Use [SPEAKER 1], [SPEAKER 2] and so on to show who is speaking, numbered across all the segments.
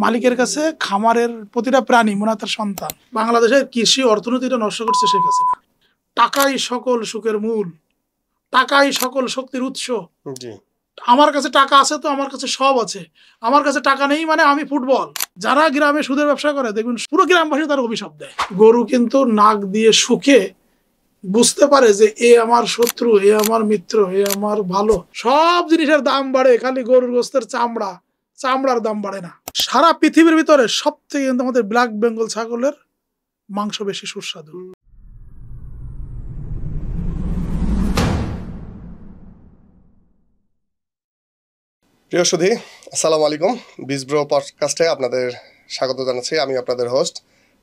[SPEAKER 1] মালিকের কাছে খামারের প্রতিটা প্রাণী মনে হয় তার সন্তান। বাংলাদেশের কৃষি অর্থনীতিটা নষ্ট করছে শেখ হাসিনা। টাকাই সকল সুখের মূল, টাকাই সকল শক্তির উৎস। আমার কাছে টাকা আছে তো আমার কাছে সব আছে, আমার কাছে টাকা নেই মানে আমি ফুটবল। যারা গ্রামে সুদের ব্যবসা করে দেখবেন পুরো গ্রামবাসী তার অভিশাপ দেয়। গরু কিন্তু নাক দিয়ে শুকে বুঝতে পারে যে এ আমার শত্রু, এ আমার মিত্র, এ আমার ভালো। সব জিনিসের দাম বাড়ে, খালি গরুর গোস্তের চামড়ার দাম বাড়ে না। সারা পৃথিবীর ভিতরে সব থেকে কিন্তু আমাদের ব্ল্যাক বেঙ্গল ছাগলের মাংস বেশি সুস্বাদু।
[SPEAKER 2] প্রিয় সুধী, আসসালামু আলাইকুম। বিজব্রো পডকাস্টে আপনাদের স্বাগত জানাচ্ছি। আমি আপনাদের হোস্ট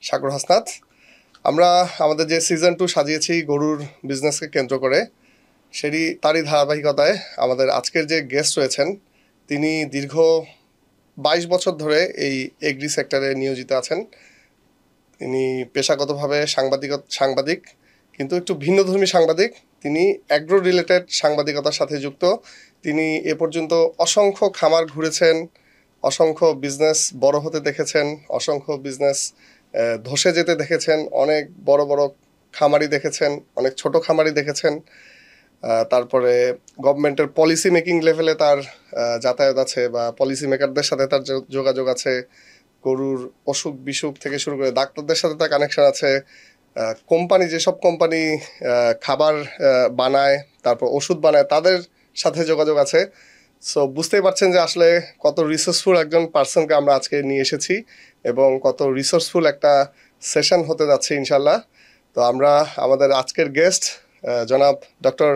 [SPEAKER 2] সাগর হাসনাত। আমরা আমাদের যে সিজন 2 সাজিয়েছি গরুর বিজনেসকে কেন্দ্র করে, তারই ধারাবাহিকতায় আমাদের আজকের যে গেস্ট রয়েছেন তিনি দীর্ঘ 22 বছর ধরে এই এগ্রি সেক্টরে নিয়োজিত আছেন। তিনি পেশাগতভাবে সাংবাদিক, কিন্তু একটু ভিন্নধর্মী সাংবাদিক। তিনি অ্যাগ্রো রিলেটেড সাংবাদিকতার সাথে যুক্ত। তিনি এ পর্যন্ত অসংখ্য খামার ঘুরেছেন, অসংখ্য বিজনেস বড় হতে দেখেছেন, অসংখ্য বিজনেস ধসে যেতে দেখেছেন, অনেক বড় বড় খামারি দেখেছেন, অনেক ছোট খামারি দেখেছেন। তারপরে গভর্নমেন্টের পলিসি মেকিং লেভেলে তার যাতায়াত আছে, বা পলিসি মেকারদের সাথে তার যোগাযোগ আছে। গরুর অসুখ বিসুখ থেকে শুরু করে ডাক্তারদের সাথে তার কানেকশন আছে। যেসব কোম্পানি খাবার বানায়, তারপর ওষুধ বানায়, তাদের সাথে যোগাযোগ আছে। সো বুঝতেই পারছেন যে আসলে কত রিসোর্সফুল একজন পার্সনকে আমরা আজকে নিয়ে এসেছি, এবং কত রিসোর্সফুল একটা সেশন হতে যাচ্ছে ইনশাল্লাহ। তো আমরা আমাদের আজকের গেস্ট জনাব ডক্টর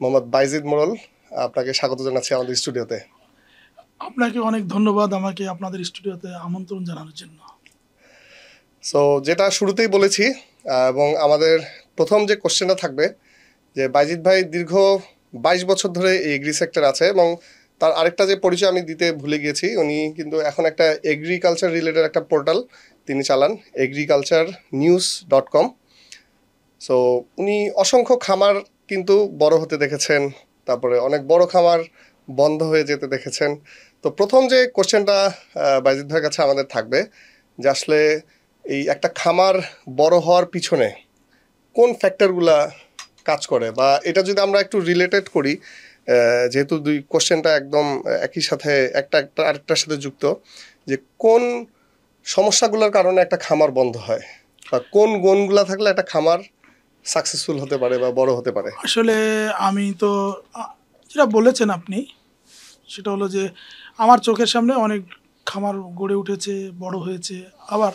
[SPEAKER 2] মোহাম্মদ বাইজিদ মোড়ল, আপনাকে স্বাগত জানাচ্ছি আমাদের স্টুডিওতে।
[SPEAKER 1] আপনাকে অনেক ধন্যবাদ আমাকে আপনাদের স্টুডিওতে আমন্ত্রণ জানানোর জন্য।
[SPEAKER 2] সো যেটা শুরুতেই বলেছি, এবং আমাদের প্রথম যে কোশ্চেনটা থাকবে, যে বাইজিদ ভাই দীর্ঘ 22 বছর ধরে এই এগ্রি সেক্টর আছে, এবং তার আরেকটা যে পরিচয় আমি দিতে ভুলে গিয়েছি, উনি কিন্তু এখন একটা এগ্রিকালচার রিলেটেড একটা পোর্টাল তিনি চালান, agriculturenews.com। সো উনি অসংখ্য খামার কিন্তু বড় হতে দেখেছেন, তারপরে অনেক বড় খামার বন্ধ হয়ে যেতে দেখেছেন। তো প্রথম যে কোশ্চেনটা বাইজিদ ভাইয়ের কাছে আমাদের থাকবে, যে আসলে এই একটা খামার বড় হওয়ার পিছনে কোন ফ্যাক্টরগুলা কাজ করে, বা এটা যদি আমরা একটু রিলেটেড করি, যেহেতু দুই কোশ্চেনটা একদম একই সাথে একটা আরেকটার সাথে যুক্ত, যে কোন সমস্যাগুলোর কারণে একটা খামার বন্ধ হয়, বা কোন গুণগুলা থাকলে একটা খামার সাকসেসফুল হতে পারে বা বড় হতে পারে।
[SPEAKER 1] আসলে আমি তো যেটা বলেছেন আপনি, সেটা হলো যে আমার চোখের সামনে অনেক খামার গড়ে উঠেছে, বড় হয়েছে। আবার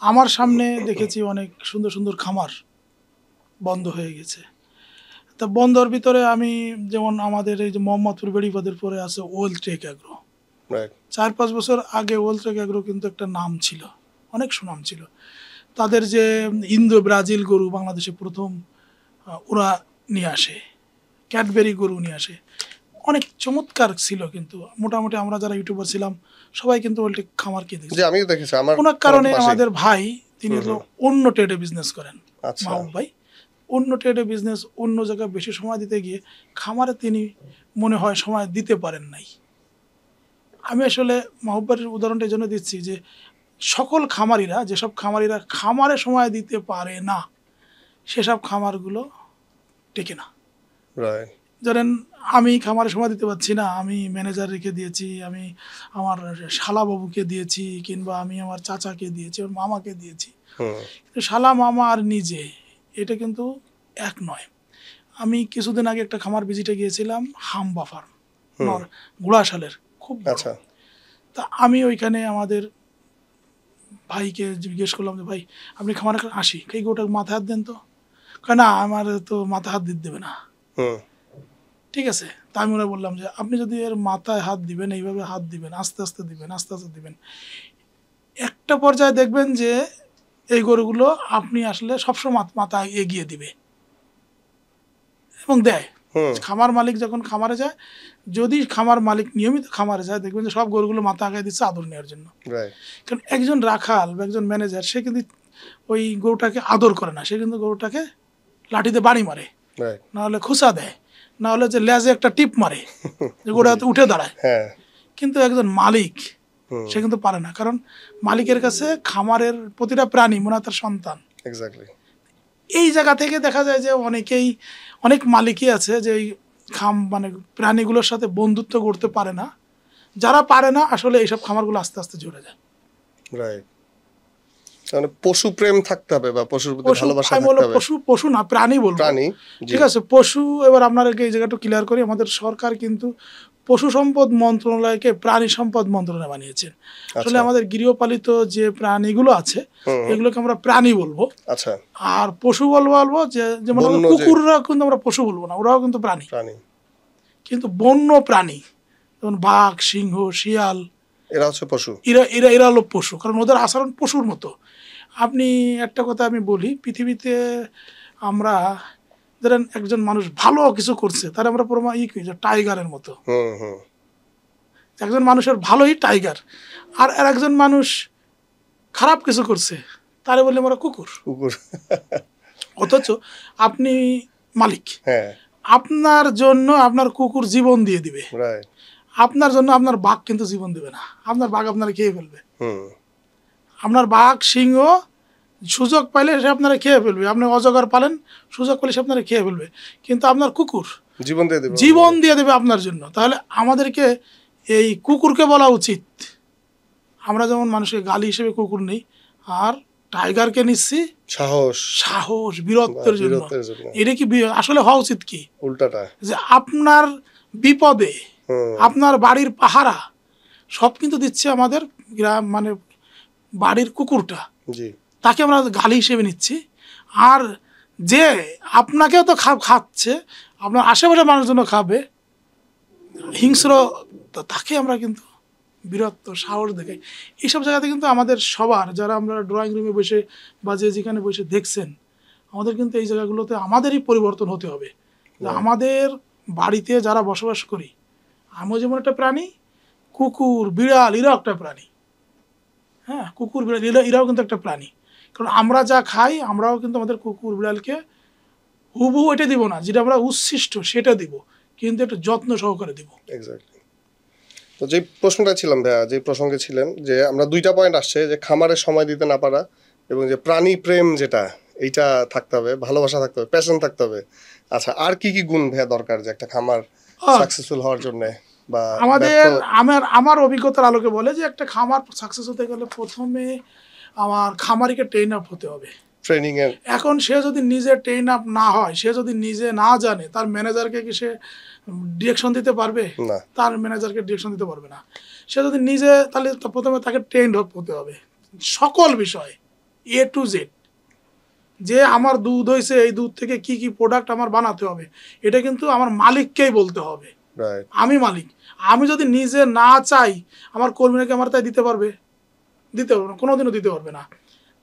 [SPEAKER 1] আমার সামনে দেখেছি অনেক সুন্দর সুন্দর খামার বন্ধ হয়ে গেছে। তা বন্ধর ভিতরে আমি যেমন আমাদের এই যে মোহাম্মদপুর বেড়িবাঁধের পরে আছে ওয়েলটেক অ্যাগ্রো। 4-5 বছর আগে ওয়েলটেক অ্যাগ্রো কিন্তু একটা নাম ছিল, অনেক সুনাম ছিল। তাদের যে ইন্দো ব্রাজিল গরু বাংলাদেশে প্রথম ওরা নিয়ে আসে, ক্যাডবেরি গরু নিয়ে আসে, অনেক চমৎকার ছিল। কিন্তু মোটামুটি আমরা যারা ইউটিউবার ছিলাম সবাই কিন্তু ওয়েলটেক খামার কিনে দেখেছি।
[SPEAKER 2] আমিও দেখেছি।
[SPEAKER 1] কোনো কারণে আমাদের ভাই তিনি তো অন্য ট্রেডে বিজনেস করেন, মাহবুব ভাই, অন্য ট্রেডে বিজনেস, অন্য জায়গায় বেশি সময় দিতে গিয়ে খামারে তিনি মনে হয় সময় দিতে পারেন নাই। আমি আসলে মাহবুবের উদাহরণটা এই জন্য দিচ্ছি যে সকল খামারিরা, যেসব খামারিরা খামারে সময় দিতে পারে না, সেসব খামারগুলো টেকে না। ধরেন আমি খামারে সময় দিতে পারছি না, আমি ম্যানেজার রেখে দিয়েছি, আমি আমার শালা বাবুকে দিয়েছি, কিংবা আমি আমার চাচাকে দিয়েছি, ওর মামাকে দিয়েছি। শালা মামা আর নিজে এটা কিন্তু এক নয়। আমি কিছুদিন আগে একটা খামার ভিজিটে গিয়েছিলাম, হাম্বা ফার্ম, গুড়াশালের, খুব আচ্ছা। তা আমি ওইখানে আমাদের ভাইকে জিজ্ঞেস করলাম যে ভাই আপনি খামারে আসি, এই গোটা মাথায় হাত দেন তো। না, আমার তো মাথায় হাত দিতে দেবে না। ঠিক আছে, তা আমি ওরা বললাম যে আপনি যদি এর মাথায় হাত দিবেন, এইভাবে হাত দিবেন, আস্তে আস্তে দিবেন, আস্তে আস্তে দিবেন, একটা পর্যায়ে দেখবেন যে এই গরুগুলো আপনি আসলে সবসময় মাথা এগিয়ে দিবে এবং দেয়। খামার মালিক যখন খামারে যায়, যদি খামার মালিক নিয়মিত খামারে যায়, দেখবেন যে সব গরুগুলো মাথা আগায় দিচ্ছে আদর নেওয়ার জন্য। কারণ একজন রাখাল বা একজন ম্যানেজার, সে কিন্তু ওই গরুটাকে আদর করে না, সে কিন্তু গরুটাকে লাঠিতে বাড়ি মারে, নাহলে খোঁচা দেয়, না হলে যে লেজে একটা টিপ মারে যে গরুটা উঠে দাঁড়ায়। কিন্তু একজন মালিক সে কিন্তু পারে না, কারণ মালিকের কাছে খামারের প্রতিটা প্রাণী মনে হয় তার সন্তান।
[SPEAKER 2] এক্স্যাক্টলি।
[SPEAKER 1] এই জায়গা থেকে দেখা যায় যে অনেক মালিকই আছে যে এই মানে প্রাণীগুলোর সাথে বন্ধুত্ব করতে পারে না। যারা পারে না আসলে এইসব খামারগুলো আস্তে আস্তে ঝরে যায়।
[SPEAKER 2] রাইট। মানে পশু প্রেম থাকতে হবে বা পশুর প্রতি ভালোবাসা থাকতে হবে।
[SPEAKER 1] পশু না, প্রাণী বলবো।
[SPEAKER 2] প্রাণী,
[SPEAKER 1] ঠিক আছে। পশু, এবার আপনাদেরকে এই জায়গাটা ক্লিয়ার করি, আমাদের সরকার কিন্তু পশু সম্পদ মন্ত্রণালয়কে প্রাণী সম্পদ মন্ত্রণালয় বানিয়েছেন। আসলে আমাদের গৃহপালিত যে প্রাণীগুলো আছে এগুলোকে আমরা প্রাণী বলবো।
[SPEAKER 2] আচ্ছা।
[SPEAKER 1] আর পশু বলবো যে যেমন কুকুররা কিন্তু আমরা পশু বলবো না, ওরাও কিন্তু প্রাণী। কিন্তু বন্য প্রাণী যেমন বাঘ, সিংহ, শিয়াল,
[SPEAKER 2] এরা হচ্ছে পশু।
[SPEAKER 1] এরা হলো পশু, কারণ ওদের আচরণ পশুর মতো। আপনি একটা কথা আমি বলি, পৃথিবীতে আমরা ধরেন একজন মানুষ ভালো কিছু করছে তার আমরা টাইগারের মতো। একজন মানুষের ভালোই টাইগার, আর একজন মানুষ খারাপ কিছু করছে তারে বললে আমরা কুকুর। অথচ আপনি মালিক, আপনার জন্য আপনার কুকুর জীবন দিয়ে দিবে, আপনার জন্য আপনার বাঘ কিন্তু জীবন দিবে না। আপনার বাঘ আপনারা খেয়ে ফেলবে। আপনার বাঘ, সিংহ সুযোগ পাইলে সে আপনারা খেয়ে ফেলবে। আপনি অজগর পালেন, সুযোগ পেলে সে আপনারা খেয়ে ফেলবে। কিন্তু আপনার কুকুর জীবন দিয়ে দেবে আপনার জন্য। তাহলে আমাদেরকে এই কুকুরকে বলা উচিত, আমরা যেমন মানুষকে গালি হিসেবে কুকুর নেই, আর টাইগারকে নিচ্ছি সাহস বীরত্বের জন্য। এটা কি আসলে হওয়া উচিত কি
[SPEAKER 2] উল্টাটা,
[SPEAKER 1] যে আপনার বিপদে আপনার বাড়ির পাহারা সব কিন্তু দিচ্ছে আমাদের মানে বাড়ির কুকুরটা, তাকে আমরা গালি হিসেবে নিচ্ছি। আর যে আপনাকেও তো খাচ্ছে, আপনার আশেপাশে মানুষজন খাবে, হিংস্র, তাকে আমরা কিন্তু বীরত্ব সাহস দেখাই। এইসব জায়গাতে কিন্তু আমাদের সবার, যারা আমরা ড্রয়িং রুমে বসে বা যেখানে বসে দেখছেন, আমাদের কিন্তু এই জায়গাগুলোতে আমাদেরই পরিবর্তন হতে হবে। আমাদের বাড়িতে যারা বসবাস করি, আমিও যেমন একটা প্রাণী, কুকুর, বিড়াল এরাও একটা প্রাণী। হ্যাঁ, কুকুর, বিড়াল এরাও কিন্তু একটা প্রাণী। কারণ আমরা যা খাই, আমরাও কিন্তু আমাদের কুকুর, বিড়ালকে হুবহু এটা দিব না, যেটা আমরা উচ্ছিষ্ট সেটা দিব, কিন্তু একটু যত্ন সহকারে দিব।
[SPEAKER 2] এক্স্যাক্টলি। তো যে প্রশ্নটা ছিলাম ভাইয়া, যে প্রসঙ্গে ছিলেন, যে আমরা দুইটা পয়েন্ট আসছে, যে খামারে সময় দিতে না পারা এবং যে প্রাণী প্রেম, যেটা এইটা থাকতে হবে, ভালোবাসা থাকতে হবে, প্যাশন থাকতে হবে। আচ্ছা, আর কি কি গুণ ভাইয়া দরকার যে একটা খামার সাকসেসফুল হওয়ার জন্য? বা
[SPEAKER 1] আমার অভিজ্ঞতার আলোকে বলে যে একটা খামার সাকসেস হতে গেলে প্রথমে আমার খামারিকে ট্রেন আপ হতে হবে।
[SPEAKER 2] ট্রেনিং এর
[SPEAKER 1] এখন সে যদি নিজে ট্রেন আপ না হয়, সে যদি নিজে না জানে, তার ম্যানেজারকে কি সে ডিরেকশন দিতে পারবে?
[SPEAKER 2] না,
[SPEAKER 1] তার ম্যানেজারকে ডিরেকশন দিতে পারবে না। সে যদি নিজে, তাহলে প্রথমে তাকে ট্রেন্ড আপ হতে হবে সকল বিষয় A to Z। যে আমার দুধ হয়েছে, এই দুধ থেকে কি কি প্রোডাক্ট আমার বানাতে হবে, এটা কিন্তু আমার মালিককেই বলতে হবে। আমি মালিক, আমি যদি নিজে না চাই, আমার কর্মীরা কি আমার তাই দিতে পারবে? দিতে পারবে না, কোনোদিনও দিতে পারবে না।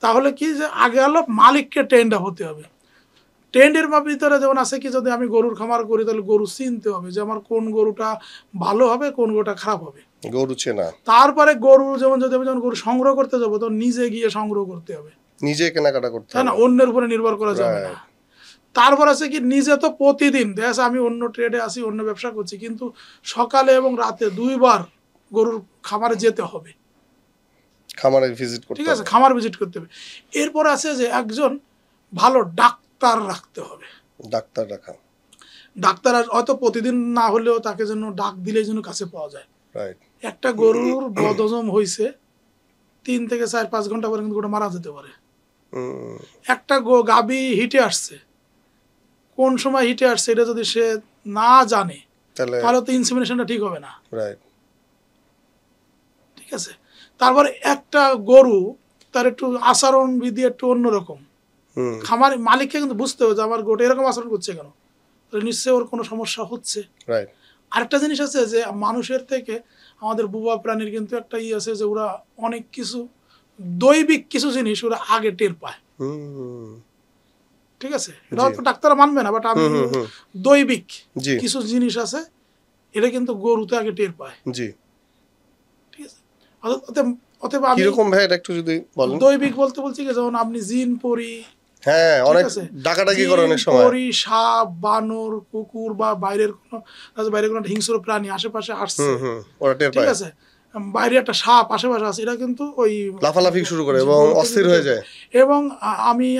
[SPEAKER 1] তাহলে কি, যে আগে হলো মালিককে ট্রেন্ড আপ হতে হবে। ট্রেন্ডের ভিতরে যেমন আছে কি, যদি আমি গরুর খামার করি, তাহলে গরু চিনতে হবে যে আমার কোন গরুটা ভালো হবে, কোন গরুটা খারাপ হবে, গরু চেনা। তারপরে গরু যেমন, যদি আমি যখন গরু সংগ্রহ করতে যাবো, তখন নিজে গিয়ে সংগ্রহ করতে হবে, নিজে কেনাকাটা করতে হবে, না অন্যের উপরে নির্ভর করা যাবে না। তারপর আছে কি, নিজে তো প্রতিদিন দেখ, আমি অন্য ট্রেডে আছি, অন্য ব্যবসা করছি, কিন্তু সকালে এবং রাতে 2 বার গরুর খামারে যেতে হবে, খামারে ভিজিট করতে হবে। ঠিক আছে, খামার ভিজিট করতে হবে। এরপর আছে যে একজন ভালো ডাক্তার রাখতে হবে। ডাক্তার রাখা, ডাক্তার হয়তো প্রতিদিন না হলেও তাকে যেন ডাক দিলে যেন কাছে পাওয়া যায়। একটা গরুর বদহজম হয়েছে, 3 থেকে 4-5 ঘন্টা পরে কিন্তু গোটা মারা যেতে পারে। একটা গাভী হিটে আসছে, কোন সময় হিটে আসছে এটা যদি সে না জানে, তাহলে তো ইনসেমিনেশনটা ঠিক হবে না। ঠিক আছে। তারপরে একটা গরু, তার একটু আচরণ বিধি একটু অন্যরকম, খামার মালিককে কিন্তু বুঝতে হবে যে আমার গরুটা এরকম আচরণ করছে কেন, নিশ্চয়ই ওর কোনো সমস্যা হচ্ছে। আরেকটা জিনিস আছে যে মানুষের থেকে আমাদের বুবা প্রাণীর কিন্তু একটা আছে যে ওরা অনেক কিছু দৈবিক কিছু জিনিস ওরা আগে টের পায়। ঠিক আছে, এটা হয়তো ডাক্তার মানবে না, বাট আমি দৈবিক কিছু জিনিস আছে, এটা কিন্তু গরুতে আগে টের পায়। ঠিক আছে, অতএব আমি কিরকম ভাই এটা একটু যদি বলেন। দৈবিক বলতে বলছি কি, যেমন আপনি জিন পরি, হ্যাঁ অনেক ডাকাডাকি করে অনেক সময়, পরি, সাপ, বানর, কুকুর বা বাইরের কোনো হিংস্র প্রাণী আশেপাশে আসছে, ওরা টের পায়। ঠিক আছে, বাইরে একটা সাপ আশেপাশে আছে, এটা কিন্তু ওই
[SPEAKER 2] লাফালাফি শুরু করে এবং অস্থির হয়ে যায়।
[SPEAKER 1] এবং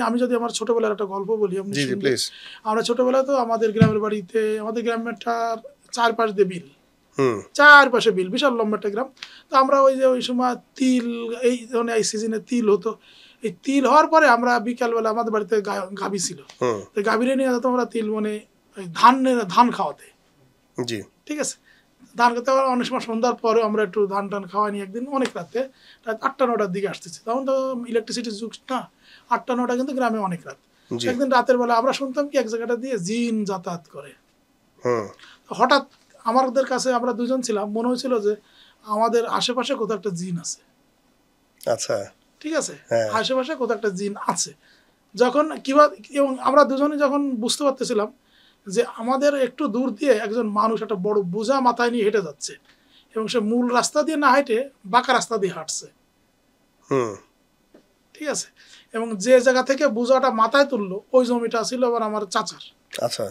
[SPEAKER 1] আমি যদি আমার ছোটবেলার একটা গল্প বলি, আপনি
[SPEAKER 2] জি জি
[SPEAKER 1] শুনবেন।
[SPEAKER 2] প্লিজ।
[SPEAKER 1] আমরা ছোটবেলায় তো আমাদের গ্রামের বাড়িতে, আমাদের গ্রামেরটার চারপাশ দিয়ে বিল,
[SPEAKER 2] হুম
[SPEAKER 1] চারপাশে বিল, বিশাল লম্বা একটা গ্রাম। তো আমরা ওই যে ওই সময় তিল, এই ধরনের এই সিজনে তিল হতো, এই তিল হওয়ার পরে আমরা বিকালবেলা আমাদের বাড়িতে গাভী ছিল,
[SPEAKER 2] হুম
[SPEAKER 1] তো গাভীরে নিয়ে যেত আমরা তিল মানে ওই ধান খাওয়াতে।
[SPEAKER 2] জি
[SPEAKER 1] ঠিক আছে, ধান খেতে আবার অনেক সময় সন্ধ্যার পরেও আমরা একটু ধান টান খাওয়াই নি। একদিন অনেক রাতে, রাত 8টা-9টার দিকে আসতেছি, তখন তো ইলেকট্রিসিটির যুগ না, 8টা-9টা কিন্তু গ্রামে অনেক রাত।
[SPEAKER 2] জি
[SPEAKER 1] একদিন রাতের বেলা আমরা শুনতাম কি এক জায়গাটা দিয়ে জিন যাতায়াত করে।
[SPEAKER 2] হুম
[SPEAKER 1] হঠাৎ আমাদের কাছে, আমরা দুজন ছিলাম, মনে হয়েছিল যে আমাদের আশেপাশে কোথাও একটা জিন আছে।
[SPEAKER 2] আচ্ছা
[SPEAKER 1] ঠিক আছে,
[SPEAKER 2] হ্যাঁ।
[SPEAKER 1] আশেপাশে কোথাও একটা জিন আছে। যখন কিবা, এবং আমরা দুজনে যখন বুঝতে পারতেছিলাম যে আমাদের একটু দূর দিয়ে একজন মানুষ একটা বড় বোঝা মাথায় নিয়ে হেঁটে যাচ্ছে, এবং সে মূল রাস্তা দিয়ে না হেঁটে বাঁকা রাস্তা দিয়ে হাঁটছে।
[SPEAKER 2] হুম
[SPEAKER 1] ঠিক আছে, এবং যে জায়গা থেকে বোঝাটা মাথায় তুললো ওই জমিটা ছিল আবার আমার চাচার।
[SPEAKER 2] আচ্ছা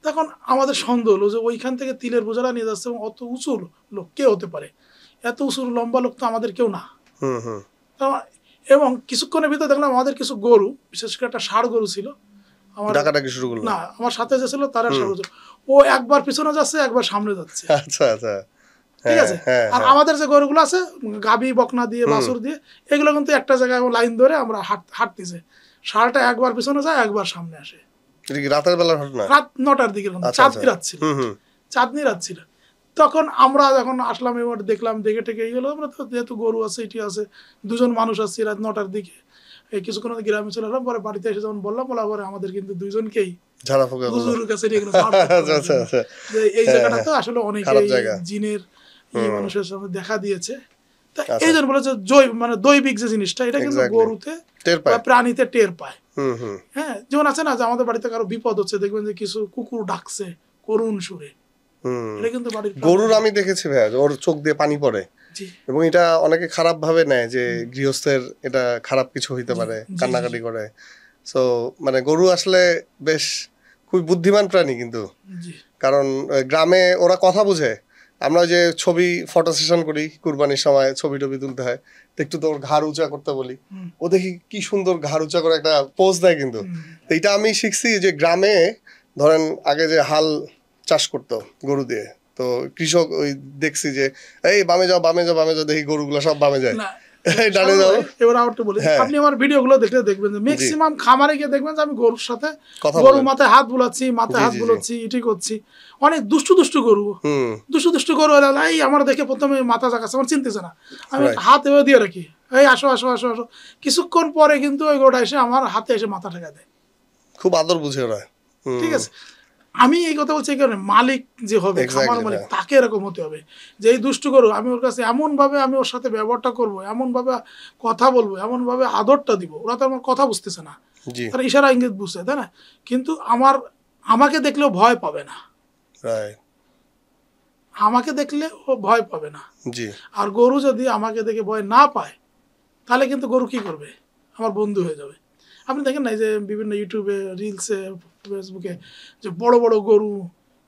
[SPEAKER 1] তখন আমাদের সন্দেহ হলো যে ওইখান থেকে তিলের বোঝাটা নিয়ে যাচ্ছে, এবং অত উঁচু লোক কে হতে পারে, এত উঁচু লম্বা লোক তো আমাদের কেউ না।
[SPEAKER 2] হুম হুম
[SPEAKER 1] এবং কিছুক্ষণের ভিতরে দেখলাম আমাদের কিছু গরু, বিশেষ করে একটা ষাঁড় গরু ছিল আমার,
[SPEAKER 2] ডাকাডাকি শুরু করলো।
[SPEAKER 1] না আমার সাথে যে ছিল তার ষাঁড় গরু ছিল। ও একবার পিছনে যাচ্ছে, একবার সামনে যাচ্ছে।
[SPEAKER 2] আচ্ছা আচ্ছা
[SPEAKER 1] ঠিক আছে,
[SPEAKER 2] হ্যাঁ
[SPEAKER 1] আর আমাদের যে গরুগুলো আছে গাভী বকনা দিয়ে বাছুর দিয়ে, এগুলো কিন্তু একটা জায়গায় লাইন ধরে আমরা হাঁটতেছে, ষাঁড়টা একবার পিছনে যায়, একবার সামনে আসে।
[SPEAKER 2] এটা কি রাতের বেলার ঘটনা?
[SPEAKER 1] রাত 9টার দিকে,
[SPEAKER 2] আচ্ছা,
[SPEAKER 1] চাঁদনি
[SPEAKER 2] আচ্ছা।
[SPEAKER 1] রাত ছিল,
[SPEAKER 2] হুম হুম
[SPEAKER 1] চাঁদনি রাত ছিল। তখন আমরা যখন আসলাম এবার দেখলাম, দেখে টেকে এই হলো, আমরা তো যেহেতু গরু আছে এটি আছে, দুজন মানুষ আসছি রাত 9টার দিকে, এই কিছুক্ষণ গ্রামে চলে এলাম। পরে বাড়িতে এসে যখন বললাম, বলা পরে আমাদের কিন্তু দুইজনকেই
[SPEAKER 2] ঝাড়া ফুঁকা করলো।
[SPEAKER 1] হুজুরের কাছে নিয়ে গেলো ঝাড়ফুঁক করার
[SPEAKER 2] আচ্ছা আচ্ছা
[SPEAKER 1] জন্য।
[SPEAKER 2] আচ্ছা
[SPEAKER 1] যে এই জায়গাটা তো আসলে
[SPEAKER 2] খারাপ
[SPEAKER 1] অনেকেই
[SPEAKER 2] জায়গা।
[SPEAKER 1] জিনের মানুষের সামনে দেখা দিয়েছে। তা
[SPEAKER 2] আচ্ছা।
[SPEAKER 1] এই জন্য বলে যে মানে দৈবিক যে জিনিসটা, এটা কিন্তু
[SPEAKER 2] Exactly.
[SPEAKER 1] গরুতে
[SPEAKER 2] টের
[SPEAKER 1] বা
[SPEAKER 2] পায়।
[SPEAKER 1] প্রাণীতে টের পায়।
[SPEAKER 2] হুম হুম
[SPEAKER 1] হ্যাঁ, যেমন আছে না যে আমাদের বাড়িতে কারো বিপদ হচ্ছে, দেখবেন যে কিছু কুকুর ডাকছে করুণ সুরে,
[SPEAKER 2] হুম।
[SPEAKER 1] এটা কিন্তু বাড়ির
[SPEAKER 2] গরুর আমি দেখেছি ভাইয়া, ওর চোখ দিয়ে পানি পড়ে,
[SPEAKER 1] জি
[SPEAKER 2] এবং এটা অনেকে খারাপ ভাবে নেয় যে গৃহস্থের এটা খারাপ কিছু হইতে পারে,
[SPEAKER 1] জি,
[SPEAKER 2] কান্নাকাটি করে। সো মানে গরু আসলে বেশ খুবই বুদ্ধিমান প্রাণী কিন্তু,
[SPEAKER 1] জি
[SPEAKER 2] কারণ গ্রামে ওরা কথা বুঝে। আমরা ওই যে ছবি ফটো সেশন করি কুরবানির সময়, ছবি টবি তুলতে হয়, তো একটু তো ওর ঘাড় উঁচা করতে বলি, ও দেখি কি সুন্দর ঘাড় উঁচা করে একটা পোজ দেয় কিন্তু। তো এটা আমি শিখছি যে গ্রামে ধরেন আগে যে হাল চাষ করতো গরু দিয়ে, তো কৃষক ওই দেখছি যে এই বামে যাও বামে যাও বামে যাও, দেখি গরুগুলো সব বামে যায়,
[SPEAKER 1] না,
[SPEAKER 2] এই ডানে যাও।
[SPEAKER 1] এবার আর একটু বলি,
[SPEAKER 2] হ্যাঁ।
[SPEAKER 1] আপনি আমার ভিডিওগুলো দেখলে দেখবেন যে ম্যাক্সিমাম খামারে গিয়ে দেখবেন যে আমি গরুর সাথে,
[SPEAKER 2] কথা
[SPEAKER 1] গরু
[SPEAKER 2] বলেন।
[SPEAKER 1] মাথায় হাত বুলাচ্ছি, মাথায়
[SPEAKER 2] জি,
[SPEAKER 1] হাত
[SPEAKER 2] জি, জি।
[SPEAKER 1] বুলাচ্ছি, এটি করছি। অনেক দুষ্টু দুষ্টু গরু,
[SPEAKER 2] হুম
[SPEAKER 1] দুষ্টু দুষ্টু গরু এলে এই আমার দেখে প্রথমে মাথা জাগাচ্ছে, আমার চিনতেছে না, আমি
[SPEAKER 2] Right.
[SPEAKER 1] হাত এভাবে দিয়ে রাখি, এই আসো আসো আসো আসো। কিছুক্ষণ পরে কিন্তু ওই গরুটা এসে আমার হাতে এসে মাথা ঠেকা দেয়।
[SPEAKER 2] খুব আদর বুঝে ওরা।
[SPEAKER 1] ঠিক আছে, আমি এই কথা বলছি এই কারণে, মালিক যে হবে,
[SPEAKER 2] Exactly,
[SPEAKER 1] খামার মালিক,
[SPEAKER 2] হ্যাঁ।
[SPEAKER 1] তাকে এরকম হতে হবে যে এই দুষ্টু গরু আমি ওর কাছে এমন ভাবে আমি ওর সাথে ব্যবহারটা করবো, এমন ভাবে কথা বলবো, এমন ভাবে আদরটা দিব, ওরা তো আমার কথা বুঝতেছে না,
[SPEAKER 2] জি
[SPEAKER 1] তারা ইশারা ইঙ্গিত বুঝছে, তাই না? কিন্তু আমাকে দেখলেও ভয় পাবে না,
[SPEAKER 2] রাইট
[SPEAKER 1] আমাকে দেখলে ও ভয় পাবে না।
[SPEAKER 2] জি
[SPEAKER 1] আর গরু যদি আমাকে দেখে ভয় না পায়, তাহলে কিন্তু গরু কি করবে, আমার বন্ধু হয়ে যাবে। আপনি দেখেন না এই যে বিভিন্ন ইউটিউবে, রিলসে, ফেসবুকে যে বড় বড় গরু,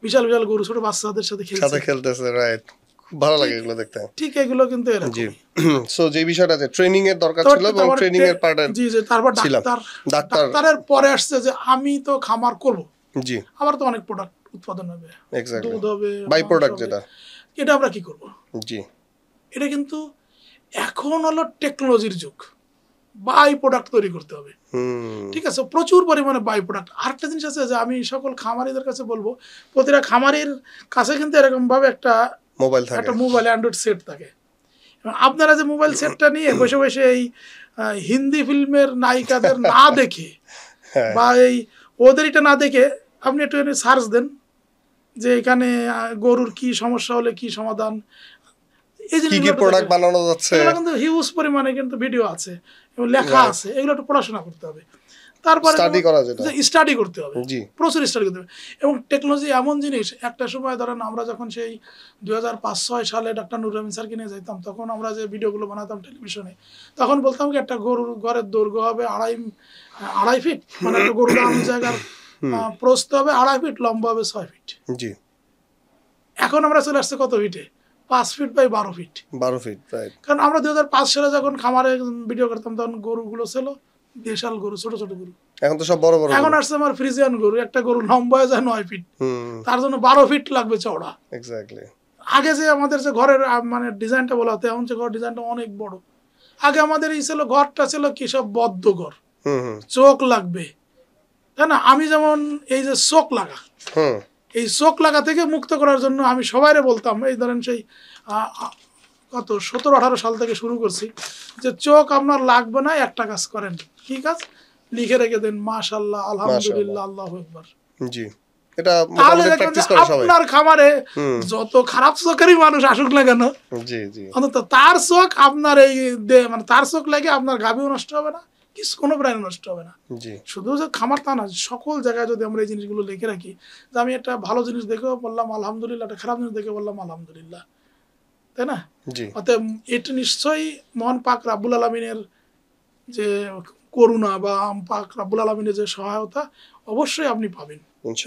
[SPEAKER 1] বিশাল বিশাল গরু ছোট বাচ্চাদের সাথে
[SPEAKER 2] সাথে
[SPEAKER 1] খেলছে,
[SPEAKER 2] খেলতেছে, রাইট, খুব ভালো লাগে এগুলো দেখতে।
[SPEAKER 1] ঠিক এগুলো কিন্তু এরকম।
[SPEAKER 2] জি সো যে বিষয়টা যে ট্রেনিং এর দরকার ছিল, এবং ট্রেনিং এর পার্টে
[SPEAKER 1] জি জি, তারপর
[SPEAKER 2] ছিলাম।
[SPEAKER 1] ডাক্তারের পরে আসছে যে আমি তো খামার করব,
[SPEAKER 2] জি
[SPEAKER 1] আমার তো অনেক প্রোডাক্ট উৎপাদন হবে,
[SPEAKER 2] এক্স্যাক্টলি,
[SPEAKER 1] দুধ হবে,
[SPEAKER 2] বাই
[SPEAKER 1] মাংস
[SPEAKER 2] প্রোডাক্ট
[SPEAKER 1] হবে,
[SPEAKER 2] যেটা।
[SPEAKER 1] এটা আমরা কি করব?
[SPEAKER 2] জি
[SPEAKER 1] এটা কিন্তু এখন হলো টেকনোলজির যুগ, বাই প্রোডাক্ট তৈরি করতে হবে।
[SPEAKER 2] হুম
[SPEAKER 1] ঠিক আছে, প্রচুর পরিমাণে বাই প্রোডাক্ট। আরেকটা জিনিস আছে যে আমি সকল খামারিদের কাছে বলবো, প্রতিটা খামারির কাছে কিন্তু এরকম ভাবে একটা
[SPEAKER 2] মোবাইল থাকে।
[SPEAKER 1] মোবাইল অ্যান্ড্রয়েড সেট থাকে, এবং আপনারা যে মোবাইল সেটটা নিয়ে বসে বসে এই হিন্দি ফিল্মের নায়িকাদের না দেখে
[SPEAKER 2] হ্যাঁ
[SPEAKER 1] বা এই ওদের এটা না দেখে আপনি একটু সার্চ দেন যে এখানে গরুর কি সমস্যা হলে কি সমাধান, এই
[SPEAKER 2] কি কি
[SPEAKER 1] জিনিসগুলো
[SPEAKER 2] প্রোডাক্ট বানানো যাচ্ছে,
[SPEAKER 1] এগুলো কিন্তু হিউজ পরিমাণে কিন্তু ভিডিও আছে এবং লেখা
[SPEAKER 2] Right.
[SPEAKER 1] আছে, এগুলো একটু পড়াশোনা করতে হবে। তারপরে
[SPEAKER 2] স্টাডি করা যেটা।
[SPEAKER 1] স্টাডি করতে হবে,
[SPEAKER 2] জি
[SPEAKER 1] প্রচুর স্টাডি করতে হবে। এবং টেকনোলজি এমন জিনিস, একটা সময় ধরেন আমরা যখন সেই 2005-06 সালে ডাক্তার নুরুল আমিন স্যারকে নিয়ে যেতাম, তখন আমরা যে ভিডিওগুলো বানাতাম টেলিভিশনে, তখন বলতাম কি একটা গরুর ঘরের দৈর্ঘ্য হবে 2.5 ফিট, মানে একটা গরু দাঁড়ানোর জায়গার প্রস্থ হবে 2.5 ফিট, লম্বা হবে 6 ফিট।
[SPEAKER 2] জি
[SPEAKER 1] এখন আমরা চলে আসছে কত ফিটে, 5 feet by 12 feet.
[SPEAKER 2] 12 feet, right.
[SPEAKER 1] কারণ আমরা 2005 সালে যখন খামারে ভিডিও করতাম তখন গরুগুলো ছিল দেশাল গরু, ছোট ছোট গরু।
[SPEAKER 2] এখন তো সব বড় বড়।
[SPEAKER 1] এখন আসছে আমার ফ্রিজিয়ান গরু, একটা গরু লম্বা হয়ে যায় 9 ফিট, তার জন্য 12 ফিট লাগবে চওড়া।
[SPEAKER 2] এক্স্যাক্টলি।
[SPEAKER 1] আগে যে আমাদের যে ঘরের মানে ডিজাইনটা বলা হতো, এখন যে ঘর ডিজাইনটা অনেক বড়। আগে আমাদের এই ছিল ঘরটা ছিল কি সব বদ্ধ ঘর, চোখ লাগবে, তাই না? আমি যেমন এই যে চোখ লাগা, এই চোখ লাগা থেকে মুক্ত করার জন্য আমি সবাইরে বলতাম, এই ধরেন সেই কত 17-18 সাল থেকে শুরু করছি যে চোখ আপনার লাগবে না, একটা কাজ করেন। কি কাজ? লিখে রেখে দেন মাশাআল্লাহ, আলহামদুলিল্লাহ, আল্লাহু আকবার। জি, এটা মোটামুটি প্র্যাকটিস করে সবাই। আপনার খামারে যত খারাপ চোখেরই মানুষ আসুক না কেন, জি জি, অন্তত তার চোখ আপনার এই মানে তার চোখ লাগে আপনার গাভীও নষ্ট হবে না, কিছু কোনো প্রাণী নষ্ট হবে না। জি, শুধু যে খামার তা না, সকল জায়গায় যদি আমরা এই জিনিসগুলো লিখে রাখি যে আমি একটা ভালো জিনিস দেখেও বললাম আলহামদুলিল্লাহ, একটা খারাপ জিনিস দেখে বললাম আলহামদুলিল্লাহ, তাই না? জি, অতএব এটা নিশ্চয়ই মহান পাক রাব্বুল আলামিনের যে করুণা বা পাক রাব্বুল আলামিনের যে সহায়তা অবশ্যই আপনি পাবেন,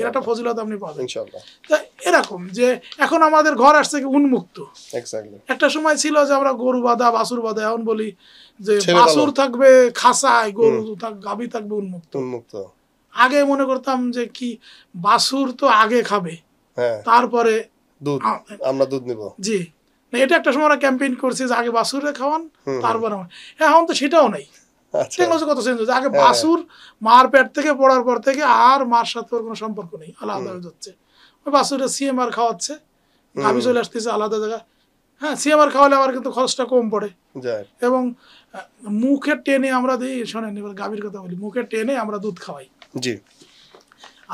[SPEAKER 1] এটা ফজিলত আপনি পাবেন ইনশাআল্লাহ। তাই এরকম যে এখন আমাদের ঘর আসছে কি উন্মুক্ত। এক্স্যাক্টলি। একটা সময় ছিল যে আমরা গরু বাঁধা, বাছুর বাঁধা, এখন বলি যে বাছুর থাকবে খাঁচায়, গরু গাভী থাকবে উন্মুক্ত। উন্মুক্ত। আগে মনে করতাম যে কি বাছুর তো আগে খাবে, তারপরে দুধ, আমরা দুধ নিব। জি, এটা একটা সময় আমরা ক্যাম্পেইন করছি যে আগে বাছুরে খাওয়ান, তারপর এখন তো সেটাও নাই। টেকনোলজি কত চেঞ্জ হয়েছে। আগে বাছুর মার পেট থেকে পড়ার পর থেকে আর মার সাথে কোনো সম্পর্ক নেই, আলাদা হয়ে যাচ্ছে। ওই বাছুরে সিএমআর খাওয়াচ্ছে, গাভী চলে আসতেছে আলাদা জায়গায়। হ্যাঁ, সিএমআর খাওয়ালে আবার কিন্তু খরচটা কম পড়ে, এবং মুখে টেনে আমরা দিই। শোনেন, এবার গাভীর কথা বলি, মুখে টেনে আমরা দুধ খাওয়াই। জি,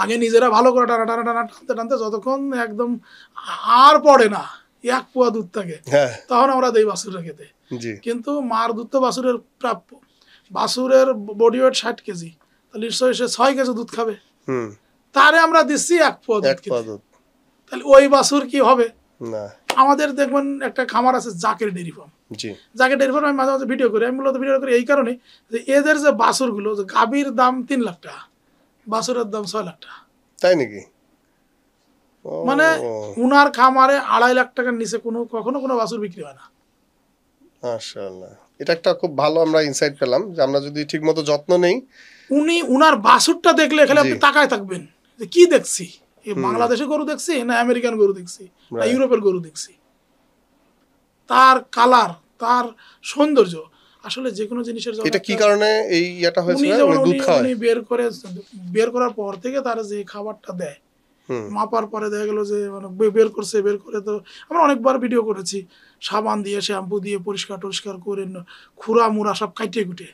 [SPEAKER 1] আগে নিজেরা ভালো করে টানা টানা টানা টানতে টানতে যতক্ষণ একদম আর পড়ে না, 1 পোয়া দুধ থাকে, তখন আমরা দিই বাছুরে খেতে। কিন্তু মার দুধ তো বাছুরের প্রাপ্য। বাছুরের বডি ওয়েট 60 কেজি, তাহলে নিশ্চয়ই সে 6 কেজি দুধ খাবে। তারে আমরা দিচ্ছি 1 পোয়া দুধ, তাহলে ওই বাছুর কি হবে না? আমাদের দেখবেন একটা খামার আছে জাকের ডেইরি ফার্ম। জি, জাকের ডেইরি ফার্ম আমি মাঝে মাঝে ভিডিও করি। আমি মূলত ভিডিও করি এই কারণে যে এদের যে বাছুরগুলো, যে গাভীর দাম 3 লাখ টাকা, বাছুরের দাম 6 লাখ টাকা। তাই নাকি? মানে উনার খামারে 2.5 লাখ টাকার নিচে কখনো কোনো বাছুর বিক্রি হয় না। মাশাআল্লাহ, এটা একটা খুব ভালো আমরা ইনসাইট পেলাম যে আমরা যদি ঠিকমতো যত্ন নেই। উনার বাছুরটা দেখলে খালি আপনি তাকায় থাকবেন যে কি দেখছি, বাংলাদেশে গরু দেখছি না আমেরিকান গরু দেখছি না ইউরোপের গরু দেখছি। তার কালার, তার সৌন্দর্য, আসলে যে কোনো জিনিসের জন্য এটা কি কারণে এই এটা হয়েছে, উনি দুধ খায়, উনি বের করার পর থেকে তার যে খাবারটা দেয়, মাপার পরে দেখা গেল যে মানে বের করে তো আমরা অনেকবার ভিডিও করেছি, সাবান দিয়ে শ্যাম্পু দিয়ে পরিষ্কার করে খুরা মুড়া সব কাটিয়ে কুটে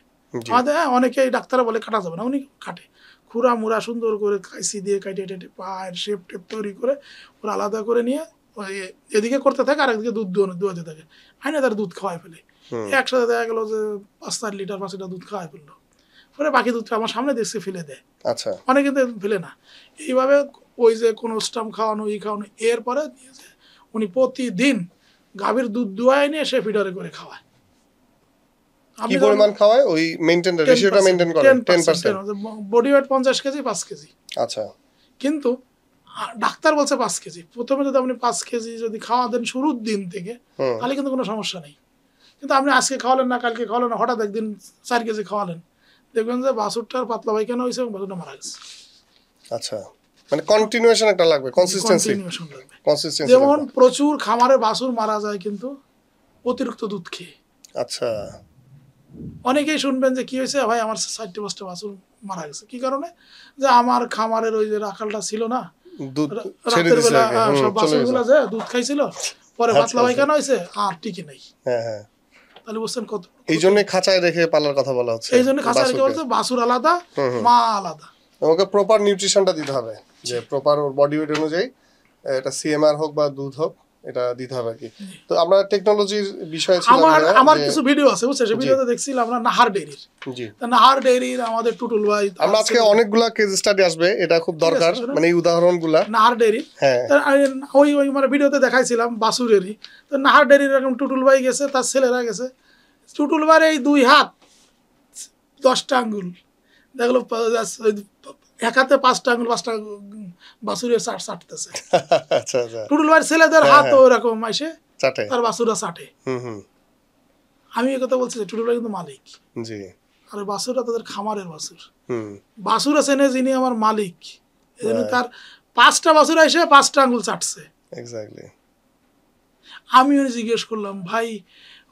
[SPEAKER 1] আমাদের। অনেকে ডাক্তাররা বলে কাটা যাবে না, উনি কাটে, খুরা মুড়া সুন্দর করে কাইসি দিয়ে কাটিয়ে টেটে পায়ের শেপ টেপ তৈরি করে ওরা আলাদা করে নিয়ে এদিকে করতে থাকে, আর একদিকে দুধ দুয়াতে থাকে, আইনে তার দুধ খাওয়াই ফেলে। একসাথে দেখা গেলো যে 5-4 লিটার 5 লিটার দুধ খাওয়াই ফেললো, পরে বাকি দুধটা আমার সামনে দেখছে ফেলে দেয়। আচ্ছা, অনেকে ফেলে না। এইভাবে ওই যে কোনো স্টাম খাওয়ানো, খাওয়ানো, এরপরে উনি প্রতিদিন গাভীর দুধ দুয়ায় নিয়ে সে ফিডারে করে খাওয়ায়। কি পরিমাণ খাওয়ায়? ওই মেইনটেইন রেশিওটা মেইনটেইন করে 10%। Body weight 50 KG 5 KG. আচ্ছা, কিন্তু ডাক্তার বলছে 5 কেজি। প্রথমে যদি আপনি 5 কেজি যদি খাওয়া দেন শুরুর দিন থেকে, তাহলে কিন্তু কোনো সমস্যা নেই। কিন্তু আপনি আজকে খাওয়ালেন না, কালকে খাওয়ালেন না, হঠাৎ একদিন 4 কেজি খাওয়ালেন, দেখবেন যে বাছুরটার পাতলা পায়খানা হয়েছে এবং বাছুরটা মারা গেছে। আচ্ছা, মানে কন্টিনিউয়েশন একটা লাগবে, কনসিস্টেন্সি লাগবে। যেমন প্রচুর খামারে বাছুর মারা যায় কিন্তু অতিরিক্ত দুধ খেয়ে। আচ্ছা, অনেকেই শুনবেন যে কি হয়েছে ভাই, আমার 4-5টা বাছুর মারা গেছে। কি কারণে? যে আমার খামারের ওই যে রাখালটা ছিল না, দুধ রাতের বেলা সব বাছুরগুলো যে দুধ খাইছিল, পরে পাতলা পায়খানা হয়েছে আর টিকে নাই। হ্যাঁ, তাহলে বুঝছেন কত। এই জন্য খাঁচায় রেখে পালার কথা বলা হচ্ছে। এই জন্য খাঁচায় রেখে বলতে বাছুর আলাদা, মা আলাদা। ওকে প্রপার নিউট্রিশনটা দিতে হবে, যে প্রপার ওর বডি ওয়েট অনুযায়ী, এটা সিএমআর হোক বা দুধ হোক, এটা দিতে হবে কি। তো আমরা টেকনোলজির বিষয়ে আমার কিছু ভিডিও আছে, বুঝছেন, সেই ভিডিওতে দেখছিলাম আমরা নাহার ডেইরির। জি, নাহার ডেইরির আমাদের টুটুল ভাই, আমরা আজকে অনেকগুলা কেস স্টাডি আসবে, এটা খুব দরকার, মানে এই উদাহরণগুলা। নাহার ডেইরি, হ্যাঁ, ওই মানে ভিডিওতে দেখাইছিলাম বাছুরেরই। তো নাহার ডেইরির এরকম টুটুল ভাই গেছে, তার ছেলেরা গেছে, টুটুল ভাইয়ের এই 2 হাত 10টা আঙ্গুল দেখলো, এক হাতে 5টা আঙ্গুল, 5টা বাছুরের চাটতেছে। টুটুল ভাইয়ের ছেলেদের হাত ওরকম আইসে
[SPEAKER 2] চাটে,
[SPEAKER 1] তার বাছুররা চাটে।
[SPEAKER 2] হুম হুম,
[SPEAKER 1] আমি এই কথা বলছি যে টুটুল ভাই কিন্তু মালিক,
[SPEAKER 2] জি,
[SPEAKER 1] আর বাছুররা তাদের খামারের বাছুর।
[SPEAKER 2] হুম,
[SPEAKER 1] বাছুর আছে না, যিনি আমার মালিক, এই জন্য
[SPEAKER 2] Right.
[SPEAKER 1] তার 5টা বাছুর এসে 5টা আঙ্গুল চাটছে।
[SPEAKER 2] এক্স্যাক্টলি।
[SPEAKER 1] আমি জিজ্ঞেস করলাম, ভাই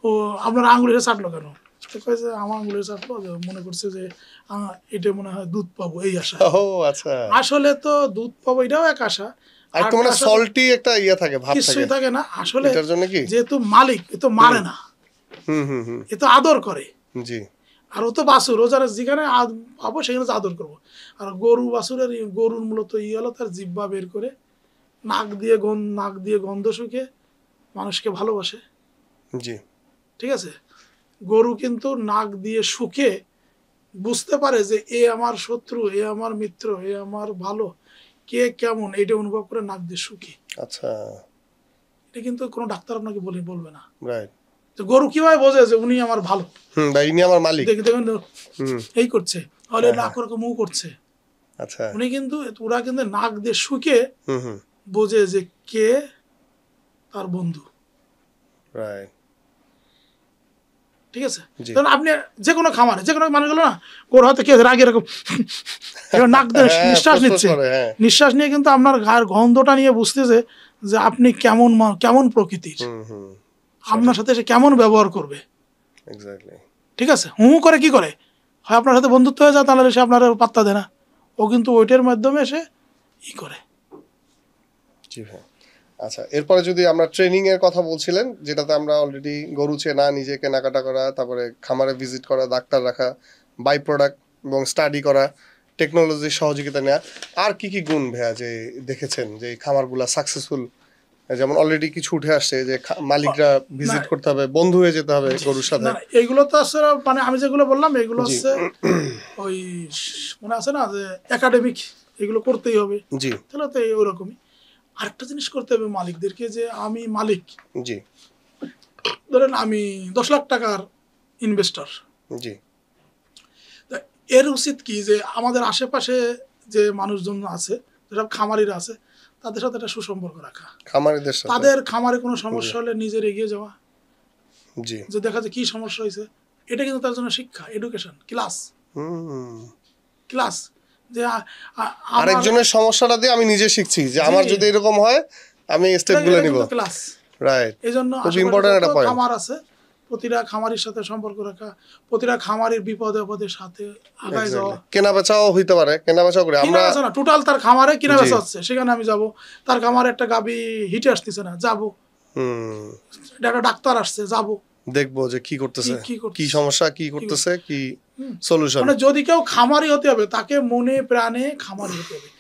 [SPEAKER 1] ও আপনার আঙ্গুলে চাটলো কেন? তো কয় যে আমার আঙ্গুলে চাটলো, যে মনে করছে যে এটা মনে হয় দুধ পাবো এই আশা।
[SPEAKER 2] ও আচ্ছা,
[SPEAKER 1] আসলে তো দুধ পাবো এটাও এক আশা,
[SPEAKER 2] আর তো মানে সল্টি একটা ইয়া থাকে, ভাব
[SPEAKER 1] কিছুই
[SPEAKER 2] থাকে
[SPEAKER 1] থাকে না। আসলে
[SPEAKER 2] এটার জন্য কি,
[SPEAKER 1] যেহেতু মালিক, এ তো মারে না,
[SPEAKER 2] হুম হুম হুম,
[SPEAKER 1] এ তো আদর করে।
[SPEAKER 2] জি,
[SPEAKER 1] আর ও তো বাছুর, ও যারা যেখানে পাবো সেখানে আদর করবো। আর গরু বাছুরের গরুর মূলত হলো তার জিহ্বা বের করে নাক দিয়ে গন্ধ শুকে মানুষকে ভালোবাসে,
[SPEAKER 2] জি,
[SPEAKER 1] ঠিক আছে? গরু কিন্তু নাক দিয়ে শুকে বুঝতে পারে যে এ আমার শত্রু, এ আমার মিত্র, এ আমার ভালো, কে কেমন, এটা অনুভব করে নাক দিয়ে শুকে।
[SPEAKER 2] আচ্ছা,
[SPEAKER 1] এটা কিন্তু কোনো ডাক্তার আপনাকে বলবে না।
[SPEAKER 2] রাইট,
[SPEAKER 1] তো গরু কিভাবে বোঝে যে উনি আমার ভালো?
[SPEAKER 2] হুম, বা ইনি আমার মালিক,
[SPEAKER 1] দেখুন
[SPEAKER 2] হুম,
[SPEAKER 1] এই করছে, তাহলে
[SPEAKER 2] হ্যাঁ,
[SPEAKER 1] নাক ওরকম মুখ করছে,
[SPEAKER 2] আচ্ছা,
[SPEAKER 1] উনি কিন্তু ওরা কিন্তু নাক দিয়ে শুকে
[SPEAKER 2] হুম হুম,
[SPEAKER 1] বোঝে যে কে তার বন্ধু,
[SPEAKER 2] রাইট,
[SPEAKER 1] ঠিক আছে?
[SPEAKER 2] জি,
[SPEAKER 1] কারণ আপনি যে কোনো খামারে যে কোনো মানুষ গেলো না, ওর হয়তো কে রাগে এরকম নাক দিয়ে
[SPEAKER 2] হ্যাঁ,
[SPEAKER 1] নিঃশ্বাস
[SPEAKER 2] ফুসফুস
[SPEAKER 1] নিচ্ছে,
[SPEAKER 2] করে, হ্যাঁ,
[SPEAKER 1] নিঃশ্বাস নিয়ে কিন্তু আপনার গায়ের গন্ধটা নিয়ে বুঝতেছে যে আপনি কেমন কেমন প্রকৃতির,
[SPEAKER 2] হুম হুম,
[SPEAKER 1] আপনার সাথে সে কেমন ব্যবহার করবে,
[SPEAKER 2] এক্স্যাক্টলি,
[SPEAKER 1] ঠিক আছে? হুঁ করে কি করে, হয় আপনার সাথে বন্ধুত্ব হয়ে যায়, তাহলে সে আপনার পাত্তা দেয় না, ও কিন্তু ওইটার মাধ্যমে সে ই করে।
[SPEAKER 2] জি ভাই। আচ্ছা, এরপরে যদি আমরা ট্রেনিং এর কথা বলছিলেন, যেটাতে আমরা অলরেডি গরু চেনা, নিজে কেনাকাটা করা, তারপরে খামারে ভিজিট করা, ডাক্তার রাখা, বাই প্রোডাক্ট এবং স্টাডি করা, টেকনোলজির সহযোগিতা নেওয়া, আর কি কি গুণ ভাইয়া যে দেখেছেন যে এই খামারগুলা সাকসেসফুল? যেমন অলরেডি কিছু উঠে আসছে যে মালিকরা ভিজিট করতে হবে, বন্ধু হয়ে যেতে হবে গরুর সাথে,
[SPEAKER 1] না এইগুলো তো আসলে মানে আমি যেগুলো বললাম এগুলো
[SPEAKER 2] জি,
[SPEAKER 1] হচ্ছে ওই মানে আছে না যে একাডেমিক, এগুলো করতেই হবে,
[SPEAKER 2] জি,
[SPEAKER 1] তাহলে তো ওরকমই। আরেকটা জিনিস করতে হবে মালিকদেরকে, যে আমি মালিক,
[SPEAKER 2] জি,
[SPEAKER 1] ধরেন আমি 10 লাখ টাকার ইনভেস্টর,
[SPEAKER 2] জি,
[SPEAKER 1] এর উচিত কি যে আমাদের আশেপাশে যে মানুষজন আছে, যেসব খামারিরা আছে, তাদের সাথে একটা সুসম্পর্ক রাখা,
[SPEAKER 2] খামারিদের সাথে,
[SPEAKER 1] তাদের খামারে কোনো সমস্যা হলে নিজের এগিয়ে যাওয়া,
[SPEAKER 2] জি,
[SPEAKER 1] যে দেখা যায় কি সমস্যা হয়েছে, এটা কিন্তু তার জন্য শিক্ষা, এডুকেশন ক্লাস,
[SPEAKER 2] হুম,
[SPEAKER 1] ক্লাস যে
[SPEAKER 2] আরেকজনের সমস্যাটা দিয়ে আমি নিজে শিখছি যে আমার যদি এরকম হয় আমি স্টেপগুলো নিব,
[SPEAKER 1] ক্লাস।
[SPEAKER 2] রাইট,
[SPEAKER 1] এই জন্য
[SPEAKER 2] খুব ইম্পর্টেন্ট একটা পয়েন্ট,
[SPEAKER 1] খামার আছে, প্রতিটা খামারির সাথে সম্পর্ক রাখা, প্রতিটা খামারির বিপদে আপদে সাথে আগায় যাওয়া,
[SPEAKER 2] কেনা বেচাও হইতে পারে, কেনা বেচাও করে আমরা,
[SPEAKER 1] কিনা বেচা না, টোটাল তার খামারে কিনা বেচা হচ্ছে, সেখানে আমি যাব, তার খামারে একটা গাবি হিটে আসতেছে না, যাব,
[SPEAKER 2] হুম,
[SPEAKER 1] একটা ডাক্তার আসছে, যাব,
[SPEAKER 2] দেখবো যে কি করতেছে,
[SPEAKER 1] কি করতেছে,
[SPEAKER 2] কি সমস্যা, কি করতেছে, কি সলিউশন,
[SPEAKER 1] মানে যদি কেউ খামারি হতে হবে তাকে মনে প্রাণে খামারি হতে হবে।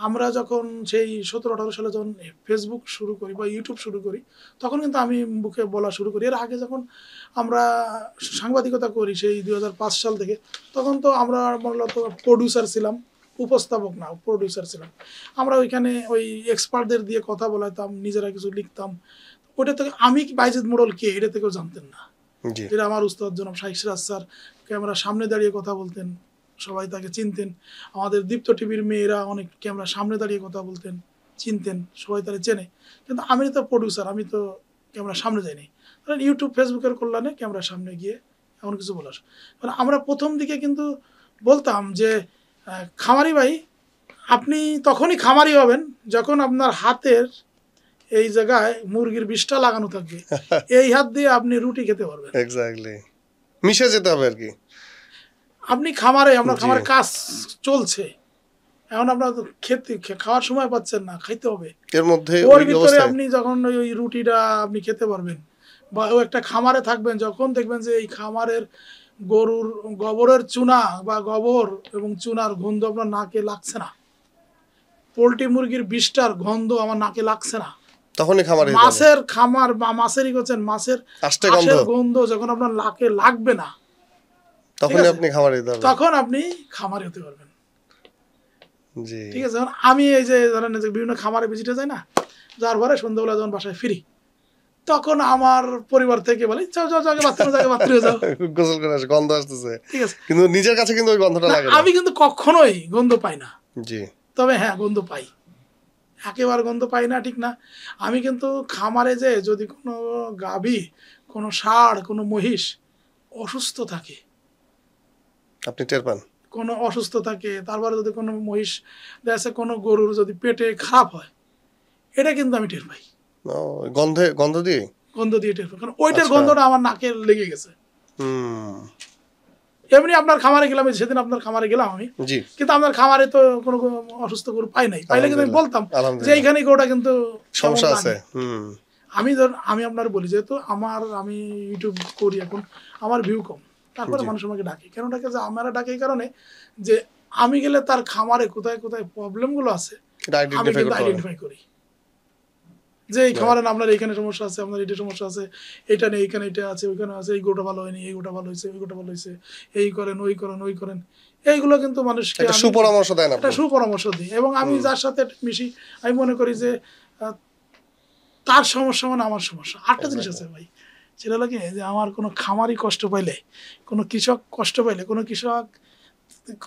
[SPEAKER 1] আমরা যখন সেই 17-18 সালে যখন ফেসবুক শুরু করি বা ইউটিউব শুরু করি, তখন কিন্তু আমি বুকে বলা শুরু করি। এর আগে যখন আমরা সাংবাদিকতা করি সেই 2005 সাল থেকে, তখন তো আমরা মূলত প্রডিউসার ছিলাম, উপস্থাপক না, প্রডিউসার ছিলাম। আমরা ওইখানে ওই এক্সপার্টদের দিয়ে কথা বলাতাম, নিজেরা কিছু লিখতাম। ওইটা থেকে আমি বাইজিদ মোড়ল কে এটা থেকেও জানতেন না,
[SPEAKER 2] জি,
[SPEAKER 1] যেটা আমার উস্তাদ জনাব শাইখ সিরাজ স্যার ক্যামেরার সামনে দাঁড়িয়ে কথা বলতেন, সবাই তাকে চিনতেন। আমাদের দীপ্ত টিভির মেয়েরা অনেক ক্যামেরার সামনে দাঁড়িয়ে কথা বলতেন, চিনতেন, সবাই তারা চেনে। কিন্তু আমি তো প্রডিউসার, আমি তো ক্যামেরার সামনে যাইনি। কারণ ইউটিউব ফেসবুকের কল্যাণে ক্যামেরার সামনে গিয়ে এমন কিছু বলার, কারণ আমরা প্রথম দিকে কিন্তু বলতাম যে খামারি ভাই, আপনি তখনই খামারি হবেন যখন আপনার হাতের এই জায়গায় মুরগির বিষটা লাগানো থাকবে, এই হাত দিয়ে আপনি রুটি খেতে পারবেন,
[SPEAKER 2] এক্স্যাক্টলি, মিশে যেতে হবে আর কি,
[SPEAKER 1] আপনি খামারে, আপনার খামারে কাজ চলছে, এখন আপনার খেতে খাওয়ার সময় পাচ্ছেন না, খাইতে হবে,
[SPEAKER 2] এর মধ্যে
[SPEAKER 1] ওর
[SPEAKER 2] ওই
[SPEAKER 1] ভিতরে
[SPEAKER 2] অবস্থায়,
[SPEAKER 1] আপনি যখন ওই রুটিটা আপনি খেতে পারবেন, বা ও একটা খামারে থাকবেন, যখন দেখবেন যে এই খামারের গরুর গোবরের চুনা বা গোবর এবং চুনার গন্ধ আপনার নাকে লাগছে না, পোলট্রি মুরগির বিষটার গন্ধ আমার নাকে লাগছে না,
[SPEAKER 2] তখনই খামারে যেতে হবে,
[SPEAKER 1] মাছের খামার বা মাছেরই করছেন, মাছের
[SPEAKER 2] আষ্টে গন্ধ,
[SPEAKER 1] আঁশের গন্ধ যখন আপনার নাকে লাগবে না,
[SPEAKER 2] তখনই আপনি খামারে যেতে হবে,
[SPEAKER 1] তখন আপনি খামারে হতে পারবেন,
[SPEAKER 2] জি,
[SPEAKER 1] ঠিক আছে? যখন আমি এই যে ধরেন যে বিভিন্ন খামারে ভিজিটে যাই না, যার পরে সন্ধ্যাবেলা যখন বাসায় ফিরি, তখন আমার পরিবার থেকে বলে যাও যাও যাও বাথরুমে যাও,
[SPEAKER 2] গোসল করে আসে, গন্ধ আসতেছে,
[SPEAKER 1] ঠিক আছে?
[SPEAKER 2] কিন্তু নিজের কাছে কিন্তু ওই গন্ধটা
[SPEAKER 1] না,
[SPEAKER 2] লাগে না,
[SPEAKER 1] আমি কিন্তু কখনোই গন্ধ পাই না,
[SPEAKER 2] জি,
[SPEAKER 1] তবে হ্যাঁ গন্ধ পাই, একেবারে গন্ধ পাই না ঠিক না। আমি কিন্তু খামারে যে যদি কোনো গাভী, কোনো ষাঁড়, কোনো মহিষ অসুস্থ থাকে,
[SPEAKER 2] আপনি টের পান?
[SPEAKER 1] কোনো অসুস্থ থাকে, তারপরে যদি কোনো মহিষ দেখা কোনো গরুর যদি পেটে খারাপ হয়, এটা কিন্তু আমি টের পাই।
[SPEAKER 2] গন্ধ দিয়ে
[SPEAKER 1] টের পাই, কারণ ওইটার গন্ধটা আমার নাকে লেগে গেছে। এমনি আপনার খামারে গেলাম, সেদিন আপনার খামারে গেলাম আমি, কিন্তু আপনার খামারে তো কোনো অসুস্থ গরু পাই নাই। পাইলে কিন্তু আমি বলতাম যে এইখানে গরুটা কিন্তু সমস্যা আছে। আমি আপনার বলি, যেহেতু আমি ইউটিউব করি এখন, আমার ভিউ কম, তারপরে মানুষ আমাকে ডাকে। কেন ডাকে? যে আমরা ডাকে এই কারণে যে আমি গেলে তার খামারে কোথায় কোথায় প্রবলেমগুলো আছে আমি কিন্তু আইডেন্টিফাই করি, যে এই খামারে আপনার এইখানে সমস্যা আছে, আপনার এটা সমস্যা আছে, এটা নেই, এইখানে এটা আছে, ওইখানে আছে, এই গোটা ভালো হয়নি, এই গোটা ভালো হয়েছে, ওই গোটা ভালো হয়েছে, এই করেন, ওই করেন, ওই করেন। এইগুলো কিন্তু মানুষকে
[SPEAKER 2] সুপরামর্শ দেয়,
[SPEAKER 1] একটা সুপরামর্শ দিই। এবং আমি যার সাথে মিশি, আমি মনে করি যে তার সমস্যা মানে আমার সমস্যা। আরেকটা জিনিস আছে ভাই, সেটা হলো কি, যে আমার কোনো খামারি কষ্ট পাইলে, কোনো কৃষক কষ্ট পাইলে, কোনো কৃষক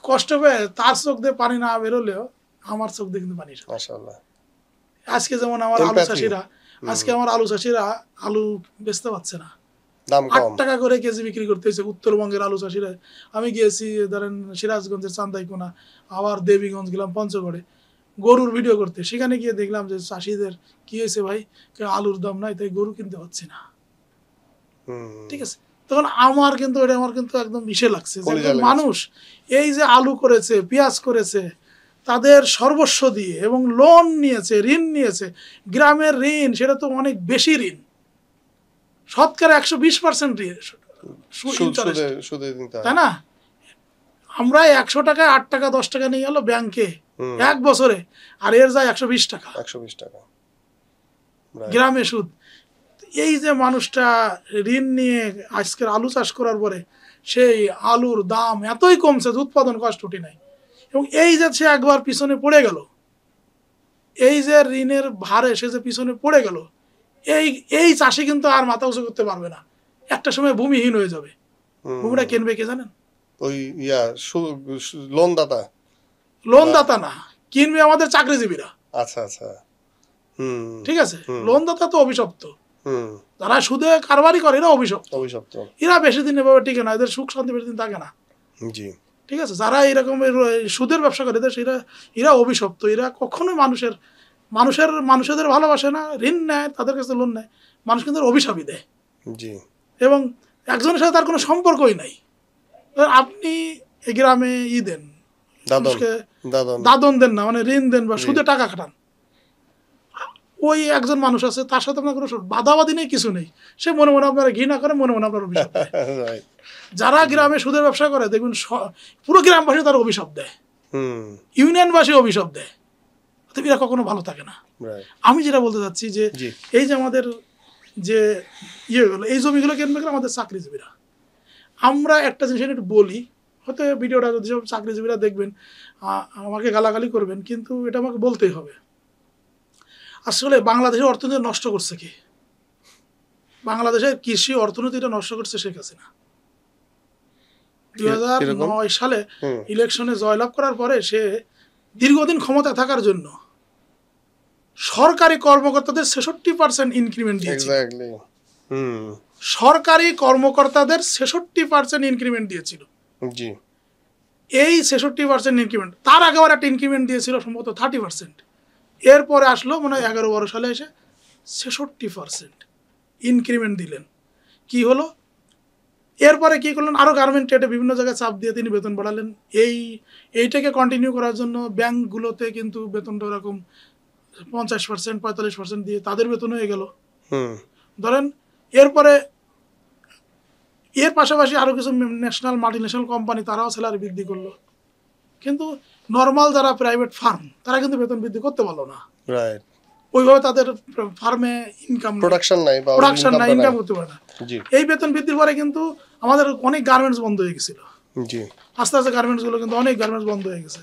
[SPEAKER 1] কষ্ট পেয়ে তার চোখ দিয়ে পানি না বেরোলেও আমার চোখ দিয়ে কিন্তু পানি। আজকে যেমন আমার আলু চাষিরা আলু বেচতে পারছে না, 8 টাকা করে কেজি বিক্রি করতে হয়েছে উত্তরবঙ্গের আলু চাষিরা। আমি গিয়েছি ধরেন সিরাজগঞ্জের চান্দাইকোনা, আবার দেবীগঞ্জ গেলাম, পঞ্চগড়ে গরুর ভিডিও করতে। সেখানে গিয়ে দেখলাম যে চাষিদের কি হয়েছে ভাই, আলুর দাম নাই, তাই গরু কিনতে পারছি না। ঠিক আছে, তখন আমার কিন্তু একদম ইসে লাগছে যে মানুষ এই যে আলু করেছে, পেঁয়াজ করেছে, তাদের সর্বস্ব দিয়ে, এবং লোন নিয়েছে, ঋণ নিয়েছে। গ্রামের ঋণ সেটা তো অনেক বেশি ঋণ, শতকরা 120% তাই না? আমরা 100 টাকায় 8 টাকা 10 টাকা নিয়ে গেল ব্যাংকে এক বছরে, আর এর যায় 120 টাকা গ্রামে সুদ। এই যে মানুষটা ঋণ নিয়ে আজকের আলু চাষ করার পরে সেই আলুর দাম এতই কমছে যে উৎপাদন কষ্ট উঠে নাই, এবং এই যে সে একবার পিছনে পড়ে গেল, এই যে ঋণের ভারে সে যে পিছনে পড়ে গেল, এই চাষি কিন্তু আর মাথা উঁচু করতে পারবে না, একটা সময় ভূমিহীন হয়ে যাবে। ভূমিটা কিনবে কে জানেন?
[SPEAKER 2] ওই লোনদাতা
[SPEAKER 1] না, কিনবে আমাদের চাকরিজীবীরা। ঠিক আছে, লোনদাতা তো অভিশপ্ত, যারা সুদে কারবারি করে এরা অভিশপ্ত। এরা বেশি দিন এভাবে টিকে না, এদের সুখ শান্তি বেশি দিন থাকে না। ঠিক আছে, যারা এরকম সুদের ব্যবসা করে এরা অভিশপ্ত। এরা কখনোই মানুষের ভালোবাসে না, ঋণ নেয়, তাদের কাছে লোন নেয়, মানুষ কিন্তু অভিশাপই দেয়। এবং একজনের সাথে তার কোনো সম্পর্কই নাই। আপনি এই গ্রামে দেন, দাদন দেন না, মানে ঋণ দেন বা সুদে টাকা খাটান, ওই একজন মানুষ আছে, তার সাথে আপনার কোনো বাধাবাধি নেই, কিছু নেই, সে মনে মনে আপনারা ঘৃণা করে, মনে মনে আপনার অভিশাপ দেয়। যারা গ্রামে সুদের ব্যবসা করে দেখবেন পুরো গ্রামবাসী তার অভিশাপ দেয়, ইউনিয়নবাসী অভিশাপ দেয়, এরা কখনো ভালো থাকে না। আমি যেটা বলতে চাচ্ছি যে এই যে আমাদের যে ইয়েগুলো, এই জমিগুলো কিনবে আমাদের চাকরিজীবীরা। আমরা একটা জিনিস একটু বলি, হয়তো ভিডিওটা যদি সব চাকরিজীবীরা দেখবেন আমাকে গালাগালি করবেন, কিন্তু এটা আমাকে বলতেই হবে। আসলে বাংলাদেশের অর্থনীতি নষ্ট করছে কে? বাংলাদেশের কৃষি অর্থনীতিটা নষ্ট করছে শেখ হাসিনা। 2009 সালে ইলেকশনে জয়লাভ করার পরে সে দীর্ঘদিন ক্ষমতা থাকার জন্য সরকারি কর্মকর্তাদের 66% ইনক্রিমেন্ট দিয়েছিল। সরকারি কর্মকর্তাদের 66% ইনক্রিমেন্ট দিয়েছিল। এই 66% ইনক্রিমেন্ট, তার আগে আবার একটা ইনক্রিমেন্ট দিয়েছিল সম্ভবত 30%। এরপরে আসলো মনে হয় 11-12 সালে এসে 66% ইনক্রিমেন্ট দিলেন। কি হলো এরপরে? কি করলেন? আরও গার্মেন্ট ট্রেডে বিভিন্ন জায়গায় চাপ দিয়ে তিনি বেতন বাড়ালেন। এইটাকে কন্টিনিউ করার জন্য ব্যাংকগুলোতে কিন্তু বেতনটা ওরকম 50% 45% দিয়ে তাদের বেতন হয়ে গেল ধরেন। এরপরে এর পাশাপাশি আরও কিছু ন্যাশনাল মাল্টিন্যাশনাল কোম্পানি তারাও স্যালারি বৃদ্ধি করলো, কিন্তু নর্মাল যারা প্রাইভেট ফার্ম তারা কিন্তু বেতন বৃদ্ধি করতে পারলো না। ওইভাবে তাদের ফার্মে প্রোডাকশন নাই, ইনকাম করতে পারে না। এই বেতন বৃদ্ধির পরে কিন্তু আমাদের অনেক গার্মেন্টস বন্ধ হয়ে গেছিল। আস্তে আস্তে গার্মেন্টসগুলো কিন্তু অনেক গার্মেন্টস বন্ধ হয়ে গেছে।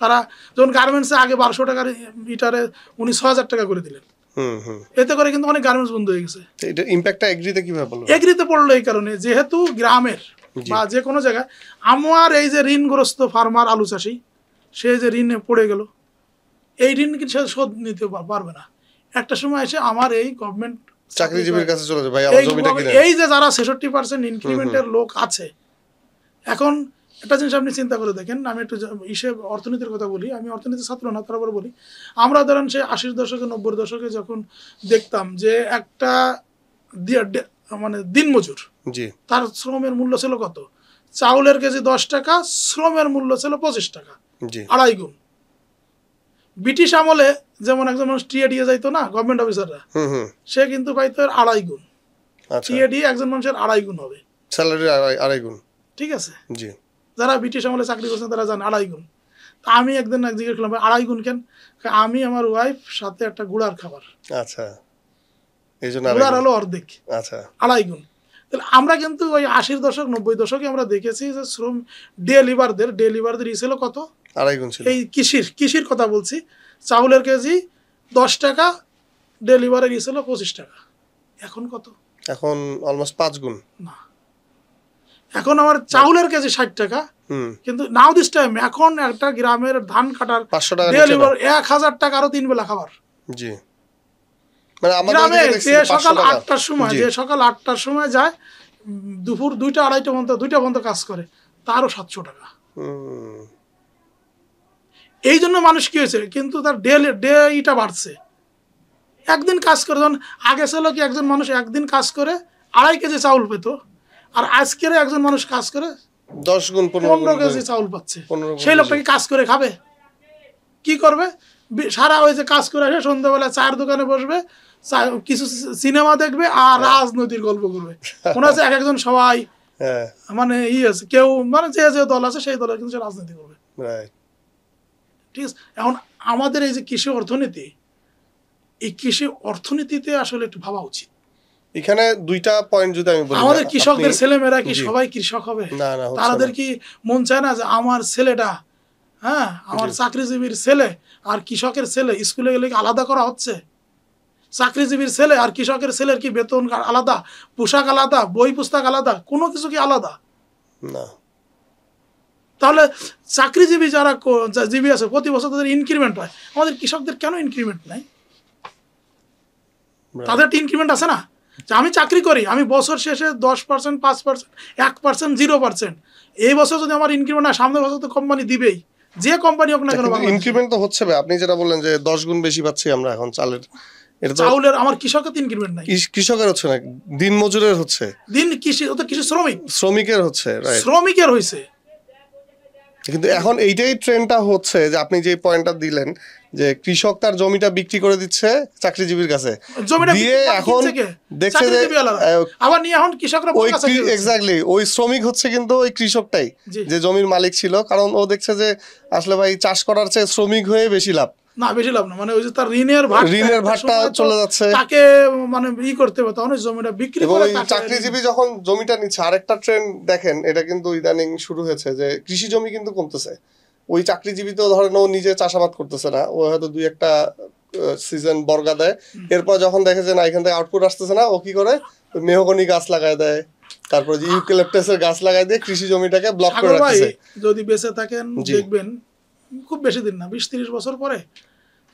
[SPEAKER 1] তারা যখন গার্মেন্টসে আগে 1200 টাকার মিটারে উনি 6000 টাকা করে দিলেন, এতে করে কিন্তু অনেক গার্মেন্টস বন্ধ হয়ে গেছে।
[SPEAKER 2] এটা ইমপ্যাক্টটা এগ্রিতে কিভাবে পড়লো?
[SPEAKER 1] এগ্রিতে পড়লো এই কারণে, যেহেতু গ্রামের বা যে কোনো জায়গায় আমার এই যে ঋণগ্রস্ত ফার্মার আলু চাষি, সে যে ঋণে পড়ে গেল, এই ঋণ কিন্তু সে শোধ নিতে পারবে না। একটা সময় এসে আমার এই গভর্নমেন্ট
[SPEAKER 2] চাকরিজীবীর কাছে চলে যায়, ভাই আমার জমিটা কিনে।
[SPEAKER 1] এই যে যারা 66% ইনক্রিমেন্টের লোক আছে, এখন একটা জিনিস আপনি চিন্তা করে দেখেন, আমি একটু অর্থনীতির কথা বলি, আমি অর্থনীতির ছাত্র না, তারপরে বলি। আমরা ধরেন সে 80 দশকে 90 দশকে যখন দেখতাম যে একটা মানে দিনমজুর, তার শ্রমের মূল্য ছিল কত, চাউলের কেজি 10 টাকা, শ্রমের মূল্য ছিল 25 টাকা, আড়াই গুণ। ব্রিটিশ আমলে যেমন একজন মানুষ টিএ দিয়ে যাইতো না, গভর্নমেন্ট অফিসাররা, সে কিন্তু পাইতো আড়াই গুণ। টিএ দিয়ে একজন মানুষের আড়াই গুণ হবে,
[SPEAKER 2] স্যালারি আড়াই গুণ।
[SPEAKER 1] ঠিক আছে, যারা ব্রিটিশ আমলে চাকরি করছেন তারা জানে আড়াই গুণ। তা আমি একদিন জিজ্ঞেস করলাম, আড়াই গুণ কেন? আমি আমার ওয়াইফ সাথে একটা গুড়ার খাবার,
[SPEAKER 2] আচ্ছা, এই জন্য
[SPEAKER 1] গুড়ার হলো অর্ধেক,
[SPEAKER 2] আচ্ছা,
[SPEAKER 1] আড়াই গুণ। তাহলে আমরা কিন্তু ওই 80 দশক 90 দশকে আমরা দেখেছি যে শ্রম ডে লিভারদের ই ছিল কত,
[SPEAKER 2] আড়াই গুণ ছিল।
[SPEAKER 1] এই কৃষির কথা বলছি, চাউলের কেজি 10 টাকা, ডে লিভারের ই ছিল 25 টাকা। এখন কত?
[SPEAKER 2] এখন অলমোস্ট 5 গুণ।
[SPEAKER 1] না, এখন আমার চাউলের কেজি 60 টাকা, কিন্তু নাও দিস টাইম এখন একটা গ্রামের ধান কাটার
[SPEAKER 2] 500 টাকা,
[SPEAKER 1] 1000 টাকা, আরো 3 বেলা খাবার।
[SPEAKER 2] জি, মানে
[SPEAKER 1] গ্রামে যে সকাল 8টার সময় যায়, দুপুর 2টা 2:30 পর্যন্ত কাজ করে, তারও 700 টাকা। এই জন্য মানুষ কি হয়েছে, কিন্তু তার ডেটা বাড়ছে। একদিন কাজ করে, যখন আগে ছিল কি একজন মানুষ একদিন কাজ করে 2.5 কেজি চাউল পেত, আর আজকের একজন মানুষ কাজ করে
[SPEAKER 2] 10 গুণ
[SPEAKER 1] 15 কেজি চাউল পাচ্ছে। সেই লোকটা কি কাজ করে খাবে? কি করবে? সারা ওই যে কাজ করে এসে সন্ধ্যাবেলা চায়ের দোকানে বসবে, কিছু সিনেমা দেখবে আর রাজনৈতিক গল্প করবে। মনে হচ্ছে একজন সবাই মানে আছে, কেউ মানে যে দল আছে সেই দলের কিন্তু রাজনীতি করবে। ঠিক আছে, এখন আমাদের এই যে কৃষি অর্থনীতি, এই কৃষি অর্থনীতিতে আসলে একটু ভাবা উচিত।
[SPEAKER 2] এখানে দুইটা পয়েন্ট যদি আমি বলি,
[SPEAKER 1] আমাদের কৃষকদের ছেলেমেয়েরা কি সবাই কৃষক হবে? তাদের কি মন চায় না যে আমার ছেলেটা, হ্যাঁ, আমার চাকরিজীবীর ছেলে আর কৃষকের ছেলে স্কুলে গেলে আলাদা করা হচ্ছে? চাকরিজীবীর ছেলে আর কৃষকের ছেলের কি বেতন আলাদা, পোশাক আলাদা, বই পুস্তক আলাদা, কোনো কিছু কি আলাদা না? তাহলে চাকরিজীবী যারা জীবী আছে প্রতি বছর তাদের ইনক্রিমেন্ট হয়, আমাদের কৃষকদের কেন ইনক্রিমেন্ট নাই? তাদের ইনক্রিমেন্ট আছে না, যে আমি চাকরি করি, আমি বছর শেষে 10%, 5%, 1%, 0%, এই বছর যদি আমার ইনক্রিমেন্ট হয়, সামনের বছর তো কোম্পানি দিবেই, যে কোম্পানি হোক না কেন।
[SPEAKER 2] ইনক্রিমেন্ট তো হচ্ছে, আপনি যেটা বললেন যে 10 গুণ বেশি পাচ্ছি আমরা এখন চালের,
[SPEAKER 1] চাউলের, আমার কৃষকের ইনক্রিমেন্ট নাই।
[SPEAKER 2] কৃষকের হচ্ছে না, দিন মজুরের হচ্ছে, কৃষি শ্রমিকের হচ্ছে,
[SPEAKER 1] শ্রমিকের হয়েছে।
[SPEAKER 2] কিন্তু এখন এইটাই ট্রেন্ডটা হচ্ছে যে আপনি যে পয়েন্টটা দিলেন যে কৃষক তার জমিটা বিক্রি করে দিচ্ছে চাকরিজীবীর কাছে, দিয়ে এখন দেখছে যে
[SPEAKER 1] আবার নিয়ে এখন কৃষকরা
[SPEAKER 2] এক্স্যাক্টলি ওই শ্রমিক হচ্ছে কিন্তু ওই কৃষকটাই যে জমির মালিক ছিল, কারণ ও দেখছে যে আসলে ভাই চাষ করার চেয়ে শ্রমিক হয়ে বেশি লাভ
[SPEAKER 1] না, মানে ওই যে তার ঋণের
[SPEAKER 2] ভারটা চলে যাচ্ছে,
[SPEAKER 1] তাকে মানে করতে হবে, তখন জমিটা বিক্রি করে।
[SPEAKER 2] চাকরিজীবী যখন জমিটা নিচ্ছে, আরেকটা ট্রেন্ড দেখেন, এটা কিন্তু ইদানিং শুরু হয়েছে যে কৃষি জমি কিন্তু কমতেছে। ওই চাকরিজীবী তো ধরেন ও নিজে চাষাবাদ করতেছে না, ও হয়তো 2-1টা সিজন বর্গা দেয়, এরপর যখন দেখে যে না এখান থেকে আউটপুট আসতেছে না, ও কি করে মেহগনি গাছ লাগায় দেয়, তারপর যে ইউক্যালিপটাসের গাছ লাগায় দিয়ে কৃষি জমিটাকে ব্লক করে রাখছে।
[SPEAKER 1] যদি বেঁচে থাকেন দেখবেন খুব বেশি দিন না, 20-30 বছর পরে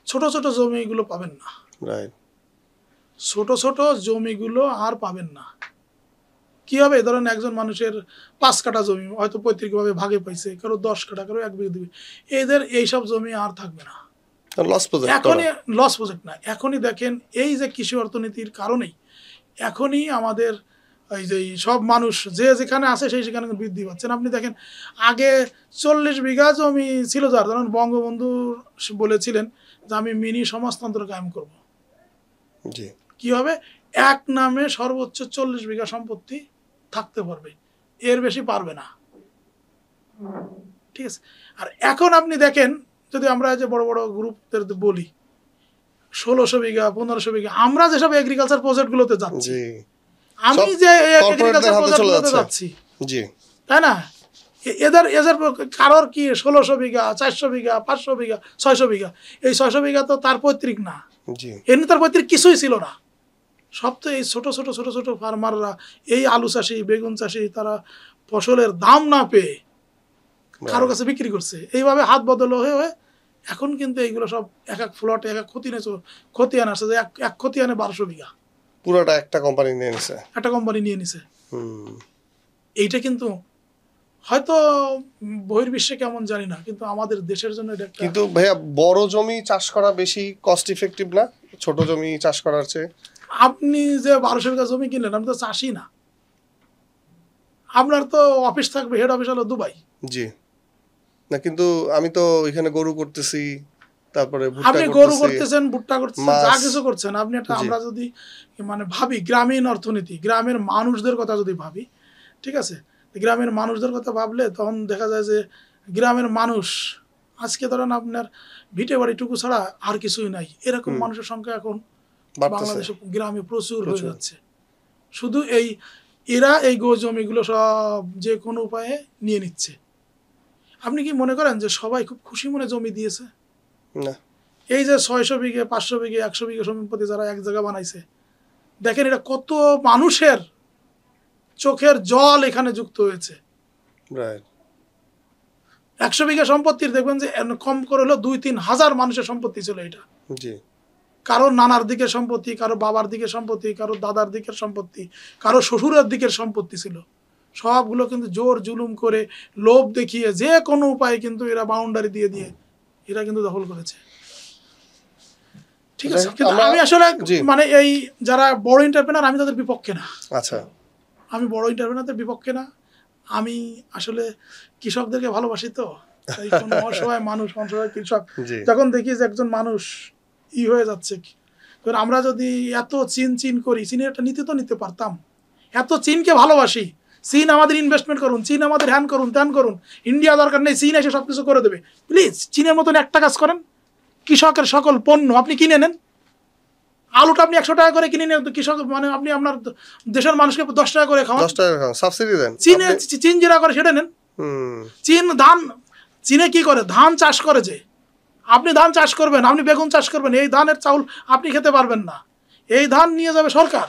[SPEAKER 1] ছোট ছোট জমিগুলো পাবেন না। ছোট ছোট জমিগুলো আর পাবেন না। কি হবে? ধরেন একজন মানুষের 5 কাঠা জমি হয়তো পৈতৃকভাবে ভাগে পাইছে, কারো 10 কাঠা, কারো 1 বিঘা 2 বিঘা, এদের এইসব জমি আর থাকবে না। এখনই লস প্রজেক্ট না, এখনই দেখেন এই যে কৃষি অর্থনীতির কারণেই এখনই আমাদের এই যে সব মানুষ যে যেখানে আছে সেই সেখানে বৃদ্ধি পাচ্ছেন। আপনি দেখেন আগে 40 বিঘা জমি ছিল, যার ধরুন বঙ্গবন্ধু বলেছিলেন যে আমি মিনি সমাজতন্ত্র কায়েম করব। কি হবে? এক নামে সর্বোচ্চ 40 বিঘা সম্পত্তি থাকতে পারবে, এর বেশি পারবে না। ঠিক আছে, আর এখন আপনি দেখেন যদি আমরা যে বড় বড় গ্রুপদের বলি 1600 বিঘা 1500 বিঘা, আমরা যেসব এগ্রিকালচার প্রজেক্ট গুলোতে যাচ্ছি, আমি যে এগ্রিকালচার প্রজেক্ট গুলোতে যাচ্ছি, তাই না, এদের কারোর কি 1600 বিঘা 400 বিঘা 500 বিঘা 600 বিঘা, এই 600 বিঘা তো তার পৈতৃক না, এমনি তার পৈতৃক কিছুই ছিল না। সব তো এই ছোট ছোট ছোট ছোট ফার্মাররা, এই আলু চাষি বেগুন চাষি, তারা ফসলের দাম না পেয়ে কারো কাছে বিক্রি করছে, এইভাবে হাত বদল হয়ে হয়ে এখন কিন্তু এইগুলো সব এক এক ফ্লটে এক এক খতিয়ান আসছে, যে এক খতিয়ানে 1200 বিঘা
[SPEAKER 2] পুরোটা একটা কোম্পানি নিয়ে নিছে,
[SPEAKER 1] একটা কোম্পানি নিয়ে নিছে। এইটা কিন্তু হয়তো বহির্বিশ্বে কেমন জানি না, কিন্তু আমাদের দেশের জন্য এটা একটা।
[SPEAKER 2] কিন্তু ভাইয়া বড় জমি চাষ করা বেশি কস্ট ইফেক্টিভ না ছোট জমি চাষ করার চেয়ে?
[SPEAKER 1] আপনি যে 1200 বিঘা জমি কিনলেন, আপনি তো চাষি না, আপনার তো অফিস থাকবে, হেড অফিস হলো দুবাই।
[SPEAKER 2] জি না, কিন্তু আমি তো এখানে গরু করতেছি, তারপরে
[SPEAKER 1] আপনি গরু করতেছেন, ভুট্টা করতেছেন, যা কিছু করছেন আপনি। একটা আমরা যদি মানে ভাবি গ্রামীণ অর্থনীতি, গ্রামের মানুষদের কথা যদি ভাবি, ঠিক আছে, গ্রামের মানুষদের কথা ভাবলে তখন দেখা যায় যে গ্রামের মানুষ আজকে ধরেন আপনার ভিটে বাড়িটুকু ছাড়া আর কিছুই নাই, এরকম মানুষের সংখ্যা এখন বাংলাদেশে গ্রামে প্রচুর হয়ে যাচ্ছে। শুধু এরা এই জমিগুলো সব যে কোনো উপায়ে নিয়ে নিচ্ছে। আপনি কি মনে করেন যে সবাই খুব খুশি মনে জমি দিয়েছে?
[SPEAKER 2] না।
[SPEAKER 1] এই যে 600 বিঘে 500 বিঘে 100 বিঘে সম্পত্তি যারা এক জায়গা বানাইছে, দেখেন এটা কত মানুষের চোখের জল এখানে যুক্ত হয়েছে। 100 বিঘা সম্পত্তির দেখবেন যে কম করে হলো 2-3 হাজার মানুষের সম্পত্তি ছিল এটা। কারো নানার দিকের সম্পত্তি, কারো বাবার দিকের সম্পত্তি, কারো দাদার দিকের সম্পত্তি, কারো শ্বশুরের দিকের সম্পত্তি ছিল। সবগুলো কিন্তু জোর জুলুম করে, লোভ দেখিয়ে, যে কোনো উপায়ে কিন্তু এরা বাউন্ডারি দিয়ে দিয়ে এরা কিন্তু দখল করেছে। ঠিক আছে, কিন্তু আমি আসলে মানে এই যারা বড় এন্টারপ্রেনার, আমি তাদের বিপক্ষে না।
[SPEAKER 2] আচ্ছা, আমি
[SPEAKER 1] বড় এন্টারপ্রেনারদের বিপক্ষে না। আমি আসলে কৃষকদেরকে ভালোবাসি, তো তাই কোনো অসহায় মানুষ, অসহায় কৃষক যখন দেখি যে একজন মানুষ হয়ে যাচ্ছে, আমরা যদি এত চীন করি, চীনের একটা নীতি তো নিতে পারতাম। এত চীনকে ভালোবাসি, চীন আমাদের ইনভেস্টমেন্ট করুন, চীন আমাদের হ্যান করুন ত্যান করুন, ইন্ডিয়া দরকার নেই, চীন এসে সবকিছু করে দেবে। প্লিজ চীনের মতন একটা কাজ করেন, কৃষকের সকল পণ্য আপনি কিনে নেন। আলুটা আপনি 100 টাকা করে কিনে নেন, কৃষক মানে আপনি আপনার দেশের মানুষকে 10 টাকা করে খাওয়ান,
[SPEAKER 2] 10 টাকা সাবসিডি দেন।
[SPEAKER 1] চীন যেটা করে সেটা নেন। চীনে কি করে, ধান চাষ করে, যে আপনি ধান চাষ করবেন, আপনি বেগুন চাষ করবেন, এই ধানের চাউল আপনি খেতে পারবেন না, এই ধান নিয়ে যাবে সরকার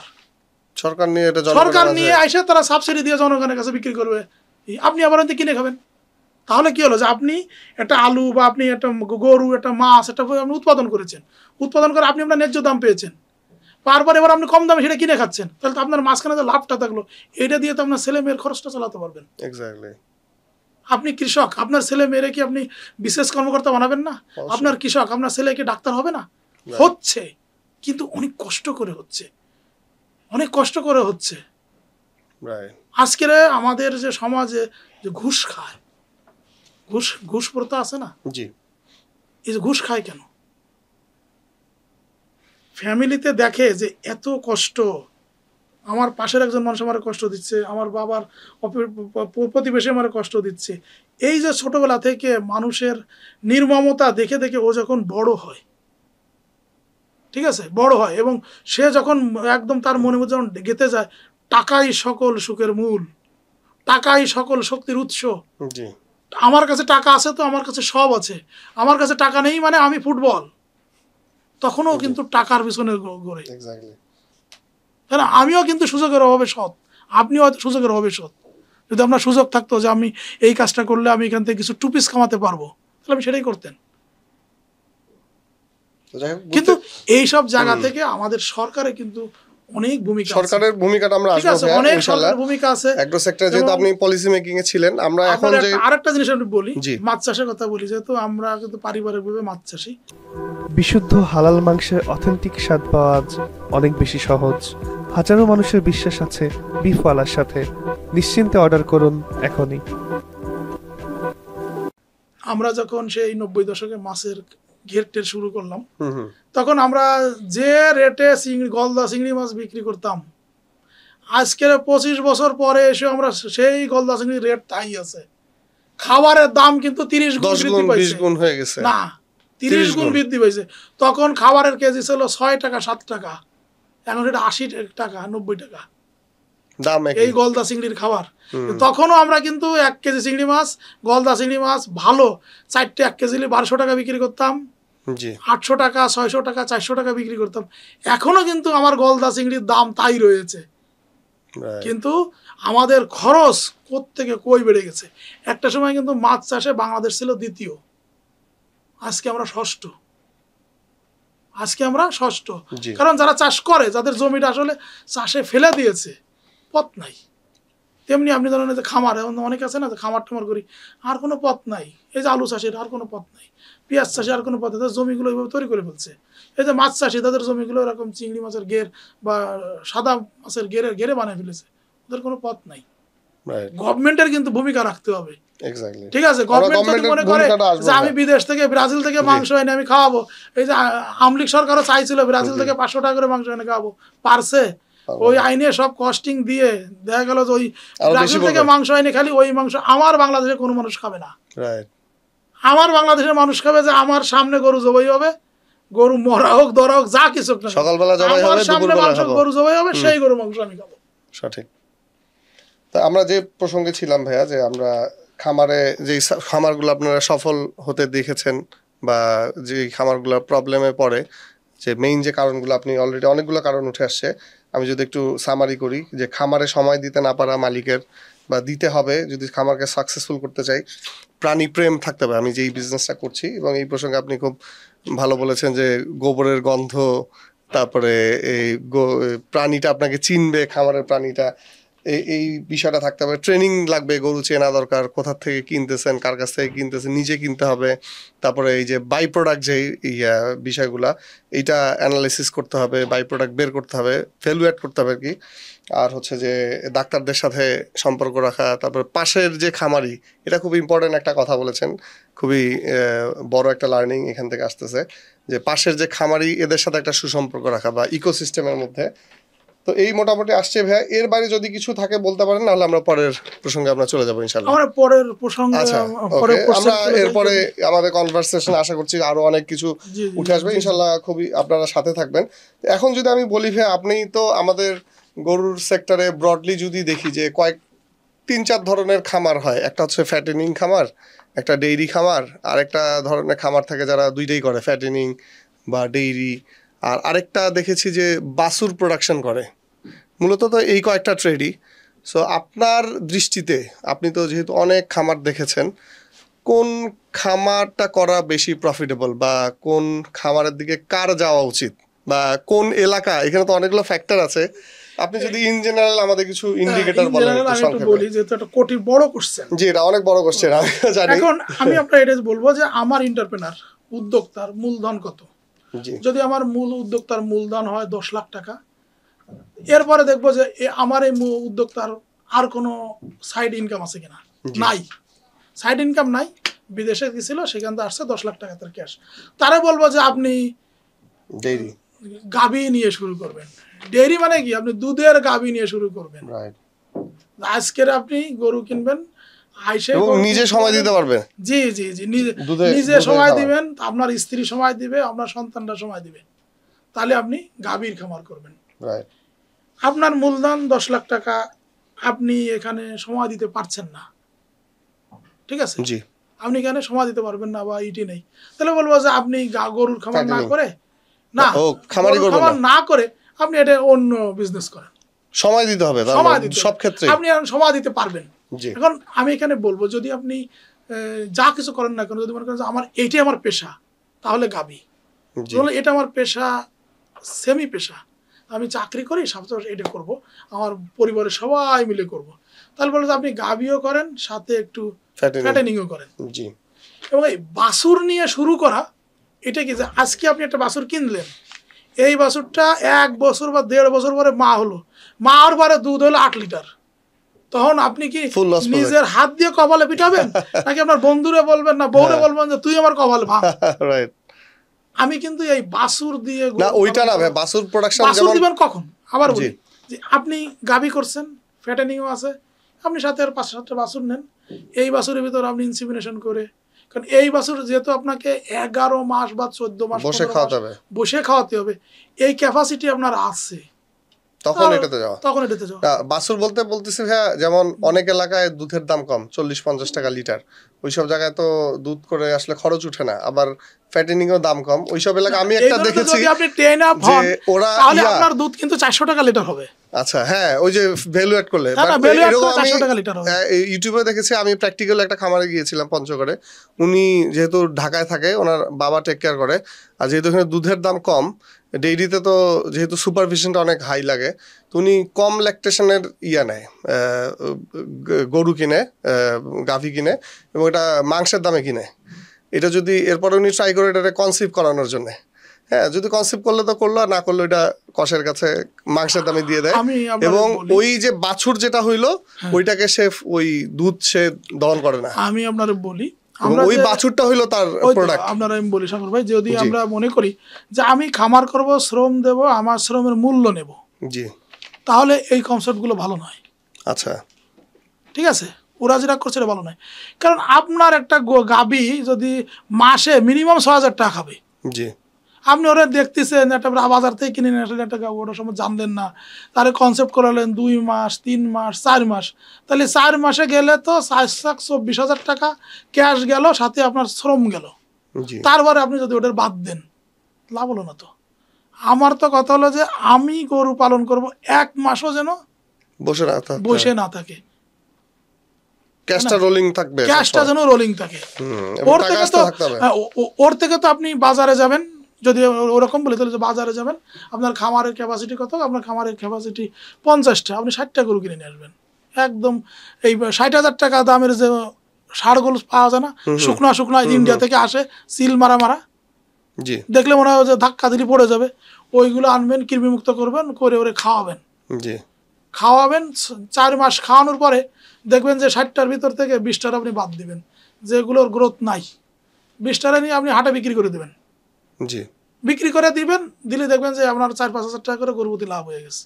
[SPEAKER 1] নিয়ে এসে তারা সাবসিডি দিয়ে জনগণের কাছে বিক্রি করবে, আপনি আবার কিনে খাবেন। তাহলে কি হলো যে আপনি একটা আলু বা আপনি একটা গরু, একটা মাছ, একটা আপনি উৎপাদন করেছেন, উৎপাদন করে আপনি আপনার ন্যায্য দাম পেয়েছেন, পারবার এবার আপনি কম দামে সেটা কিনে খাচ্ছেন, তাহলে তো আপনার মাঝখানে যে লাভটা থাকলো, এটা দিয়ে তো আপনার ছেলে মেয়ের খরচটা চালাতে পারবেন। আপনি কৃষক, আপনার ছেলে মেয়েরে কি আপনি বিশেষ কর্মকর্তা বানাবেন না? আপনার কৃষক, আপনার ছেলে কি ডাক্তার হবে না? হচ্ছে, কিন্তু অনেক কষ্ট করে হচ্ছে, অনেক কষ্ট করে হচ্ছে। আজকের আমাদের যে সমাজে যে ঘুষ খায়, ঘুষ প্রথা আছে না, এই যে ঘুষ খায় কেন? ফ্যামিলিতে দেখে যে এত কষ্ট, আমার পাশের একজন মানুষ আমার কষ্ট দিচ্ছে, আমার বাবার প্রতিবেশী আমার কষ্ট দিচ্ছে, এই যে ছোটবেলা থেকে মানুষের নির্মমতা দেখে দেখে ও যখন বড় হয়, ঠিক আছে, বড় হয় এবং সে যখন একদম তার মনে মধ্যে যখন গেঁথে যায়, টাকাই সকল সুখের মূল, টাকাই সকল শক্তির উৎস, আমার কাছে টাকা আছে তো আমার কাছে সব আছে, আমার কাছে টাকা নেই মানে আমি ফুটবল, তখনও কিন্তু টাকার পিছনে ঘোরে। তাই না? আমিও কিন্তু সুযোগের অভাবে সৎ, আপনিও হয়তো সুযোগের অভাবে সৎ। যদি আপনার সুযোগ থাকতো যে আমি এই কাজটা করলে আমি এখান থেকে কিছু টুপিস কামাতে পারবো, তাহলে আমি সেটাই করতেন। কিন্তু এইসব জায়গা থেকে আমাদের সরকারের কিন্তু অনেক ভূমিকা, সরকারের ভূমিকাটা আমরা আসবো, অনেক সরকারের ভূমিকা আছে। এগ্রো সেক্টরে যেহেতু আপনি পলিসি মেকিং এ ছিলেন, আমরা এখন যে আরেকটা জিনিস আমি বলি, মাছ চাষের কথা বলি, যেহেতু আমরা কিন্তু পারিবারিকভাবে মাছ চাষী,
[SPEAKER 3] বিশুদ্ধ হালাল মাংসের অথেন্টিক স্বাদ পাওয়া অনেক বেশি সহজ। হাজারো মানুষের বিশ্বাস আছে বিফওয়ালার সাথে। নিশ্চিন্তে অর্ডার করুন এখনই।
[SPEAKER 1] আমরা যখন সেই 90 দশকে মাছের ঘেরটের শুরু করলাম, তখন আমরা যে রেটে গলদা চিংড়ি মাছ বিক্রি করতাম, আজকের 25 বছর পরে এসে আমরা সেই গলদা চিংড়ির রেট তাই আছে। খাবারের দাম কিন্তু 30 গুণ বৃদ্ধি পাইছে, 20 গুণ হয়ে গেছে, না 30 গুণ বৃদ্ধি পাইছে। তখন খাবারের কেজি ছিল 6 টাকা 7 টাকা, এখন সেটা 80 টাকা 90 টাকা দাম এই গলদা চিংড়ির খাবার। তখনও আমরা কিন্তু 1 কেজি চিংড়ি মাছ, গলদা চিংড়ি মাছ ভালো 4টে 1 কেজি 1200 টাকা বিক্রি করতাম, 800 টাকা 600 টাকা 400 টাকা বিক্রি করতাম। এখনো কিন্তু আমার গলদা চিংড়ির দাম তাই রয়েছে, কিন্তু আমাদের খরচ কোত্থেকে কই বেড়ে গেছে। একটা সময় কিন্তু মাছ চাষে বাংলাদেশ ছিল দ্বিতীয়, আজকে আমরা ষষ্ঠ। আজকে আমরা ষষ্ঠ,
[SPEAKER 2] জি।
[SPEAKER 1] কারণ যারা চাষ করে, যাদের জমিটা আসলে চাষে ফেলে দিয়েছে, পথ নাই। তেমনি আপনি ধরেন যে খামার, অনেক আছে না যে খামার টামার করি, আর কোনো পথ নাই। এই যে আলু চাষের আর কোনো পথ নাই, পেঁয়াজ চাষে আর কোনো পথ নেই, তাদের জমিগুলো এইভাবে তৈরি করে ফেলছে। এই যে মাছ চাষি, তাদের জমিগুলো এরকম চিংড়ি মাছের গের বা সাদা মাছের ঘেরে বানিয়ে ফেলেছে, ওদের কোনো পথ নাই। গভর্নমেন্টের কিন্তু ভূমিকা রাখতে হবে। ঠিক আছে, গভর্নমেন্ট যদি মনে করে যে আমি বিদেশ থেকে, ব্রাজিল থেকে মাংস এনে আমি খাওয়াবো, এই যে আমলিক সরকারও চাইছিল ব্রাজিল থেকে 500 টাকা করে মাংস এনে খাওয়াবো, পারছে? ওই আইনে সব কস্টিং দিয়ে দেখা গেল যে ওই ব্রাজিল থেকে মাংস এনে খালি ওই মাংস আমার বাংলাদেশে কোনো মানুষ খাবে না। আমার বাংলাদেশের মানুষ খাবে যে আমার সামনে গরু জবাই হবে, গরু মরা হোক ধরা হোক যা কিছু না,
[SPEAKER 2] সকালবেলা জবাই হবে, দুপুরবেলা খাবো,
[SPEAKER 1] গরু জবাই হবে, সেই গরু মাংস আমি খাবো।
[SPEAKER 2] সঠিক। তা আমরা যে প্রসঙ্গে ছিলাম ভাইয়া, যে আমরা খামারে যে খামারগুলো আপনারা সফল হতে দেখেছেন বা যে খামারগুলো প্রবলেমে পড়ে, যে মেইন যে কারণগুলো, আপনি অলরেডি অনেকগুলো কারণ উঠে আসছে, আমি যদি একটু সামারি করি, যে খামারে সময় দিতে না পারা মালিকের, বা দিতে হবে যদি খামারকে সাকসেসফুল করতে চাই, প্রাণী প্রেম থাকতে হবে। আমি যেই বিজনেসটা করছি, এবং এই প্রসঙ্গে আপনি খুব ভালো বলেছেন যে গোবরের গন্ধ, তারপরে এই প্রাণীটা আপনাকে চিনবে, খামারের প্রাণীটা, এই বিষয়টা থাকতে হবে। ট্রেনিং লাগবে, গরু চেনা দরকার, কোথা থেকে কিনতেছেন, কার কাছ থেকে কিনতেছেন, নিজে কিনতে হবে। তারপরে এই যে বাই প্রোডাক্ট, যে বিষয়গুলা, এইটা অ্যানালাইসিস করতে হবে, বাই প্রোডাক্ট বের করতে হবে, ভ্যালুয়েট করতে হবে আর কি। আর হচ্ছে যে ডাক্তারদের সাথে সম্পর্ক রাখা, তারপরে পাশের যে খামারি, এটা খুব ইম্পর্টেন্ট একটা কথা বলেছেন, খুবই বড় একটা লার্নিং এখান থেকে আসতেছে, যে পাশের যে খামারি, এদের সাথে একটা সুসম্পর্ক রাখা বা ইকোসিস্টেমের মধ্যে। তো এই মোটামুটি আসছে ভাইয়া। এর বাইরে যদি কিছু থাকে বলতে পারেন, নাহলে আমরা পরের প্রসঙ্গে আমরা চলে যাবো ইনশাআল্লাহ।
[SPEAKER 1] আমরা পরের প্রসঙ্গে,
[SPEAKER 2] আচ্ছা, আমরা এরপরে আমাদের কনভারসেশন আশা করছি আরো অনেক কিছু উঠে আসবে ইনশাআল্লাহ, খুবই আপনারা সাথে থাকবেন। এখন যদি আমি বলি ভাইয়া, আপনি তো আমাদের গরুর সেক্টরে ব্রডলি যদি দেখি যে 3-4 ধরনের খামার হয়, একটা হচ্ছে ফ্যাটেনিং খামার, একটা ডেইরি খামার, আর একটা ধরনের খামার থাকে যারা দুইটাই করে, ফ্যাটেনিং বা ডেইরি, আর আরেকটা দেখেছি যে বাছুর প্রোডাকশন করে। মূলত তো এই কয়েকটা ট্রেডই। সো আপনার দৃষ্টিতে, আপনি তো যেহেতু অনেক খামার দেখেছেন, কোন খামারটা করা বেশি প্রফিটেবল, বা কোন খামারের দিকে কার যাওয়া উচিত, বা কোন এলাকা, এখানে তো অনেকগুলো ফ্যাক্টর আছে, আপনি যদি ইন জেনারেল আমাদের কিছু ইন্ডিকেটর বলেন একটু সংক্ষেপে।
[SPEAKER 1] বলি যে এটা কোটি বড় কোশ্চেন।
[SPEAKER 2] জি, এটা অনেক বড় কোশ্চেন, আমি জানি।
[SPEAKER 1] এখন আমি আপনাকে এটা বলবো যে আমার এন্টারপ্রেনার, উদ্যোক্তার মূলধন কত। যদি আমার উদ্যোক্তার মূলধন হয় 10 লাখ টাকা, এরপরে দেখবো যে আমার এই উদ্যোক্তার আর কোনো সাইড ইনকাম আছে কিনা। নাই, সাইড ইনকাম নাই, বিদেশে গেছিল, সেখান থেকে আসছে 10 লাখ টাকা তার ক্যাশ। তারা বলবো যে আপনি গাভী নিয়ে শুরু করবেন। ডেইরি মানে কি, আপনি দুধের গাভী নিয়ে শুরু করবেন। আজকের আপনি গরু কিনবেন,
[SPEAKER 2] নিজে সময় দিতে পারবে।
[SPEAKER 1] জি জি জি, নিজে সময় দিবেন, আপনার স্ত্রী সময় দিবে, আপনার সন্তানরা সময় দিবে, তাহলে আপনি গাভীর খামার করবেন। আপনার মূলধন 10 লাখ টাকা, আপনি এখানে সময় দিতে পারছেন না, ঠিক আছে,
[SPEAKER 2] জি,
[SPEAKER 1] আপনি এখানে সময় দিতে পারবেন না বা ইটি নেই, তাহলে বলবো যে আপনি গরুর খামার না করে, না খামার না করে আপনি এটা অন্য বিজনেস করেন।
[SPEAKER 2] সময় দিতে হবে সব ক্ষেত্রে,
[SPEAKER 1] আপনি সময় দিতে পারবেন। এখন আমি এখানে বলবো, যদি আপনি যা কিছু করেন না কেন, যদি মনে করেন যে আমার এইটাই আমার পেশা, তাহলে গাভী। তাহলে এটা আমার পেশা, সেমি পেশা, আমি চাকরি করি, সবসময় এটা করব, আমার পরিবারের সবাই মিলে করব, তাহলে বলে যে আপনি গাভীও করেন, সাথে একটু ফ্যাটেনিংও করেন।
[SPEAKER 2] জি।
[SPEAKER 1] এবং এই বাছুর নিয়ে শুরু করা, এটা কি যে আজকে আপনি একটা বাছুর কিনলেন, এই বাছুরটা 1 বছর বা 1.5 বছর পরে মা হলো, মার পরে দুধ হলো 8 লিটার, তখন আপনি কি নিজের হাত দিয়ে কপালে পিটাবেন, নাকি আপনার বন্ধুরে বলবেন, না বউরে বলবেন যে তুই আমার কপালে ভাঙ? আমি কিন্তু এই বাছুর দিয়ে
[SPEAKER 2] না, ওইটা না ভাই, বাছুর প্রোডাকশন
[SPEAKER 1] বাছুর দিবেন কখন? আবার বলি যে আপনি গাভী করছেন, ফ্যাটেনিংও আছে, আপনি সাথে আর 5-7টা বাছুর নেন, এই বাছুরের ভিতর আপনি ইনসিমিনেশন করে, কারণ এই বাছুর যেহেতু আপনাকে 11 মাস বা 14 মাস বসে খাওয়াতে হবে, এই ক্যাপাসিটি আপনার আছে,
[SPEAKER 2] তখন এটাতে যাওয়া। বাছুর বলতেছি ভাইয়া, যেমন অনেক এলাকায় দুধের দাম কম, 40-50 টাকা লিটার, ওইসব জায়গায় তো দুধ করে আসলে খরচ উঠে না, আবার ফ্যাটেনিং এর দাম কম, ওইসব এলাকা আমি একটা দেখেছি যে ওরা,
[SPEAKER 1] তাহলে আপনার দুধ কিন্তু 400 টাকা লিটার হবে।
[SPEAKER 2] আচ্ছা, হ্যাঁ, ওই যে ভ্যালুয়েট করলে
[SPEAKER 1] না,
[SPEAKER 2] But
[SPEAKER 1] value add
[SPEAKER 2] এরকম
[SPEAKER 1] করে
[SPEAKER 2] আমি
[SPEAKER 1] 400 টাকা লিটার হবে।
[SPEAKER 2] ইউটিউবে দেখেছি, আমি প্র্যাকটিক্যাল একটা খামারে গিয়েছিলাম পঞ্চগড়ে। উনি যেহেতু ঢাকায় থাকে, ওনার বাবা টেক কেয়ার করে, আর যেহেতু এখানে দুধের দাম কম, ডেইরিতে তো যেহেতু সুপারভিশনটা অনেক হাই লাগে, তো উনি কম ল্যাকটেশনের নেয়, গরু কিনে, গাভী কিনে, এবং এটা মাংসের দামে কিনে। এটা যদি এরপরে উনি ট্রাই করে এটা কনসিভ করানোর জন্য, হ্যাঁ, যদি কনসিভ করলে তো করলো, আর না করলে এটা কষের কাছে মাংসের দামে দিয়ে দেয়।
[SPEAKER 1] আমি আপনাকে
[SPEAKER 2] এবং
[SPEAKER 1] বলি,
[SPEAKER 2] ওই যে বাছুর যেটা হইলো ওইটাকে সে ওই দুধ সে দহন করে না।
[SPEAKER 1] আমি আপনারে বলি,
[SPEAKER 2] এবং
[SPEAKER 1] আমরা
[SPEAKER 2] ওই
[SPEAKER 1] যে-
[SPEAKER 2] বাছুরটা হইলো তার
[SPEAKER 1] ওই তো,
[SPEAKER 2] প্রোডাক্ট।
[SPEAKER 1] আপনারা আমি বলি সাগর ভাই, যদি
[SPEAKER 2] জি।
[SPEAKER 1] আমরা মনে করি যে আমি খামার করব, শ্রম দেব, আমার শ্রমের মূল্য নেব,
[SPEAKER 2] জি,
[SPEAKER 1] তাহলে এই কনসেপ্টগুলো ভালো নয়।
[SPEAKER 2] আচ্ছা,
[SPEAKER 1] ঠিক আছে, ওরা যেটা করছে এটা ভালো নয়। কারণ আপনার একটা গাবি যদি মাসে মিনিমাম 6,000 টাকা খাবে,
[SPEAKER 2] জি,
[SPEAKER 1] আপনি ওরা দেখতেছেন একটা বাজার থেকে কিনে নিয়ে আসলেন একটা গাবি, ওটার সময় জানলেন না, তাহলে কনসেপ্ট করালেন 2 মাস 3 মাস 4 মাস, তাহলে 4 মাসে গেলে তো 4,24,000 টাকা ক্যাশ গেল, সাথে আপনার শ্রম গেল।
[SPEAKER 2] জি,
[SPEAKER 1] তারপরে আপনি যদি ওটার বাদ দেন, লাভ হলো না তো। আমার তো কথা হলো যে আমি গরু পালন করব 1 মাসও যেন
[SPEAKER 2] বসে না
[SPEAKER 1] বসে না থাকে,
[SPEAKER 2] ক্যাশটা রোলিং থাকবে,
[SPEAKER 1] ক্যাশটা যেন রোলিং থাকে।
[SPEAKER 2] এবং
[SPEAKER 1] ওর
[SPEAKER 2] টাকা
[SPEAKER 1] থেকে
[SPEAKER 2] আসতে
[SPEAKER 1] তো
[SPEAKER 2] থাকতে হবে।
[SPEAKER 1] ওর থেকে তো আপনি বাজারে যাবেন, যদি ওরকম বলে তাহলে যে বাজারে যাবেন, আপনার খামারের ক্যাপাসিটি কত, আপনার খামারের ক্যাপাসিটি 50টা, আপনি 60টা গরু কিনে নিয়ে আসবেন। একদম এই 60,000 টাকা দামের যে ষাঁড়গুলো পাওয়া যায় না, শুকনা শুকনা ইন্ডিয়া থেকে আসে, সিল মারা মারা,
[SPEAKER 2] জি,
[SPEAKER 1] দেখলে মনে হয় যে ধাক্কা দিলে পড়ে যাবে, ওইগুলো আনবেন, কৃমিমুক্ত করবেন, করে ওরে খাওয়াবেন।
[SPEAKER 2] জি,
[SPEAKER 1] 4 মাস খাওয়ানোর পরে দেখবেন যে 60টার ভিতর থেকে 20টার আপনি বাদ দিবেন, যেগুলোর গ্রোথ নাই, 20টারে নিয়ে আপনি হাটে বিক্রি করে দেবেন।
[SPEAKER 2] জি,
[SPEAKER 1] বিক্রি করে দিবেন, দিলে দেখবেন যে আপনার 4-5 হাজার টাকা করে গরুপতি লাভ হয়ে গেছে।